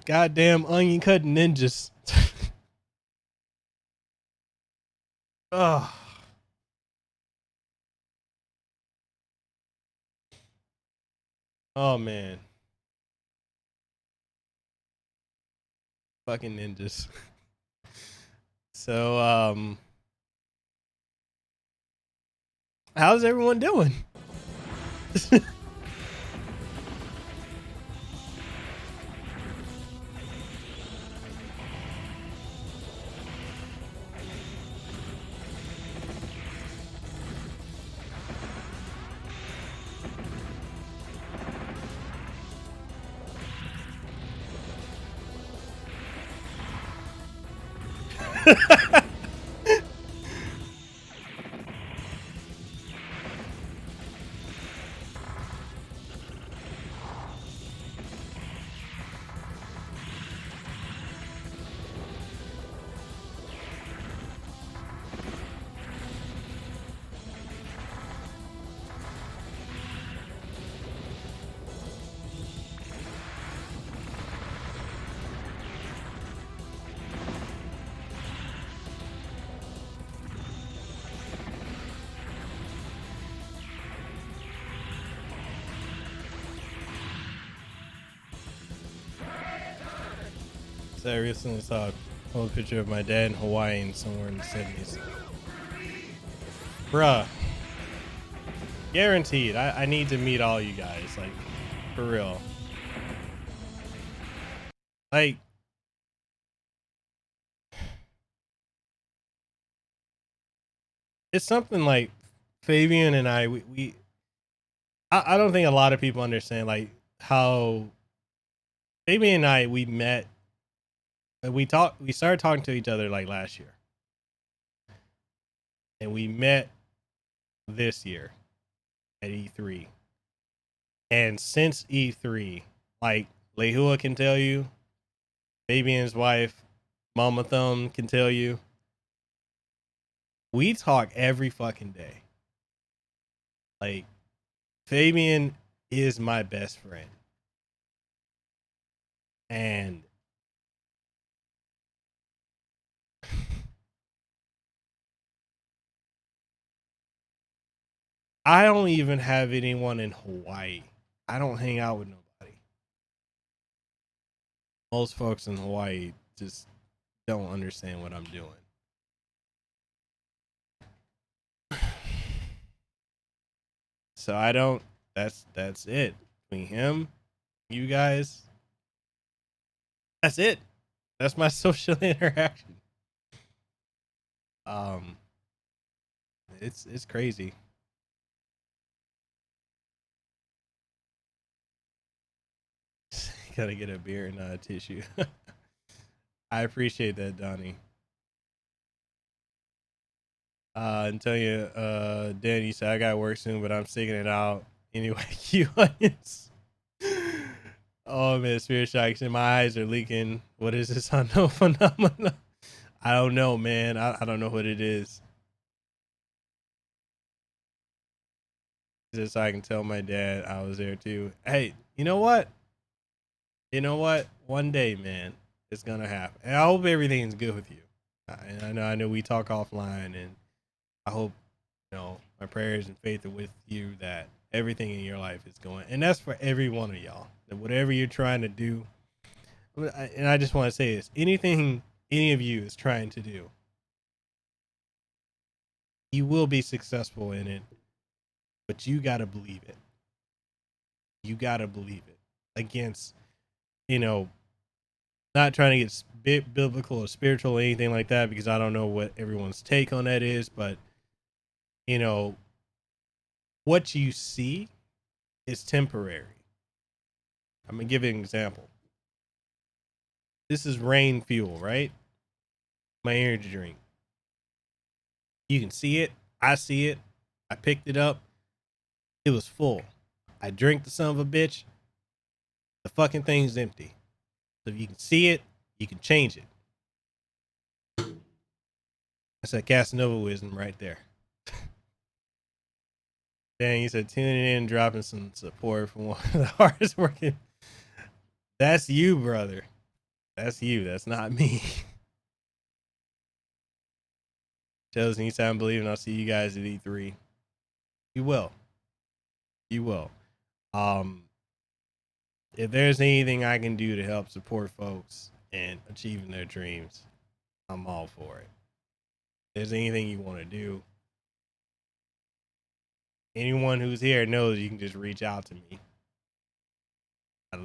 goddamn onion cutting ninjas. Oh. Oh man. Fucking ninjas. So how's everyone doing? So I recently saw a old picture of my dad in Hawaii and somewhere in the 70s. Bruh. Guaranteed. I need to meet all you guys. Like, for real. Like, it's something like Fabian and I don't think a lot of people understand like how Fabian and I we met, we started talking to each other like last year, and we met this year at E3. And since E3, like Lehua can tell you, Fabian's wife, Mama Thumb can tell you, we talk every fucking day. Like, Fabian is my best friend. And I don't even have anyone in Hawaii. I don't hang out with nobody. Most folks in Hawaii just don't understand what I'm doing. So I don't, that's it. Between him, you guys, that's it. That's my social interaction. Um it's crazy. Gotta get a beer and a tissue. I appreciate that, Donnie. Antonio, Dan, you said I got work soon, but I'm sticking it out anyway. Q onions. Oh man, Spirit Strikes and my eyes are leaking. What is this unknown phenomenon? I don't know, man. I don't know what it is. Just so I can tell my dad I was there too. Hey, you know what? You know what? One day, man, it's gonna happen. And I hope everything's good with you. And I know we talk offline, and I hope my prayers and faith are with you that everything in your life is going. And that's for every one of y'all. That whatever you're trying to do, and I just want to say this: anything any of you is trying to do, you will be successful in it. But you gotta believe it. You gotta believe it. Against, not trying to get biblical or spiritual or anything like that, because I don't know what everyone's take on that is, but what you see is temporary. I'm gonna give you an example. This is rain fuel, right? My energy drink. You can see it. I see it. I picked it up. It was full. I drank the son of a bitch. The fucking thing's empty. So if you can see it, you can change it. That's that Casanova wisdom right there. Dang, you said tuning in, dropping some support from one of the hardest working. That's you, brother. That's you. That's not me. Chosen, you sound believing. I'll see you guys at E3. You will. You will. if there's anything I can do to help support folks and achieving their dreams, I'm all for it. If there's anything you want to do, anyone who's here knows you can just reach out to me. I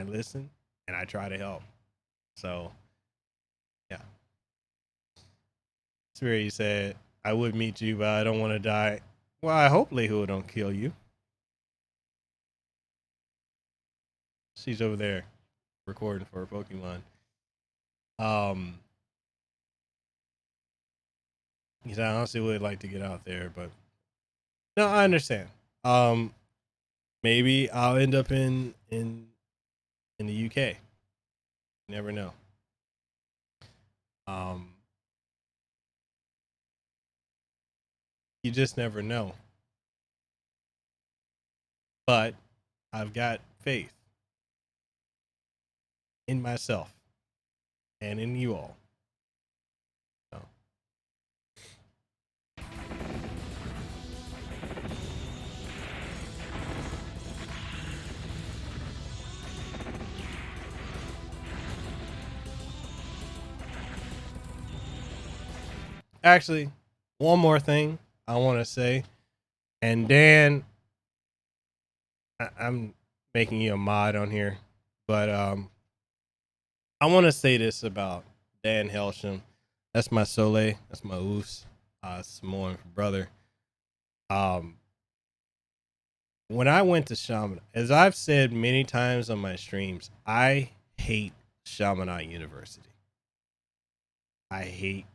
listen, and I try to help. So, yeah. Spirit, you said, I would meet you, but I don't want to die. Well, I hope Lehua don't kill you. She's over there recording for a Pokemon. He said, I honestly would like to get out there, but no, I understand. Maybe I'll end up in the UK. You never know. You just never know. But I've got faith in myself and in you all. So. Actually, one more thing I want to say, and Dan, I'm making you a mod on here, but I want to say this about Dan Helsham. That's my Soleil. That's my Oos. Samoan brother. When I went to Shaman, as I've said many times on my streams, I hate Chaminade University. I hate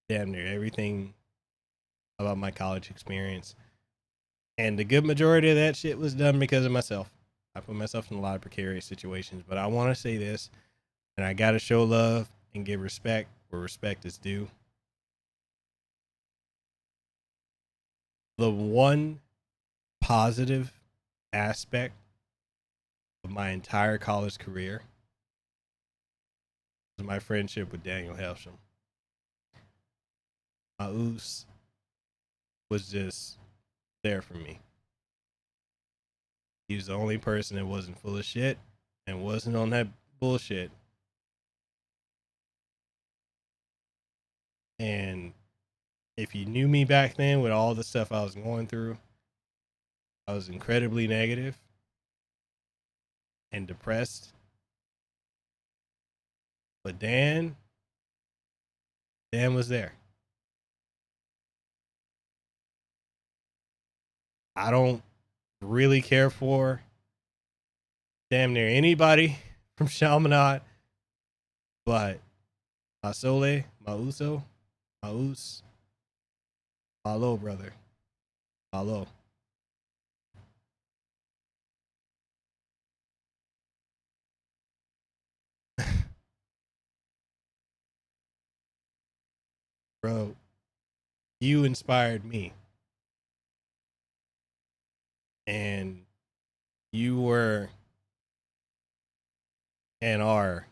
damn near everything about my college experience. And the good majority of that shit was done because of myself. I put myself in a lot of precarious situations. But I want to say this, and I got to show love and give respect where respect is due. The one positive aspect of my entire college career was my friendship with Daniel Helsham. My Oos was just there for me. He was the only person that wasn't full of shit and wasn't on that bullshit. And if you knew me back then with all the stuff I was going through, I was incredibly negative and depressed. But Dan was there. I don't really care for damn near anybody from Chaminade, but my Sole, my Uso, my Us, Malo, brother. Malo. Bro, you inspired me. And you were and are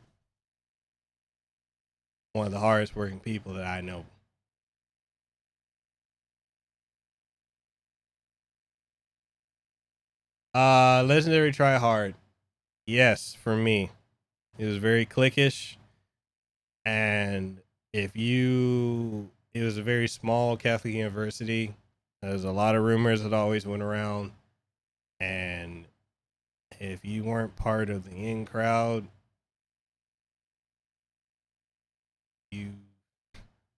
one of the hardest working people that I know. Legendary Try Hard. Yes, for me. It was very cliquish. And it was a very small Catholic university. There's a lot of rumors that always went around. And if you weren't part of the in crowd, you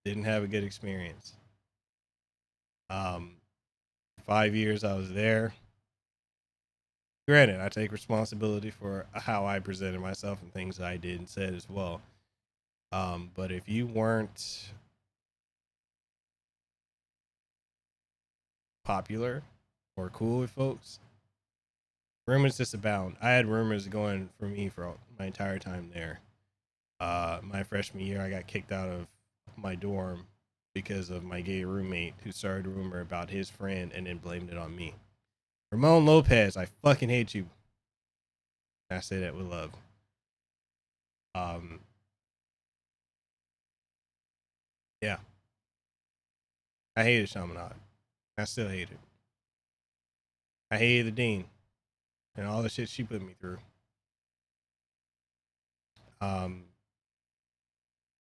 didn't have a good experience. 5 years I was there. Granted, I take responsibility for how I presented myself and things I did and said as well. But if you weren't popular or cool with folks, rumors just abound. I had rumors going for me for my entire time there. My freshman year, I got kicked out of my dorm because of my gay roommate who started a rumor about his friend and then blamed it on me. Ramon Lopez, I fucking hate you. I say that with love. Yeah. I hated Chaminade. I still hate it. I hated the dean. and all the shit she put me through.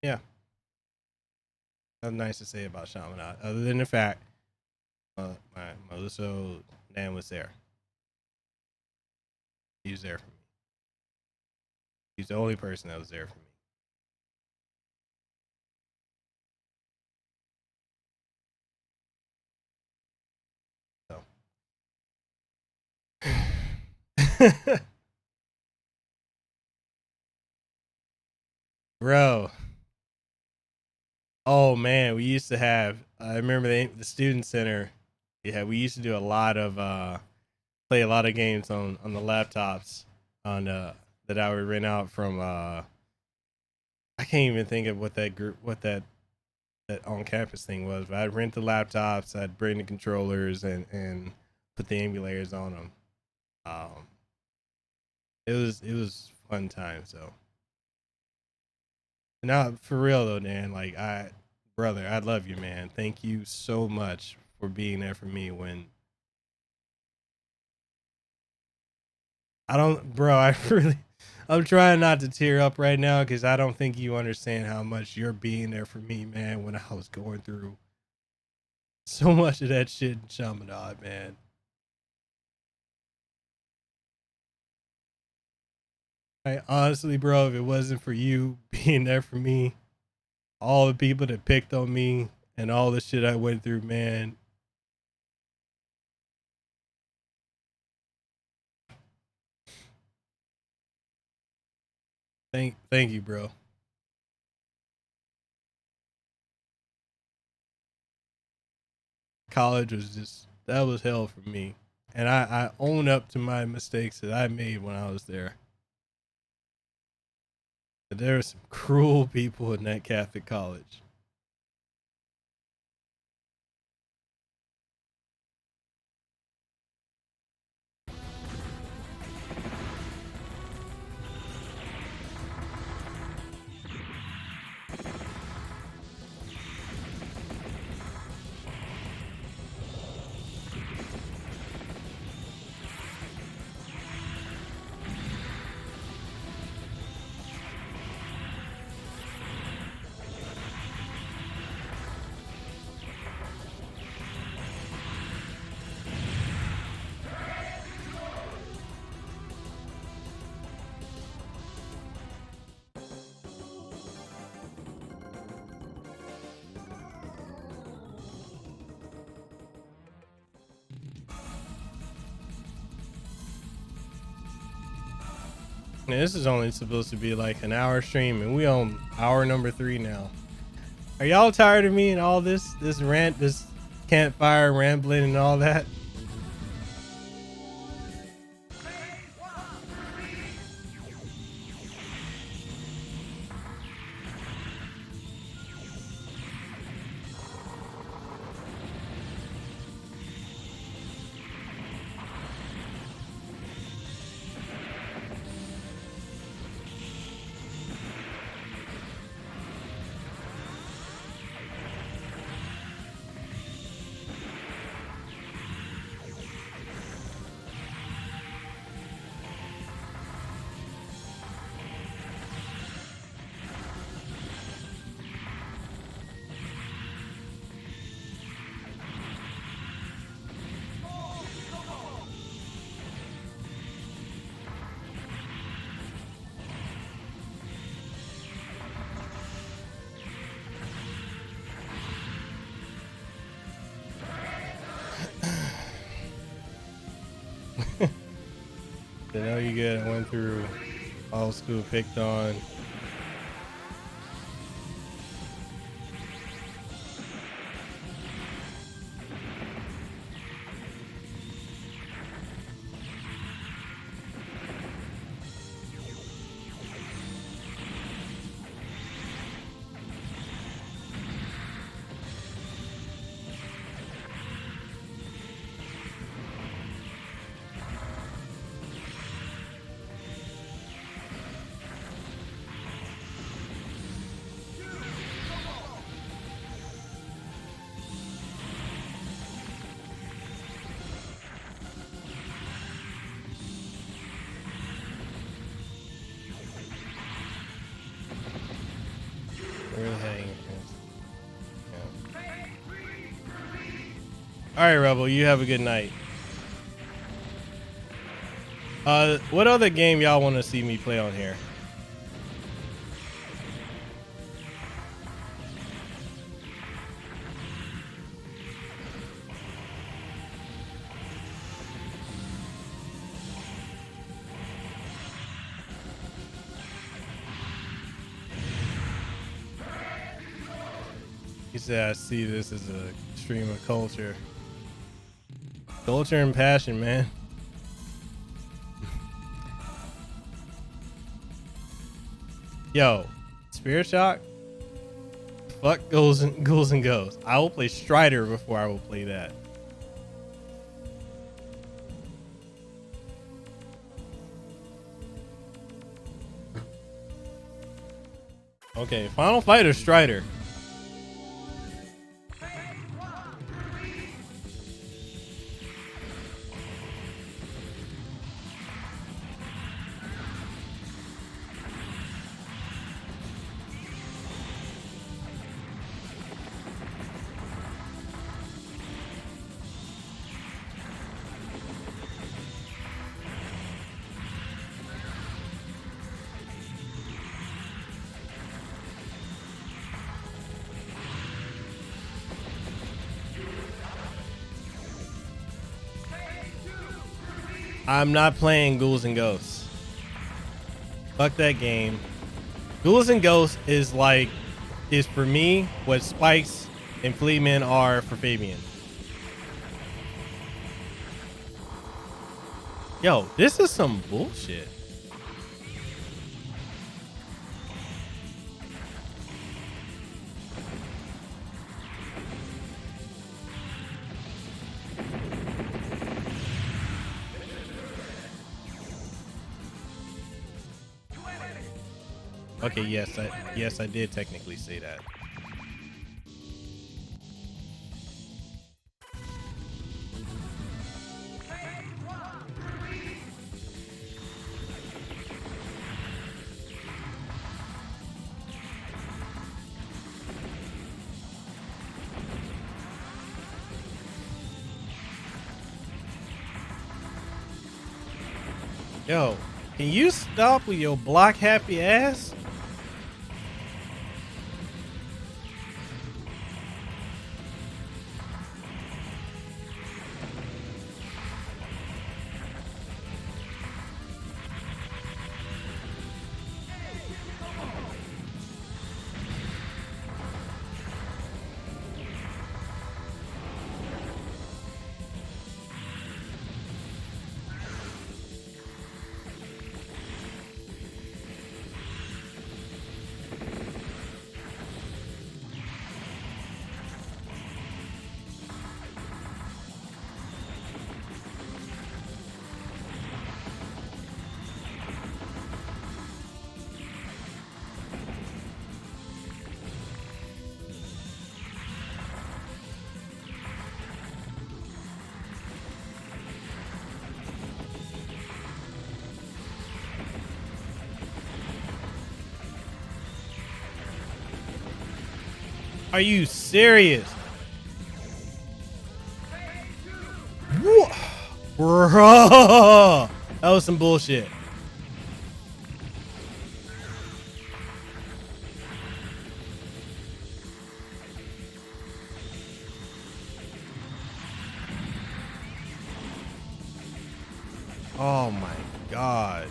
Yeah, nothing nice to say about Chaminade other than the fact my Meluso Dan was there. He was there for me. He's the only person that was there for me. Bro. Oh man, we used to have. I remember the student center. Yeah, we used to do a lot of play a lot of games on the laptops on that I would rent out from. I can't even think of what that on campus thing was. But I'd rent the laptops. I'd bring the controllers and put the emulators on them. It was fun times though. Now for real though, Dan, like brother, I love you, man. Thank you so much for being there for me when I'm trying not to tear up right now because I don't think you understand how much you're being there for me, man, when I was going through so much of that shit in Chaminade, man. Honestly, bro, if it wasn't for you being there for me, all the people that picked on me and all the shit I went through, man. Thank you, bro. College was that was hell for me. And I own up to my mistakes that I made when I was there. But there were some cruel people in that Catholic college. Man, this is only supposed to be like an hour stream, and we on hour number 3 now. Are y'all tired of me and all this rant, this campfire rambling and all that? I know you good. I went through all school picked on. right, Rebel, you have a good night. What other game y'all want to see me play on here? He said, I see this as a stream of culture. Culture and passion, man. Yo, Spirit Shock? Fuck Ghouls and Ghosts. I will play Strider before I will play that. Okay, Final Fight or Strider? I'm not playing Ghouls and Ghosts. Fuck that game. Ghouls and Ghosts is for me what Spikes and Fleetman are for Fabian. Yo, this is some bullshit. Okay, yes, I did technically say that. Yo, can you stop with your block happy ass? Are you serious? What? Bro, that was some bullshit. Oh my God.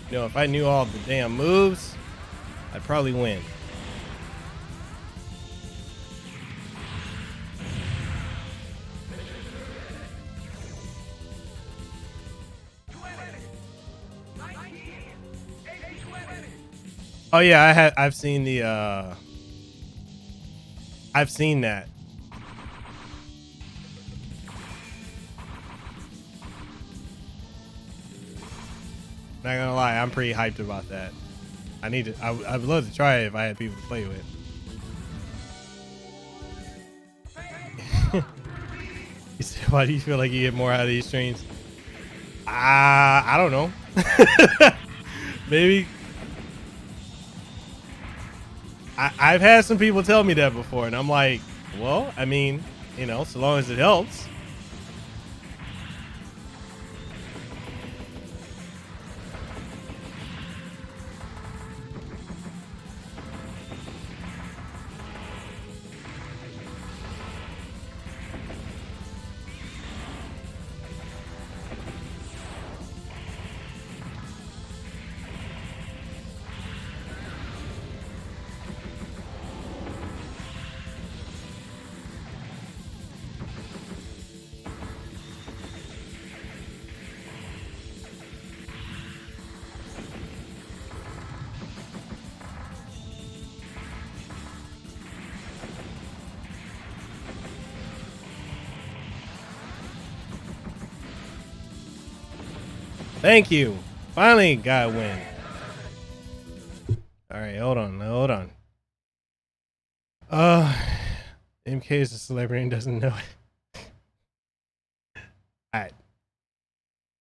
You know, if I knew all the damn moves, I'd probably win. Oh yeah, I've seen the I've seen that. Not gonna lie, I'm pretty hyped about that. I would love to try it if I had people to play with. He said, why do you feel like you get more out of these streams? I don't know. Maybe. I've had some people tell me that before, and I'm like, well, I mean, you know, so long as it helps. Thank you. Finally got a win. All right, hold on. MK is a celebrity and doesn't know it.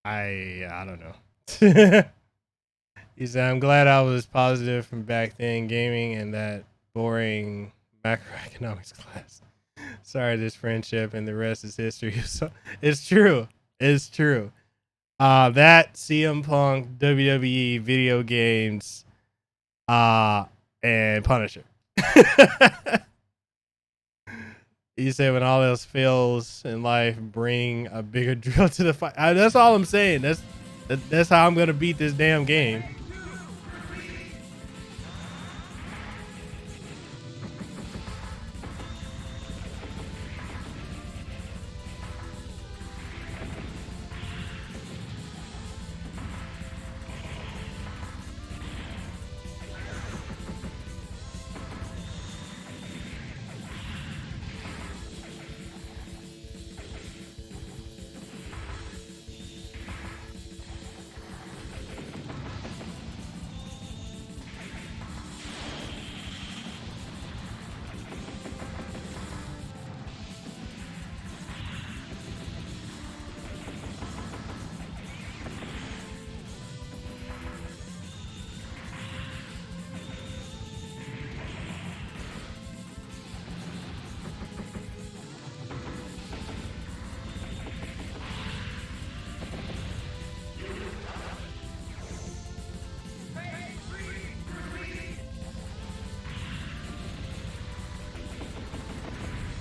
I don't know. He said, I'm glad I was positive from back then gaming and that boring macroeconomics class. Sorry, this friendship and the rest is history. So, it's true. It's true. That CM Punk, WWE, video games, and Punisher. He said, when all else fails in life, bring a bigger drill to the fight. That's all I'm saying. That's how I'm gonna beat this damn game.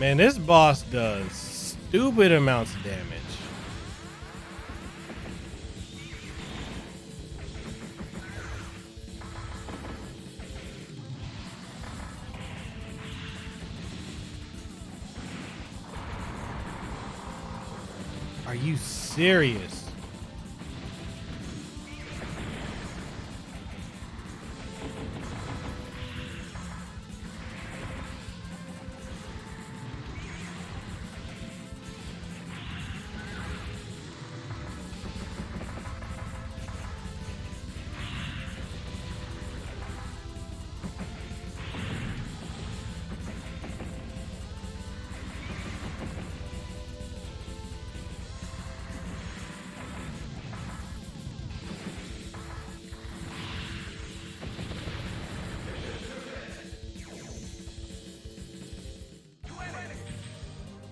Man, this boss does stupid amounts of damage. Are you serious?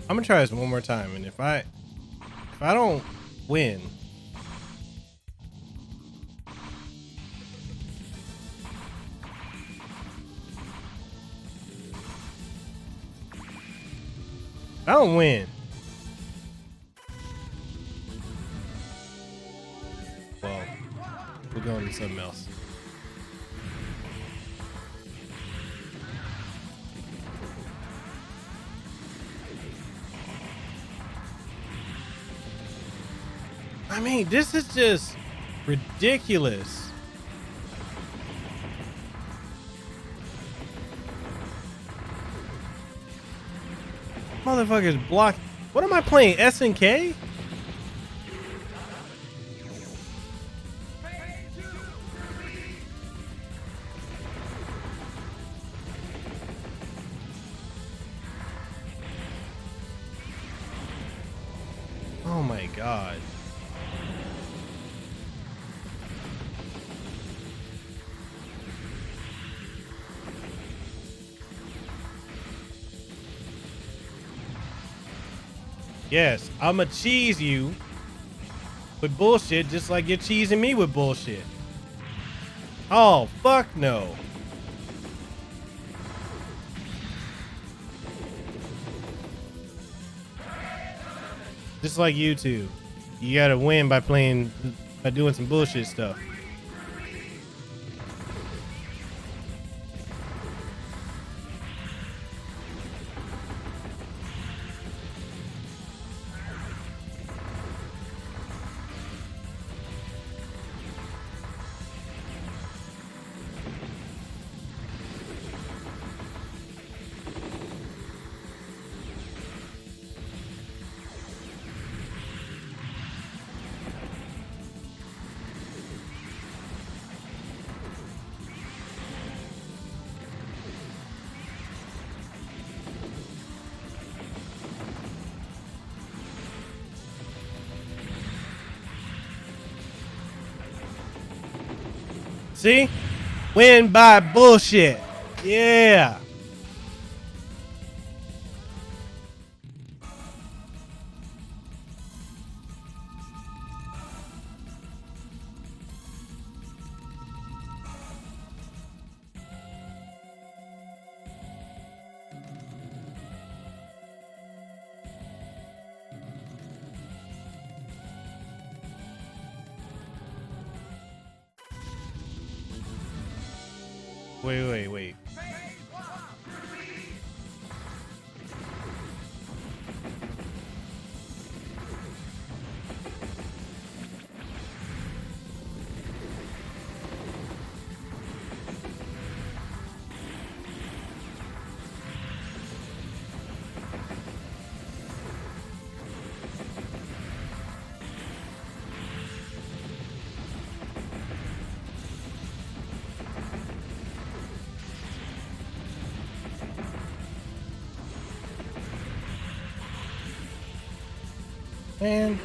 I'm gonna try this one more time, and if I don't win, well, we're going to something else. I mean, this is just ridiculous. Motherfuckers block. What am I playing? SNK? Oh my god. Yes, I'ma cheese you with bullshit just like you're cheesing me with bullshit. Oh, fuck no. Just like YouTube. You gotta win by doing some bullshit stuff. See? Win by bullshit. Yeah. Wait. Man.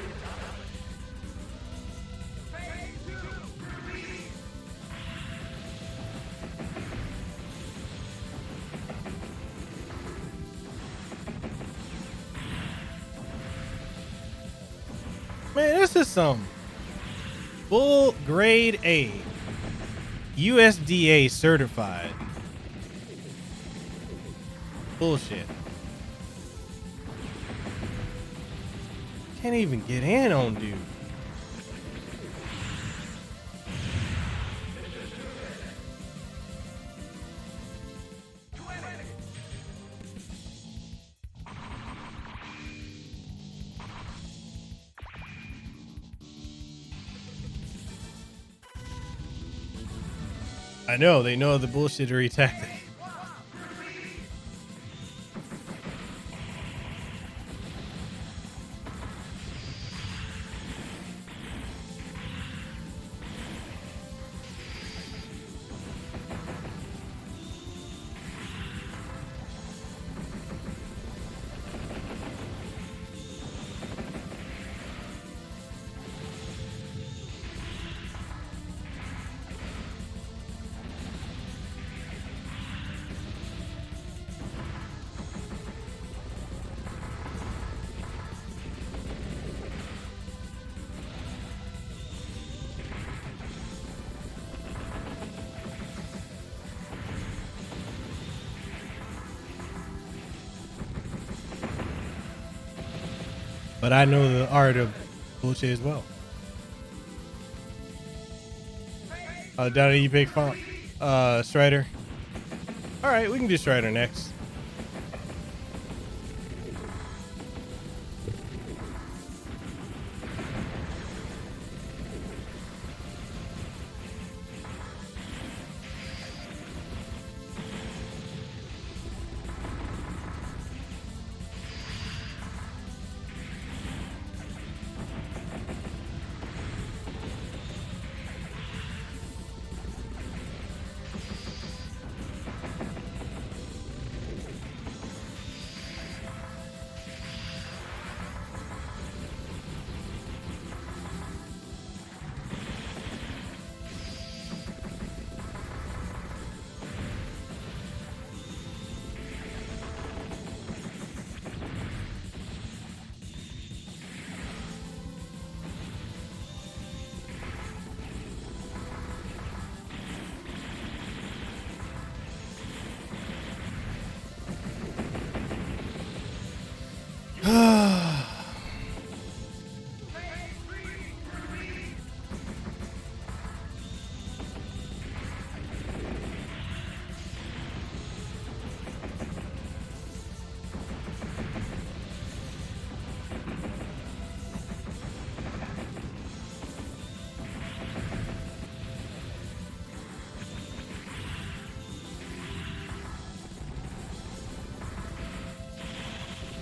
Man, this is some full grade A, USDA certified bullshit. Can't even get in on dude. I know, they know the bullshittery tactic. But I know the art of bullshit as well. Donnie, you pick Strider. All right, we can do Strider next.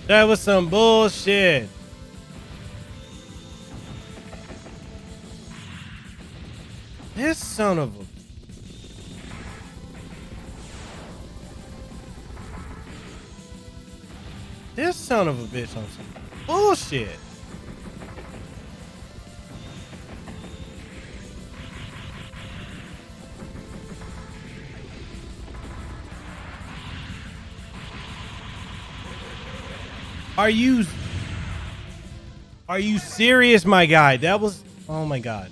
That was some bullshit. This son of a... This son of a bitch on some bullshit. Are you serious, my guy? That was, oh my god.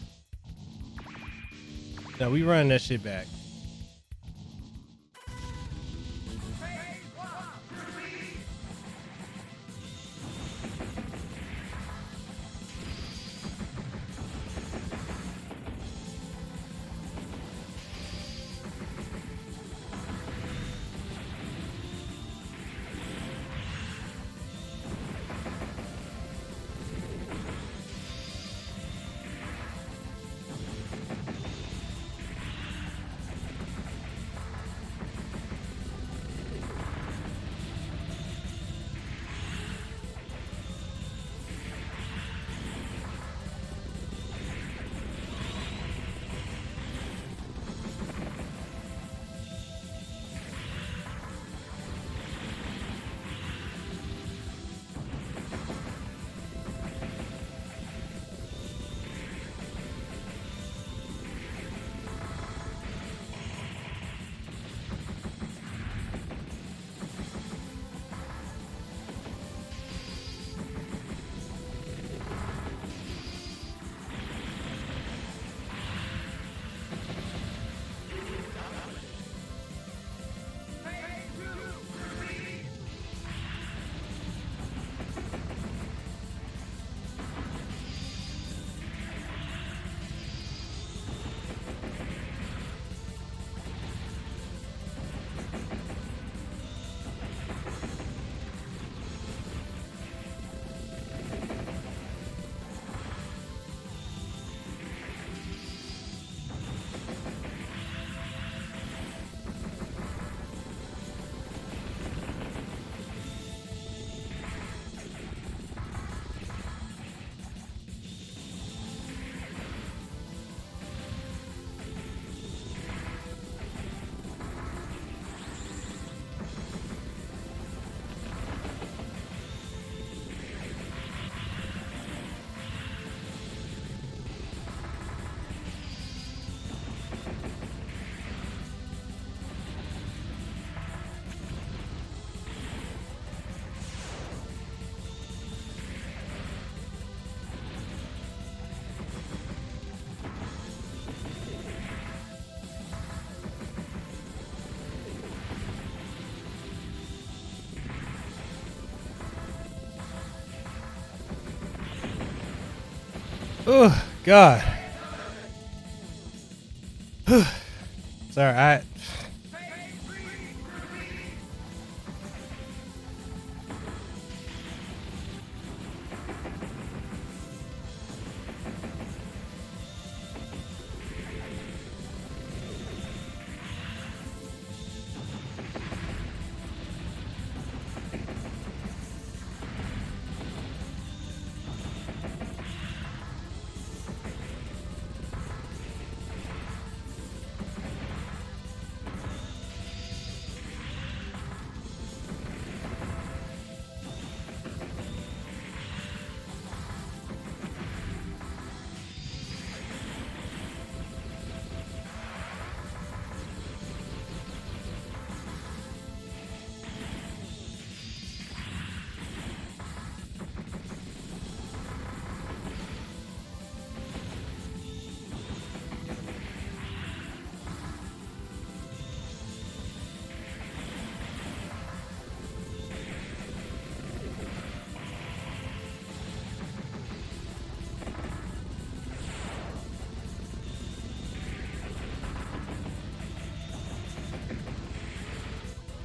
No, we running that shit back. Oh, God. It's all right.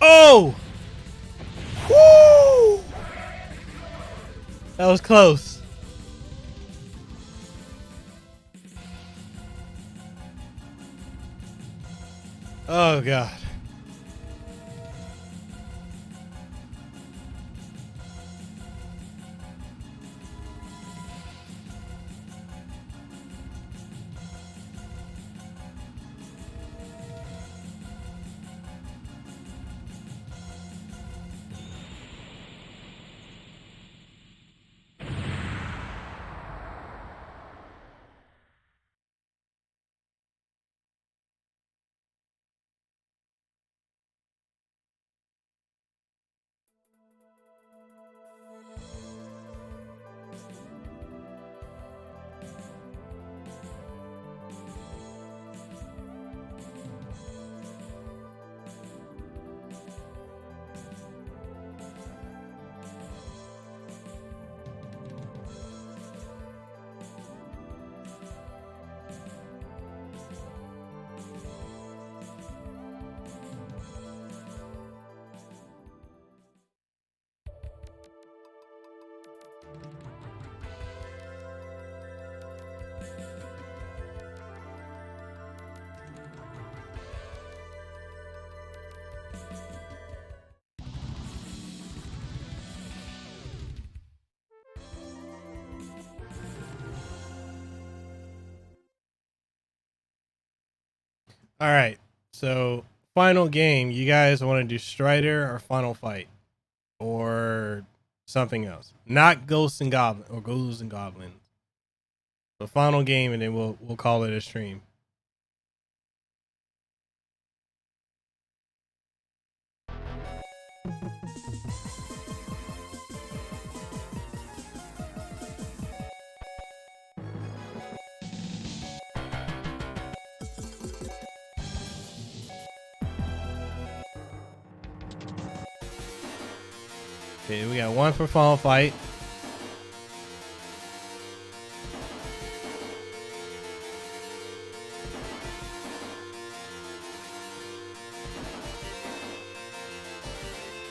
Oh! Woo! That was close. Oh, God. All right. So final game. You guys want to do Strider or Final Fight or something else? Not Ghosts and Goblins or Ghouls and Goblins. The final game, and then we'll call it a stream. Okay, we got one for Final Fight.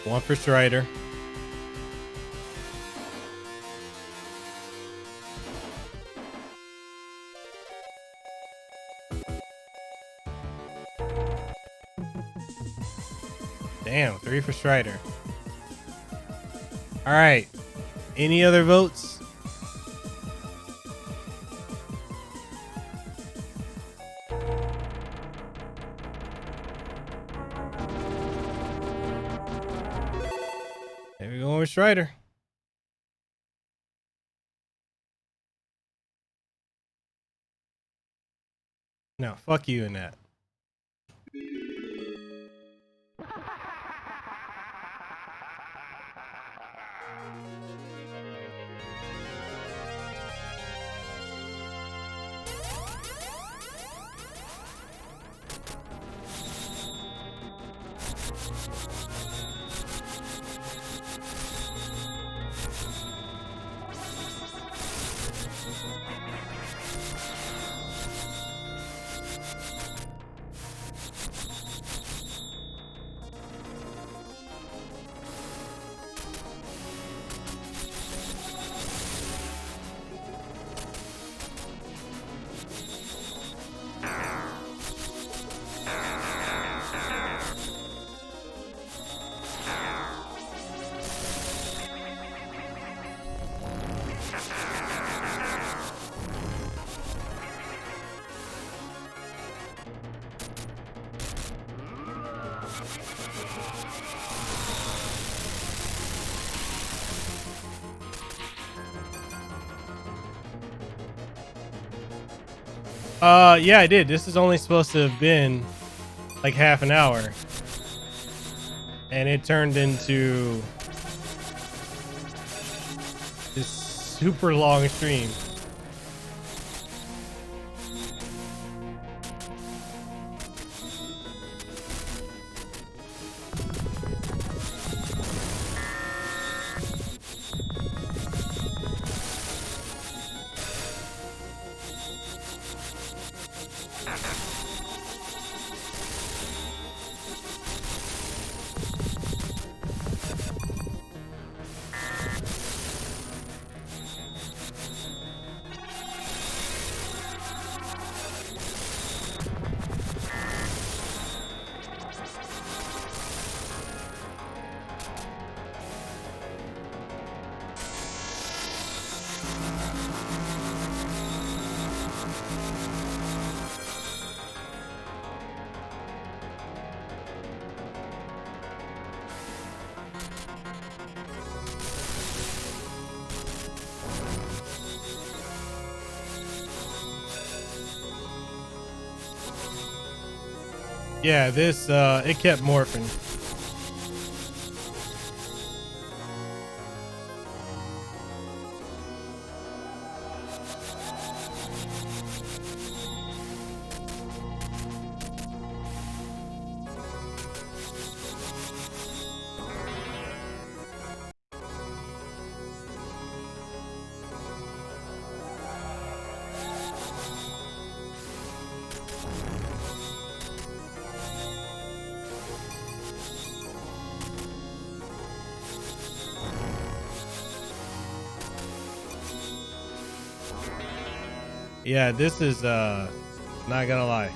One for Strider. Damn, 3 for Strider. All right. Any other votes? There we go with Strider. No, fuck you in that. Yeah, I did. This is only supposed to have been like half an hour. And it turned into this super long stream. Yeah, this it kept morphing. Yeah, this is not gonna lie.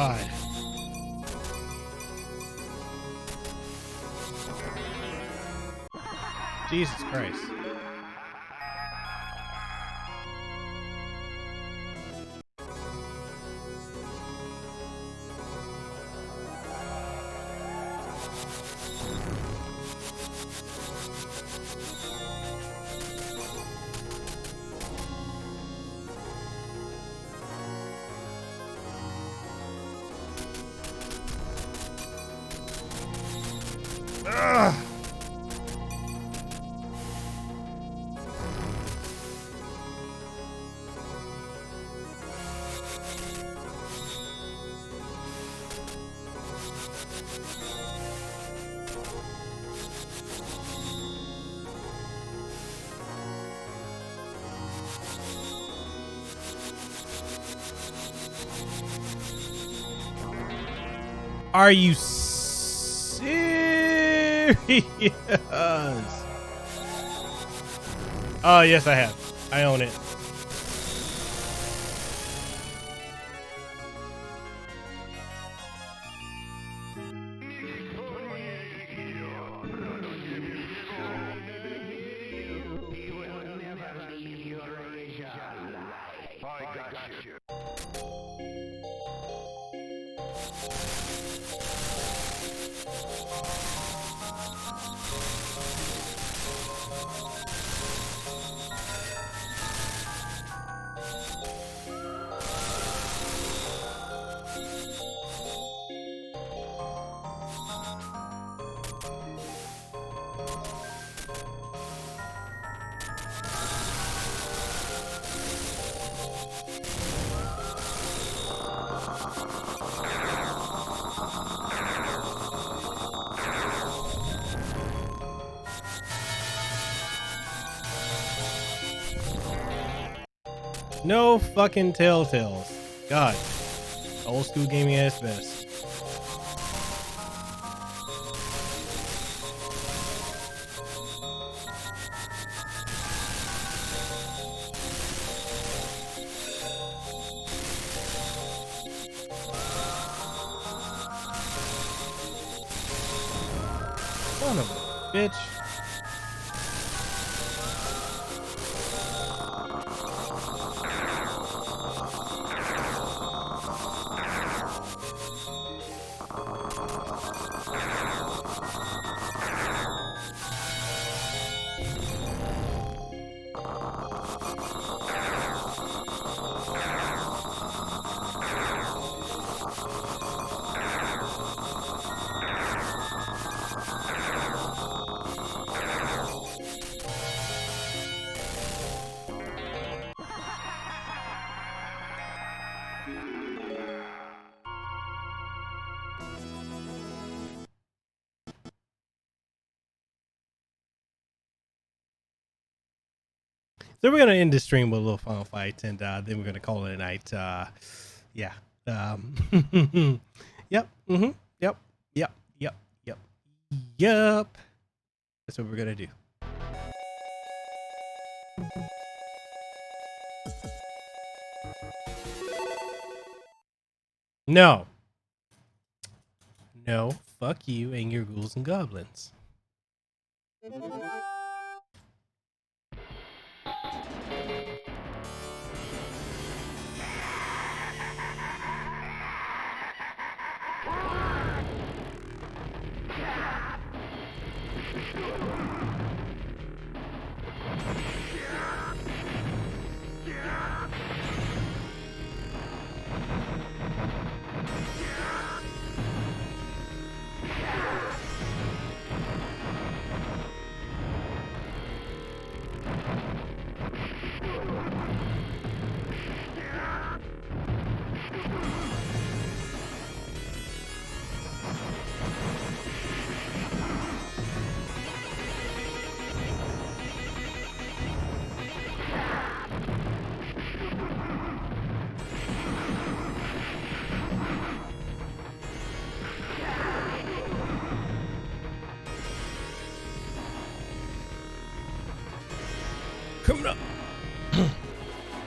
God. Jesus Christ. Ugh. Are you serious? Oh, yes, I have. I own it. No fucking telltales. God. Old school gaming ass best. Son of a bitch. So we're gonna end the stream with a little Final Fight, and then we're gonna call it a night. Yeah. Yep. Yep. Yep. Yep. Yep. Yep. That's what we're gonna do. No. No. Fuck you and your ghouls and goblins.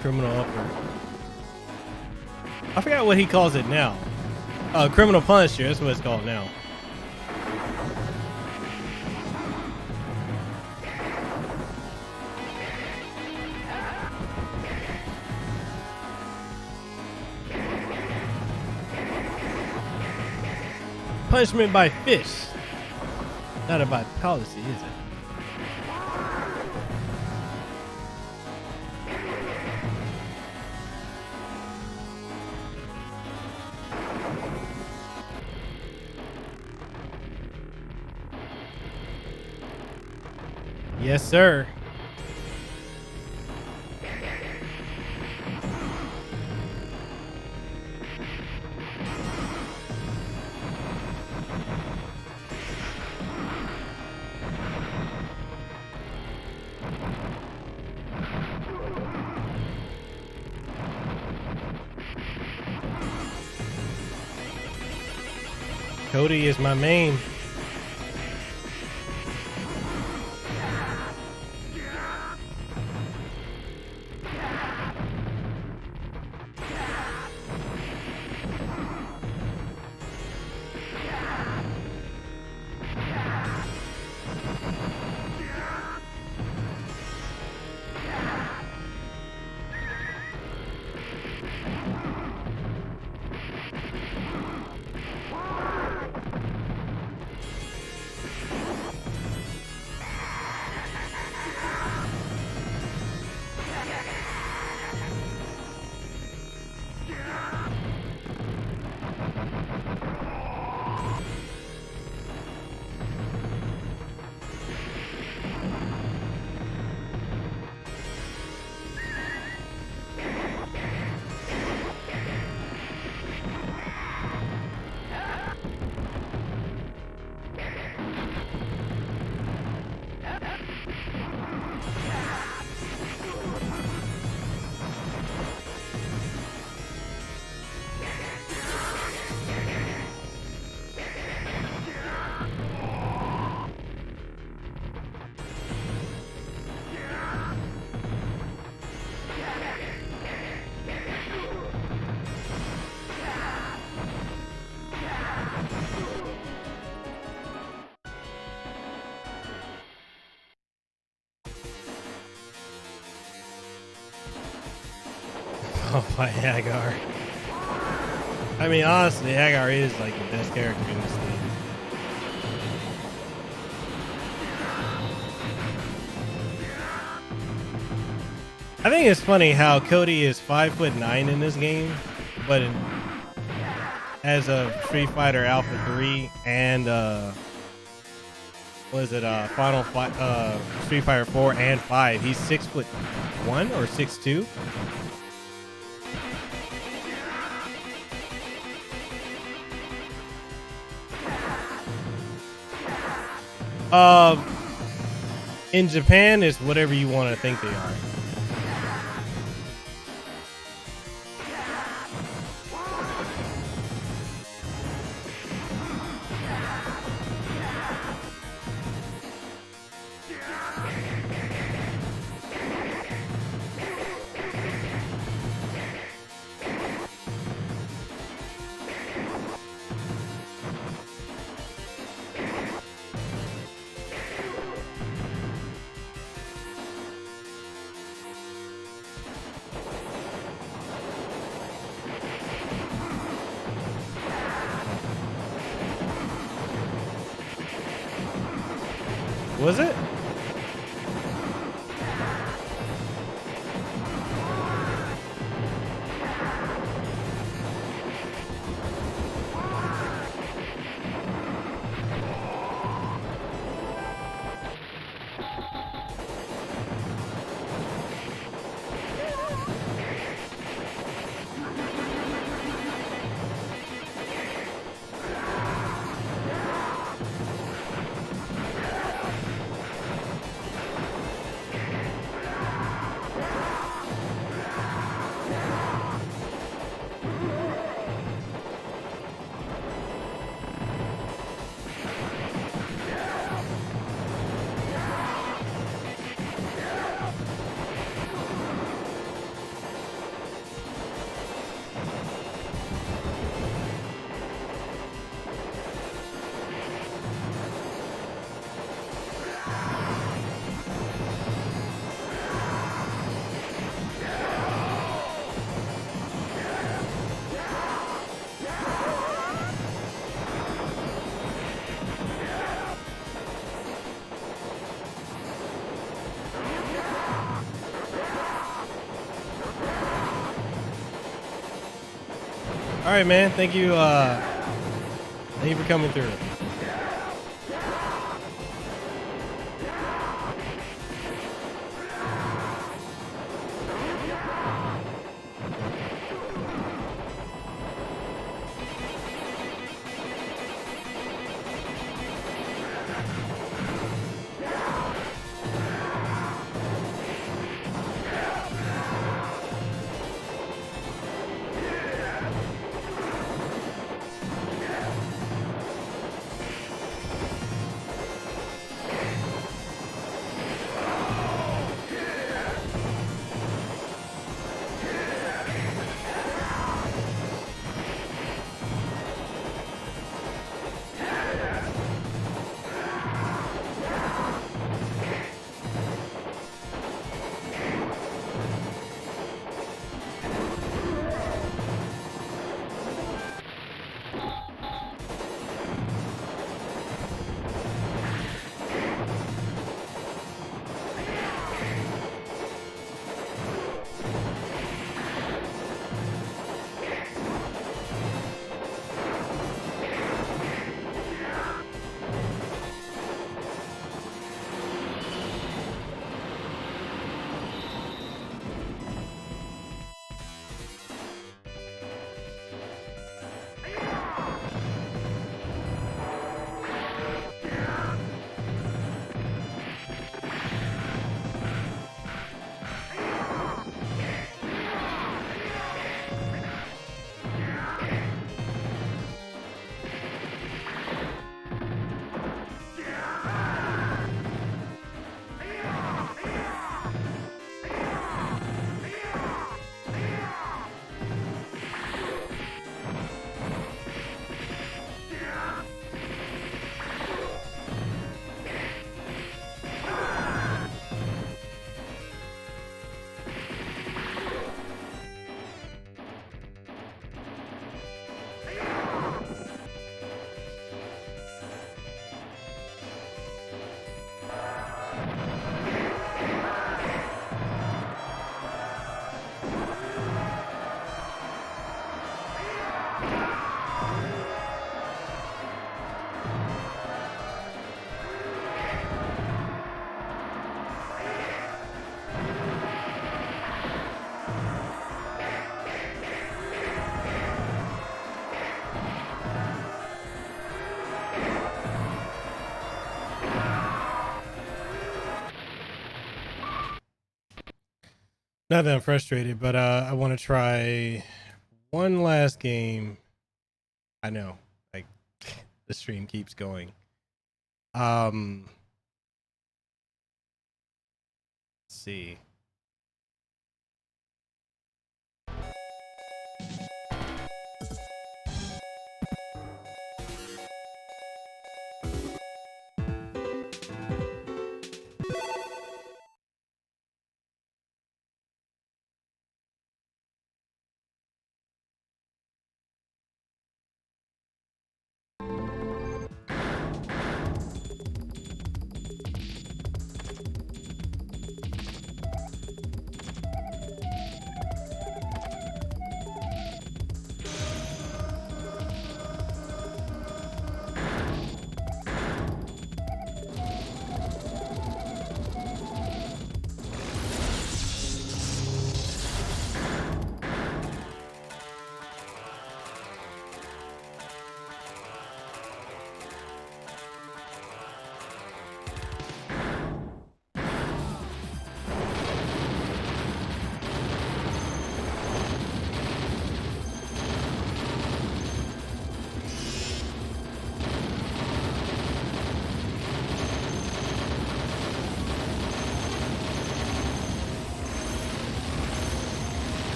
Criminal upper. I forgot what he calls it now. Criminal Punisher. That's what it's called now. Punishment by fish. Not a by policy, is it? Yes, sir. Cody is my main. Oh, by Hagar. I mean, honestly, Hagar is like the best character in this game. I think it's funny how Cody is 5'9" in this game, but as of Street Fighter Alpha 3 and what is it, Street Fighter 4 and 5, he's 6'1" or 6'2". In Japan, it's whatever you want to think they are. Was it? All right, man. Thank you. Thank you for coming through. Not that I'm frustrated, but I want to try one last game. I know, like the stream keeps going. Let's see.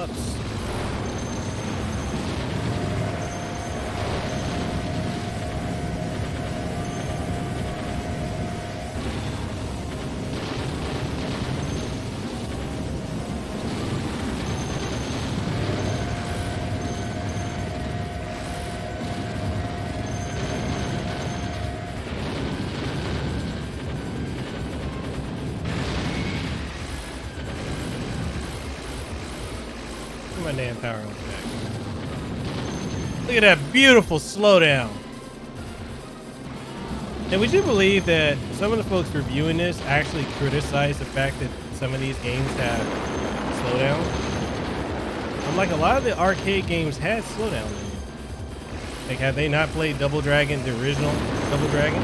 pups. My damn power on back. Look at that beautiful slowdown. And would you believe that some of the folks reviewing this actually criticize the fact that some of these games have slowdown? I'm like, a lot of the arcade games had slowdown in them. Like, have they not played Double Dragon, the original Double Dragon?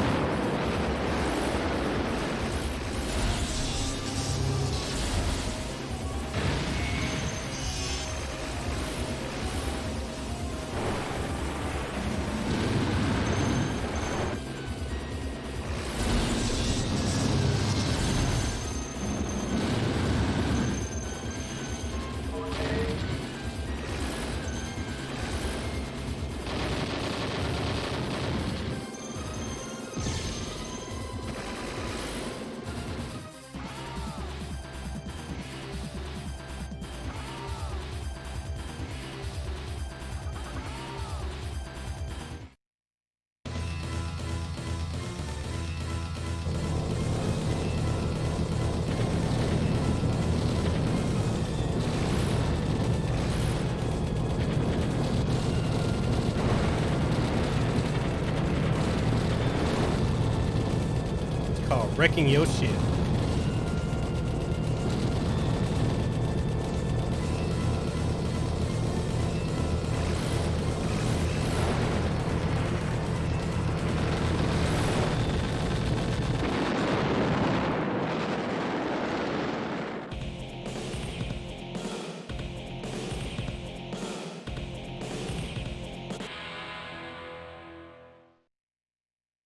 Wrecking your shit.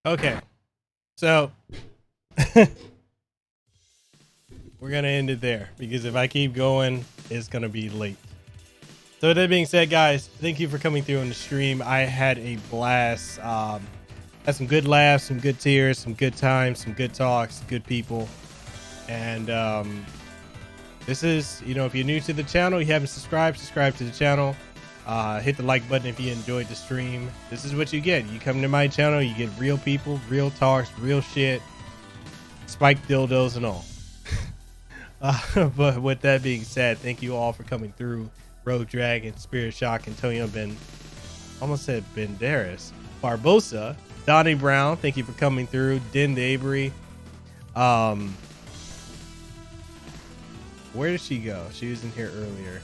Okay, so we're gonna end it there because if I keep going, it's gonna be late. So with that being said, guys, thank you for coming through on the stream. I had a blast. Had some good laughs, some good tears, some good times, some good talks, good people. And this is, you know, if you're new to the channel, you haven't subscribed, subscribe to the channel. Hit the like button if you enjoyed the stream. This is what you get. You come to my channel, you get real people, real talks, real shit, spiked dildos and all. But with that being said, thank you all for coming through. Rogue Dragon, Spirit Shock, Antonio almost said Banderas, Barbosa, Donnie Brown, thank you for coming through. Den Avery. Where did she go? She was in here earlier.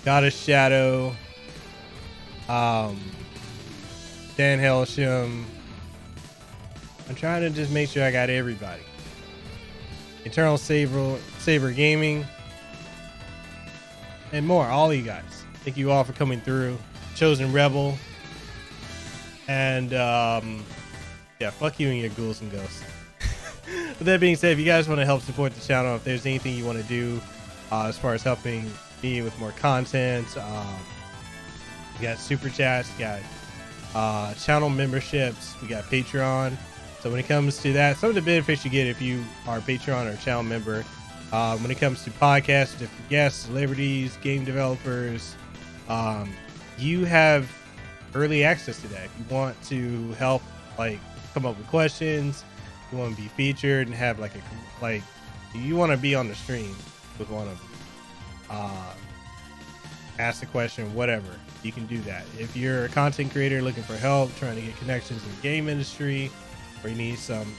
Goddess Shadow, Dan Helsham. I'm trying to just make sure I got everybody. Eternal Saber Gaming, and more. All of you guys, thank you all for coming through. Chosen Rebel, and yeah, fuck you and your ghouls and ghosts. With that being said, if you guys want to help support the channel, if there's anything you want to do as far as helping me with more content, we got super chats, we got channel memberships, we got Patreon. So when it comes to that, some of the benefits you get if you are a Patreon or channel member, when it comes to podcasts, different guests, celebrities, game developers, you have early access to that. If you want to help, like, come up with questions, you want to be featured and have like you want to be on the stream with one of them, ask a question, whatever, you can do that. If you're a content creator looking for help, trying to get connections in the game industry, or you need some,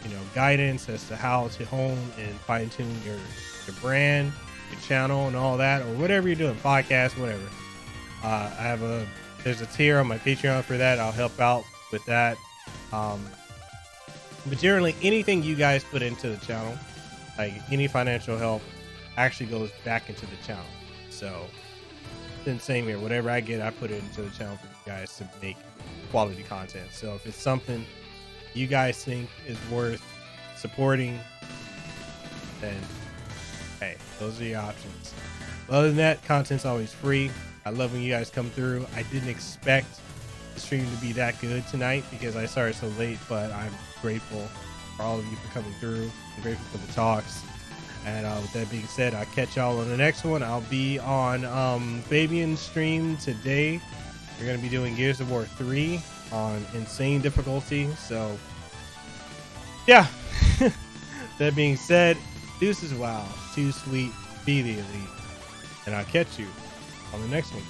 you know, guidance as to how to hone and fine tune your brand, your channel, and all that, or whatever you're doing, podcast, whatever. There's a tier on my Patreon for that. I'll help out with that. But generally, anything you guys put into the channel, like any financial help, actually goes back into the channel. So, then same here. Whatever I get, I put it into the channel for you guys to make quality content. So if it's something you guys think is worth supporting, then hey, those are your options. But other than that, content's always free. I love when you guys come through. I didn't expect the stream to be that good tonight because I started so late, but I'm grateful for all of you for coming through. I'm grateful for the talks. And with that being said, I'll catch y'all on the next one. I'll be on Fabian's stream today. We're going to be doing Gears of War 3 on insane difficulty. So, yeah. That being said, deuces, wow, too sweet, be the elite. And I'll catch you on the next one.